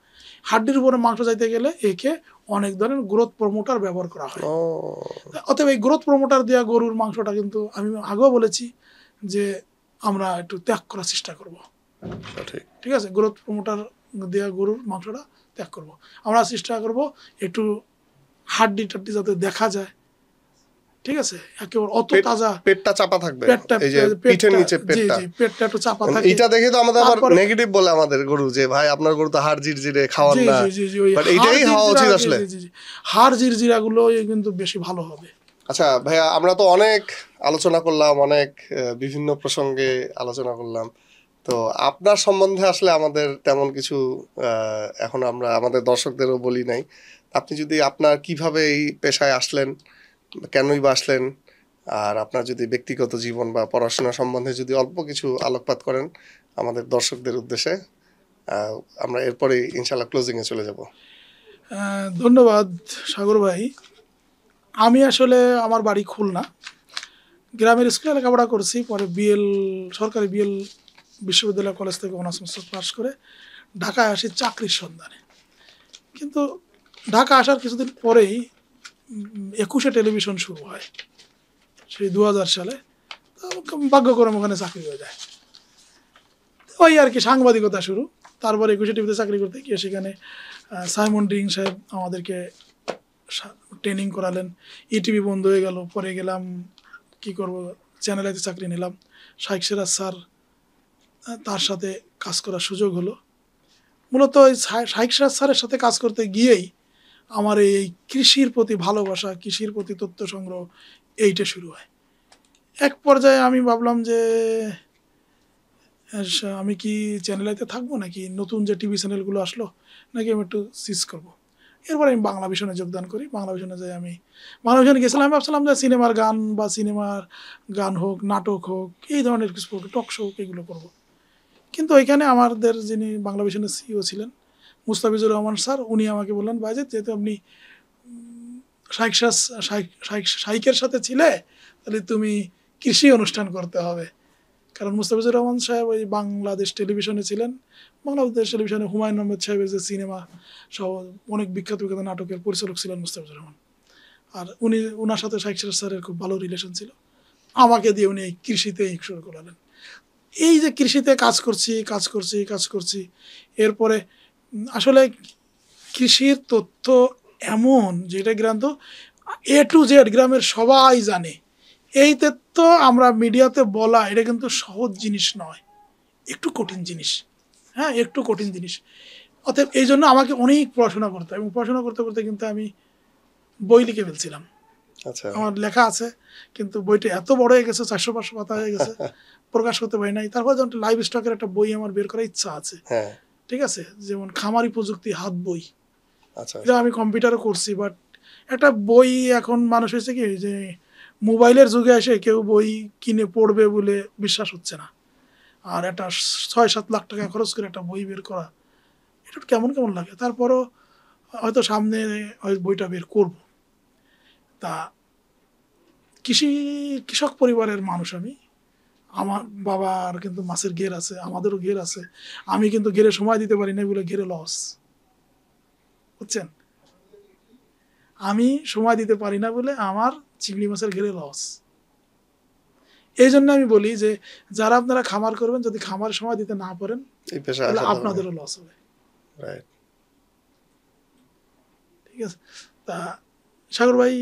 [SPEAKER 1] হাড্ডির উপরে মাংস যাইতে গেলে একে অনেক ধরনের গ্রোথ প্রমোটার ব্যবহার করা হয়।
[SPEAKER 2] ও
[SPEAKER 1] অতএব এই গ্রোথ প্রমোটার দেওয়া গরুর মাংসটা কিন্তু আমি আগেও বলেছি যে আমরা একটু ত্যাগ করার চেষ্টা করব।
[SPEAKER 2] সঠিক।
[SPEAKER 1] ঠিক আছে, গ্রোথ প্রমোটার দেওয়া গরুর মাংসটা ত্যাগ করব। আমরা চেষ্টা করব একটু হাড্ডি টাড্ডি যাতে দেখা যায়, ঠিক আছে, একেবারে অত তাজা,
[SPEAKER 2] পেটটা চাপা থাকবে,
[SPEAKER 1] পেটটা
[SPEAKER 2] এই যে পিঠের নিচে
[SPEAKER 1] জি
[SPEAKER 2] পেটটা।
[SPEAKER 1] জি পেটটা একটু চাপা থাকে।
[SPEAKER 2] এটা দেখে তো আমাদের আবার
[SPEAKER 1] তারপরে-
[SPEAKER 2] নেগেটিভ বলে আমাদের গরু, যে ভাই আপনার গরু তো হাড় জিরজিরে খাওয়ান
[SPEAKER 1] জি
[SPEAKER 2] না,
[SPEAKER 1] জি জি জি ওই
[SPEAKER 2] বাট এইটাই
[SPEAKER 1] হাড়
[SPEAKER 2] হওয়া উচিত
[SPEAKER 1] জিরজিরা,
[SPEAKER 2] আসলে।
[SPEAKER 1] জি জি জি হাড় জিরজিরা গুলো কিন্তু বেশি ভালো হবে।
[SPEAKER 2] আচ্ছা ভাইয়া, আমরা তো অনেক আলোচনা করলাম, অনেক বিভিন্ন প্রসঙ্গে আলোচনা করলাম, তো আপনার সম্বন্ধে আসলে আমাদের তেমন কিছু এখন আমরা আমাদের দর্শকদেরও বলি নাই। আপনি যদি আপনার কিভাবে এই পেশায় আসলেন, কেনই বা আসলেন, আর আপনার যদি ব্যক্তিগত জীবন বা পড়াশোনা সম্বন্ধে যদি অল্প কিছু আলোকপাত করেন আমাদের দর্শকদের উদ্দেশ্যে, আমরা এরপরে ইনশাল্লাহ ক্লোজিংয়ে চলে যাব।
[SPEAKER 1] ধন্যবাদ সাগর ভাই। আমি আসলে আমার বাড়ি খুলনা, গ্রামের স্কুলে লেখাপড়া করছি, পরে সরকারি বিএল বিশ্ববিদ্যালয় কলেজ থেকে অনার্স মাস্টার্স পাস করে ঢাকায় আসি চাকরির সন্ধানে। কিন্তু ঢাকা আসার কিছুদিন পরেই 21-এ টেলিভিশন শুরু হয়, সেই 2000 সালে। তো ভাগ্যক্রমে ওখানে চাকরি হয়ে যায়, ওই আর কি সাংবাদিকতা শুরু। তারপরে 21-এ টিভিতে চাকরি করতে গিয়ে সেখানে সাইমন ডিং সাহেব আমাদেরকে ট্রেনিং করালেন। ইটিভি বন্ধ হয়ে গেল, পরে গেলাম কি করব, চ্যানেলেতে চাকরি নিলাম। শাইখ সিরাজ স্যার, তার সাথে কাজ করার সুযোগ হলো। মূলত ওই শাইখ সিরাজ স্যারের সাথে কাজ করতে গিয়েই আমার এই কৃষির প্রতি ভালোবাসা, কৃষির প্রতি তথ্য সংগ্রহ এইটা শুরু হয়। এক পর্যায়ে আমি ভাবলাম যে আমি কি চ্যানেলেতে থাকবো, নাকি নতুন যে টিভি চ্যানেলগুলো আসলো নাকি আমি একটু সুইচ করবো। এরপরে আমি বাংলা ভিশনে যোগদান করি। বাংলা ভিশনে যাই, আমি বাংলা ভিশনে গেছিলাম, আমি ভাবছিলাম যে সিনেমার গান বা সিনেমার গান হোক, নাটক হোক, এই ধরনের কিছু টক শো হোক, এগুলো করবো। কিন্তু ওইখানে আমাদের যিনি বাংলা ভিশনের সিইও ছিলেন মুস্তাফিজুর রহমান স্যার, উনি আমাকে বললেন, বাইজেদ যেহেতু আপনি শাইখের সাথে ছিলে, তাহলে তুমি কৃষি অনুষ্ঠান করতে হবে। কারণ মুস্তাফিজুর রহমান সাহেব ওই বাংলাদেশ টেলিভিশনে ছিলেন, বাংলাদেশ টেলিভিশনে হুমায়ুন আহমেদ সাহেবের যে সিনেমা সহ অনেক বিখ্যাত বিখ্যাত নাটকের পরিচালক ছিলেন মুস্তাফিজুর রহমান। আর ওনার সাথে শাইখ সিরাজ স্যারের খুব ভালো রিলেশন ছিল। আমাকে দিয়ে উনি এই কৃষিতে শুরু করালেন। এই যে কৃষিতে কাজ করছি, এরপরে আসলে কৃষির তথ্য এমন যেটা গ্রাম তো A to Z গ্রামের সবাই জানে। এই তথ্য আমরা মিডিয়াতে বলা, এটা কিন্তু সহজ জিনিস নয়, একটু কঠিন জিনিস। হ্যাঁ, একটু কঠিন জিনিস। অতএব এই জন্য আমাকে অনেক পড়াশোনা করতে হয়, এবং পড়াশোনা করতে করতে কিন্তু আমি বই লিখে ফেলছিলাম।
[SPEAKER 2] আচ্ছা,
[SPEAKER 1] আমার লেখা আছে, কিন্তু বইটা এত বড় হয়ে গেছে, 400-500 পাতা হয়ে গেছে, প্রকাশ করতে পারি নাই। তারপর যেমন লাইভ স্টকের একটা বই আমার বের করার ইচ্ছা আছে,
[SPEAKER 2] হ্যাঁ,
[SPEAKER 1] ঠিক আছে, যেমন খামারি প্রযুক্তি হাত বই,
[SPEAKER 2] আচ্ছা,
[SPEAKER 1] এটা আমি কম্পিউটারও করছি। বাট একটা বই এখন মানুষ হয়েছে কি, যে মোবাইলের যুগে এসে কেউ বই কিনে পড়বে বলে বিশ্বাস হচ্ছে না। আর একটা 6-7 লাখ টাকা খরচ করে একটা বই বের করা, এটা কেমন কেমন লাগে। তারপরও হয়তো সামনে ওই বইটা বের করব। তা কৃষক পরিবারের মানুষ আমি, আমার বাবার কিন্তু মাছের ঘের আছে, আমাদেরও ঘের আছে। আমি কিন্তু ঘেরে সময় দিতে পারি না বলে ঘেরে লস, বুঝছেন, আমি সময় দিতে পারি না বলে আমার চিংড়ি মাছের ঘেরে লস। এই জন্য আমি বলি যে যারা আপনারা খামার করবেন, যদি খামার সময় দিতে না পারেন
[SPEAKER 2] এই পেশায়
[SPEAKER 1] তাহলে
[SPEAKER 2] আসা
[SPEAKER 1] আপনাদেরও লস হবে।
[SPEAKER 2] রাইট।
[SPEAKER 1] ঠিক আছে, তা সাগর ভাই,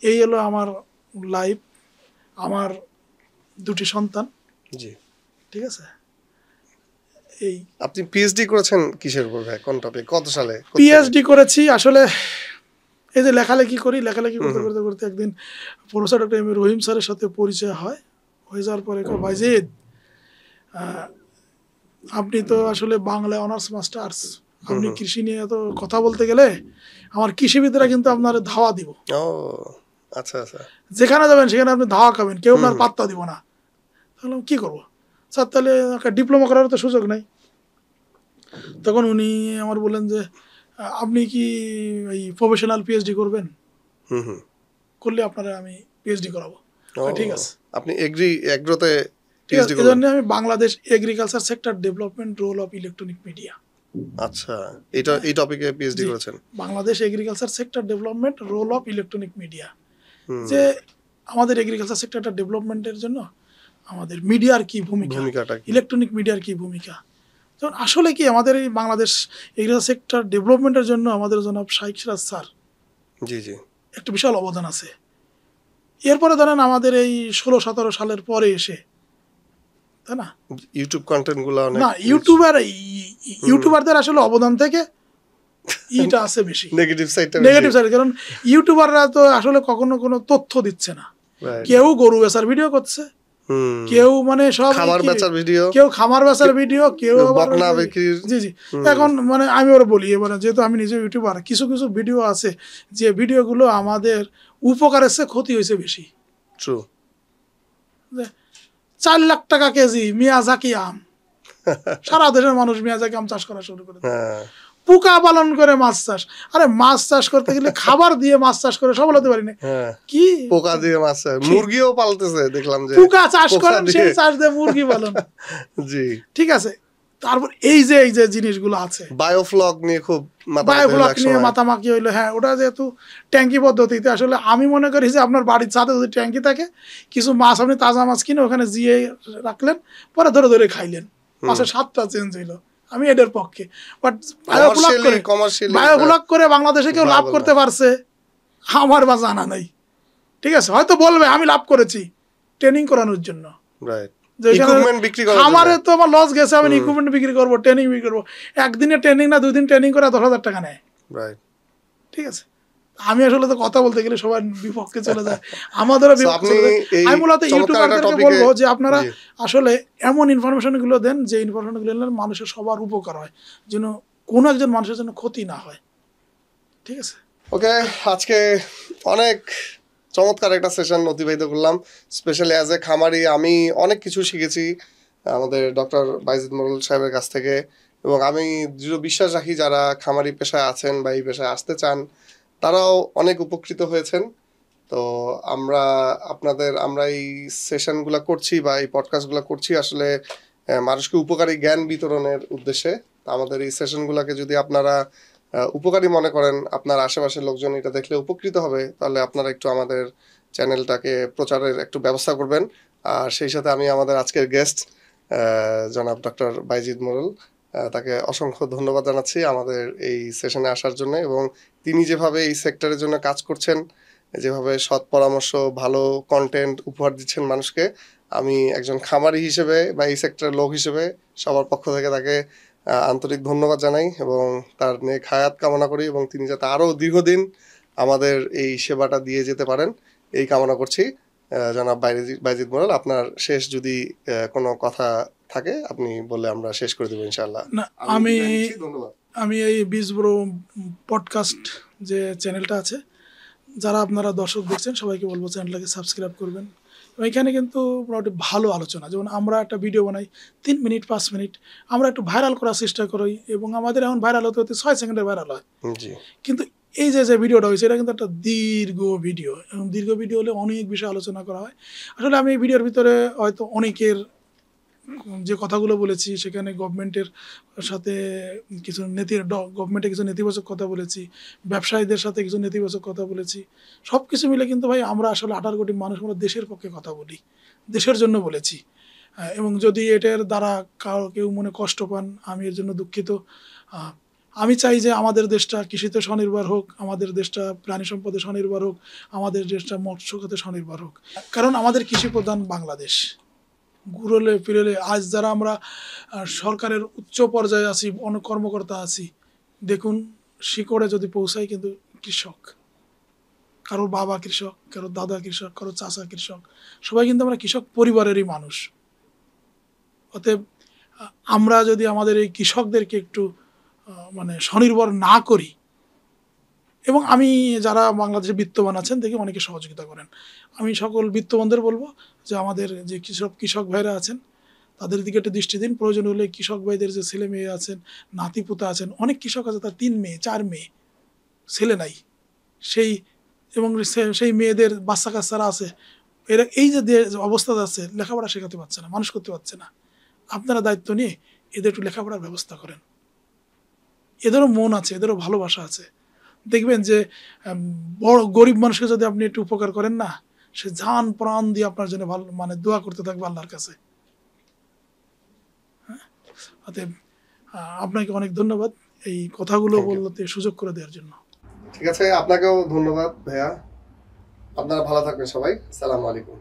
[SPEAKER 1] এই হলো আমার লাইফ, আমার 2টি সন্তান।
[SPEAKER 2] জি,
[SPEAKER 1] ঠিক আছে। এই
[SPEAKER 2] আপনি পিএইচডি করেছেন কিসের উপর ভাই, কোন টপিক, কত সালে?
[SPEAKER 1] পিএইচডি করেছি আসলে, এই যে লেখালেখি করতে করতে করতে একদিন প্রফেসর ডক্টর এম এ রহিম স্যারের সাথে পরিচয় হয়ে যাওয়ার পরে ভাইজিদ, আপনি তো আসলে বাংলায় অনার্স মাস্টার্স, আপনি কৃষি নিয়ে এত কথা বলতে গেলে আমার কৃষিবিদরা কিন্তু আপনার ধাওয়া দিব।
[SPEAKER 2] ও আচ্ছা আচ্ছা।
[SPEAKER 1] যেখানে যাবেন সেখানে আপনি ধাওয়া খাবেন, কেউ আপনার পাত্তা দিব না। তাহলে কি করবো স্যার, তাহলে ডিপ্লোমা করার তো সুযোগ নাই। তখন উনি আমার বললেন যে আপনি কি এই প্রফেশনাল পিএইচডি করবেন? করলে আপনারা আমি পিএইচডি করাবো। ঠিক আছে,
[SPEAKER 2] আপনি এগ্রোতে
[SPEAKER 1] ঠিক আছে।
[SPEAKER 2] পিএইচডি
[SPEAKER 1] এই
[SPEAKER 2] করবেন?
[SPEAKER 1] জন্য আমি Bangladesh agriculture sector development role of electronic media,
[SPEAKER 2] আচ্ছা, এটা এই টপিকে পিএইচডি করেছেন?
[SPEAKER 1] Bangladesh agriculture sector development role of electronic media, যে আমাদের এগ্রিকালচার সেক্টরটা ডেভেলপমেন্টের জন্য আমাদের মিডিয়ার কি ভূমিকাটা, ইলেকট্রনিক মিডিয়ার কি ভূমিকা। যেমন আসলে কি আমাদের এই বাংলাদেশ এগ্রিকালচার সেক্টর ডেভেলপমেন্টের জন্য আমাদের জনাব শাইখ সিরাজ স্যার
[SPEAKER 2] জি জি
[SPEAKER 1] একটা বিশাল অবদান আছে। এরপরে ধরেন আমাদের এই 16-17 সালের পরে এসে, তাই না,
[SPEAKER 2] ইউটিউব কন্টেন্ট গুলো
[SPEAKER 1] না ইউটিউবারদের আসলে অবদান থেকে এটা আছে বেশি,
[SPEAKER 2] নেগেটিভ সাইডটা,
[SPEAKER 1] নেগেটিভ সাইড। কারণ ইউটিউবাররা তো আসলে কখনো কোনো তথ্য দিচ্ছে না। কেউ গরু বেচার ভিডিও করছে, কেউ মানে সব
[SPEAKER 2] খামার বেচার ভিডিও,
[SPEAKER 1] কেউ খামার বেচার ভিডিও, কেউ
[SPEAKER 2] বকনা বিক্রির।
[SPEAKER 1] জি জি। এখন মানে আমি ওরা বলি, এবারে যেহেতু আমি নিজে ইউটিউবার, কিছু কিছু ভিডিও আছে যে ভিডিওগুলো আমাদের উপকারের চেয়ে ক্ষতি হয়েছে বেশি।
[SPEAKER 2] ট্রু।
[SPEAKER 1] 4 লাখ টাকা কেজি মিয়াজাকি আম, সারা দেশের মানুষ মিয়াজাকি আম চাষ করা শুরু করে, পোকা পালন করে মাছ চাষ। আরে মাছ চাষ করতে গেলে খাবার দিয়ে মাছ চাষ করে সফল হতে পারি না, কি
[SPEAKER 2] পোকা দিয়ে মাছ, মুরগিও পালতেছে দেখলাম, যে
[SPEAKER 1] পোকা চাষ করেন সেই চাষ দিয়ে মুরগি পালন।
[SPEAKER 2] জি
[SPEAKER 1] ঠিক আছে। তারপর এই যে জিনিসগুলো আছে,
[SPEAKER 2] বায়োফ্লগ নিয়ে খুব
[SPEAKER 1] বায়োফ্লগ নিয়ে মাতামাকি হইলো। হ্যাঁ, ওটা যেহেতু ট্যাঙ্কি পদ্ধতিতে, আসলে আমি মনে করি যে আপনার বাড়ির ছাদে যদি ট্যাঙ্কি থাকে, কিছু মাছ আপনি তাজা মাছ কিনে ওখানে জিয়ে রাখলেন, পরে ধরে ধরে খাইলেন, মাছের স্বাদটা চেঞ্জ হইলো। আমি এদের পক্ষে। বাট বায়োফ্লগ করে বাংলাদেশে কেউ লাভ করতে পারছে আমার বা জানা নাই। ঠিক আছে, হয়তো বলবে আমি লাভ করেছি ট্রেনিং করানোর জন্য, আমারে তো আমার লস গেছে, আমি ইকুইপমেন্ট বিক্রি করবো, ট্রেনিং বিক্রি করবো। একদিনে ট্রেনিং না 2 দিন ট্রেনিং করে 10,000 টাকা নেয়। ঠিক আছে, আমি আসলে তো কথা বলতে গেলে সবার বিপক্ষে চলে যায়, আমাদেরও বিপক্ষে। আমি মূলত ইউটিউবারদেরকে বলবো যে আপনারা আসলে এমন ইনফরমেশন গুলো দেন যে ইনফরমেশন গুলো মানুষের সবার উপকার হয়, যেন কোনো একজন মানুষের জন্য ক্ষতি না হয়। ঠিক আছে,
[SPEAKER 2] ওকে। আজকে অনেক চমৎকার একটা সেশন অতিবাহিত করলাম, স্পেশালি অ্যাজ এ খামারি আমি অনেক কিছু শিখেছি আমাদের ডক্টর বাইজিদ মোড়ল সাহেবের কাছ থেকে, এবং আমি দৃঢ় বিশ্বাস রাখি যারা খামারি পেশায় আছেন বা এই পেশায় আসতে চান তারাও অনেক উপকৃত হয়েছেন। তো আমরা এই সেশনগুলো করছি বা এই পডকাস্টগুলো করছি আসলে মানুষকে উপকারী জ্ঞান বিতরণের উদ্দেশ্যে। আমাদের এই সেশনগুলোকে যদি আপনারা উপকারী মনে করেন, আপনার আশেপাশের লোকজন এটা দেখলে উপকৃত হবে, তাহলে আপনারা একটু আমাদের চ্যানেলটাকে প্রচারের একটু ব্যবস্থা করবেন। আর সেই সাথে আমি আমাদের আজকের গেস্ট জনাব ডক্টর বাইজিদ মোড়ল, তাকে অসংখ্য ধন্যবাদ জানাচ্ছি আমাদের এই সেশনে আসার জন্য, এবং তিনি যেভাবে এই সেক্টরের জন্য কাজ করছেন, যেভাবে সৎ পরামর্শ, ভালো কন্টেন্ট উপহার দিচ্ছেন মানুষকে, আমি একজন খামারি হিসেবে বা এই সেক্টরের লোক হিসেবে সবার পক্ষ থেকে তাকে আন্তরিক ধন্যবাদ জানাই এবং তার নেক হায়াত কামনা করি, এবং তিনি যাতে আরও দীর্ঘদিন আমাদের এই সেবাটা দিয়ে যেতে পারেন এই কামনা করছি। জনাব বাইজিদ মোড়ল, আপনার শেষ যদি কোনো কথা থাকে আপনি বললে আমরা শেষ করে দেবো ইনশাআল্লাহ।
[SPEAKER 1] না, আমি এই বীজব্রো পডকাস্ট যে চ্যানেলটা আছে, যারা আপনারা দর্শক দেখছেন সবাইকে বলবো চ্যানেলটাকে সাবস্ক্রাইব করবেন। এখানে কিন্তু মোটামুটি ভালো আলোচনা, যেমন আমরা একটা ভিডিও বানাই 3 মিনিট 5 মিনিট, আমরা একটু ভাইরাল করার চেষ্টা করি, এবং আমাদের এখন ভাইরাল হতে 6 সেকেন্ডে ভাইরাল হয়। কিন্তু এই যে ভিডিওটা হয়েছে এটা কিন্তু একটা দীর্ঘ ভিডিও, এবং দীর্ঘ ভিডিও হলে অনেক বিষয় আলোচনা করা হয়। আসলে আমি এই ভিডিওর ভিতরে হয়তো অনেকের যে কথাগুলো বলেছি সেখানে গভর্নমেন্টের সাথে কিছু গভর্নমেন্টের কিছু নেতিবাচক কথা বলেছি, ব্যবসায়ীদের সাথে কিছু নেতিবাচক কথা বলেছি, সব কিছু মিলে কিন্তু ভাই আমরা আসলে 18 কোটি মানুষ আমরা দেশের পক্ষে কথা বলি, দেশের জন্য বলেছি। এবং যদি এটার দ্বারা কেউ মনে কষ্ট পান, আমি এর জন্য দুঃখিত। আমি চাই যে আমাদের দেশটা কৃষিতে স্বনির্ভর হোক, আমাদের দেশটা প্রাণী সম্পদে স্বনির্ভর হোক, আমাদের দেশটা মৎস্য খাতে স্বনির্ভর হোক, কারণ আমাদের কৃষি প্রধান বাংলাদেশ। ঘুরলে ফিরলে আজ যারা আমরা সরকারের উচ্চ পর্যায়ে আছি, অনেক কর্মকর্তা আছি, দেখুন শিকড়ে যদি পৌঁছায় কিন্তু কৃষক, কারোর বাবা কৃষক, কারোর দাদা কৃষক, কারোর চাচা কৃষক, সবাই কিন্তু আমরা কৃষক পরিবারেরই মানুষ। অতএব আমরা যদি আমাদের এই কৃষকদেরকে একটু মানে স্বনির্ভর না করি, এবং আমি যারা বাংলাদেশে বিত্তবান আছেন দেখে অনেকে সহযোগিতা করেন, আমি সকল বিত্তবানদের বলবো যে আমাদের যে কৃষক ভাইরা আছেন তাদের দিকে একটু দৃষ্টি দিন। প্রয়োজন হলে কৃষক ভাইদের যে ছেলে মেয়ে আছেন, নাতিপুতা আছেন, অনেক কৃষক আছে তার 3 মেয়ে 4 মেয়ে, ছেলে নাই, সেই মেয়েদের বাচ্চা কাচ্চারা আছে, এরা এই যে অবস্থা আছে লেখাপড়া শেখাতে পারছে না, মানুষ করতে পারছে না। আপনারা দায়িত্ব নিয়ে এদের একটু লেখাপড়ার ব্যবস্থা করেন। এদেরও মন আছে, এদেরও ভালোবাসা আছে। দেখবেন যে বড় গরিব মানুষকে যদি আপনি একটু উপকার করেন না, সে জান প্রাণ দিয়ে আপনার জন্য ভালো মানে দোয়া করতে থাকবে আল্লাহর কাছে। অতএব আপনাকে অনেক ধন্যবাদ এই কথাগুলো বলতে সুযোগ করে দেওয়ার জন্য।
[SPEAKER 2] ঠিক আছে, আপনাকেও ধন্যবাদ ভাইয়া। আপনারা ভালো থাকবেন সবাই। আসসালামু আলাইকুম।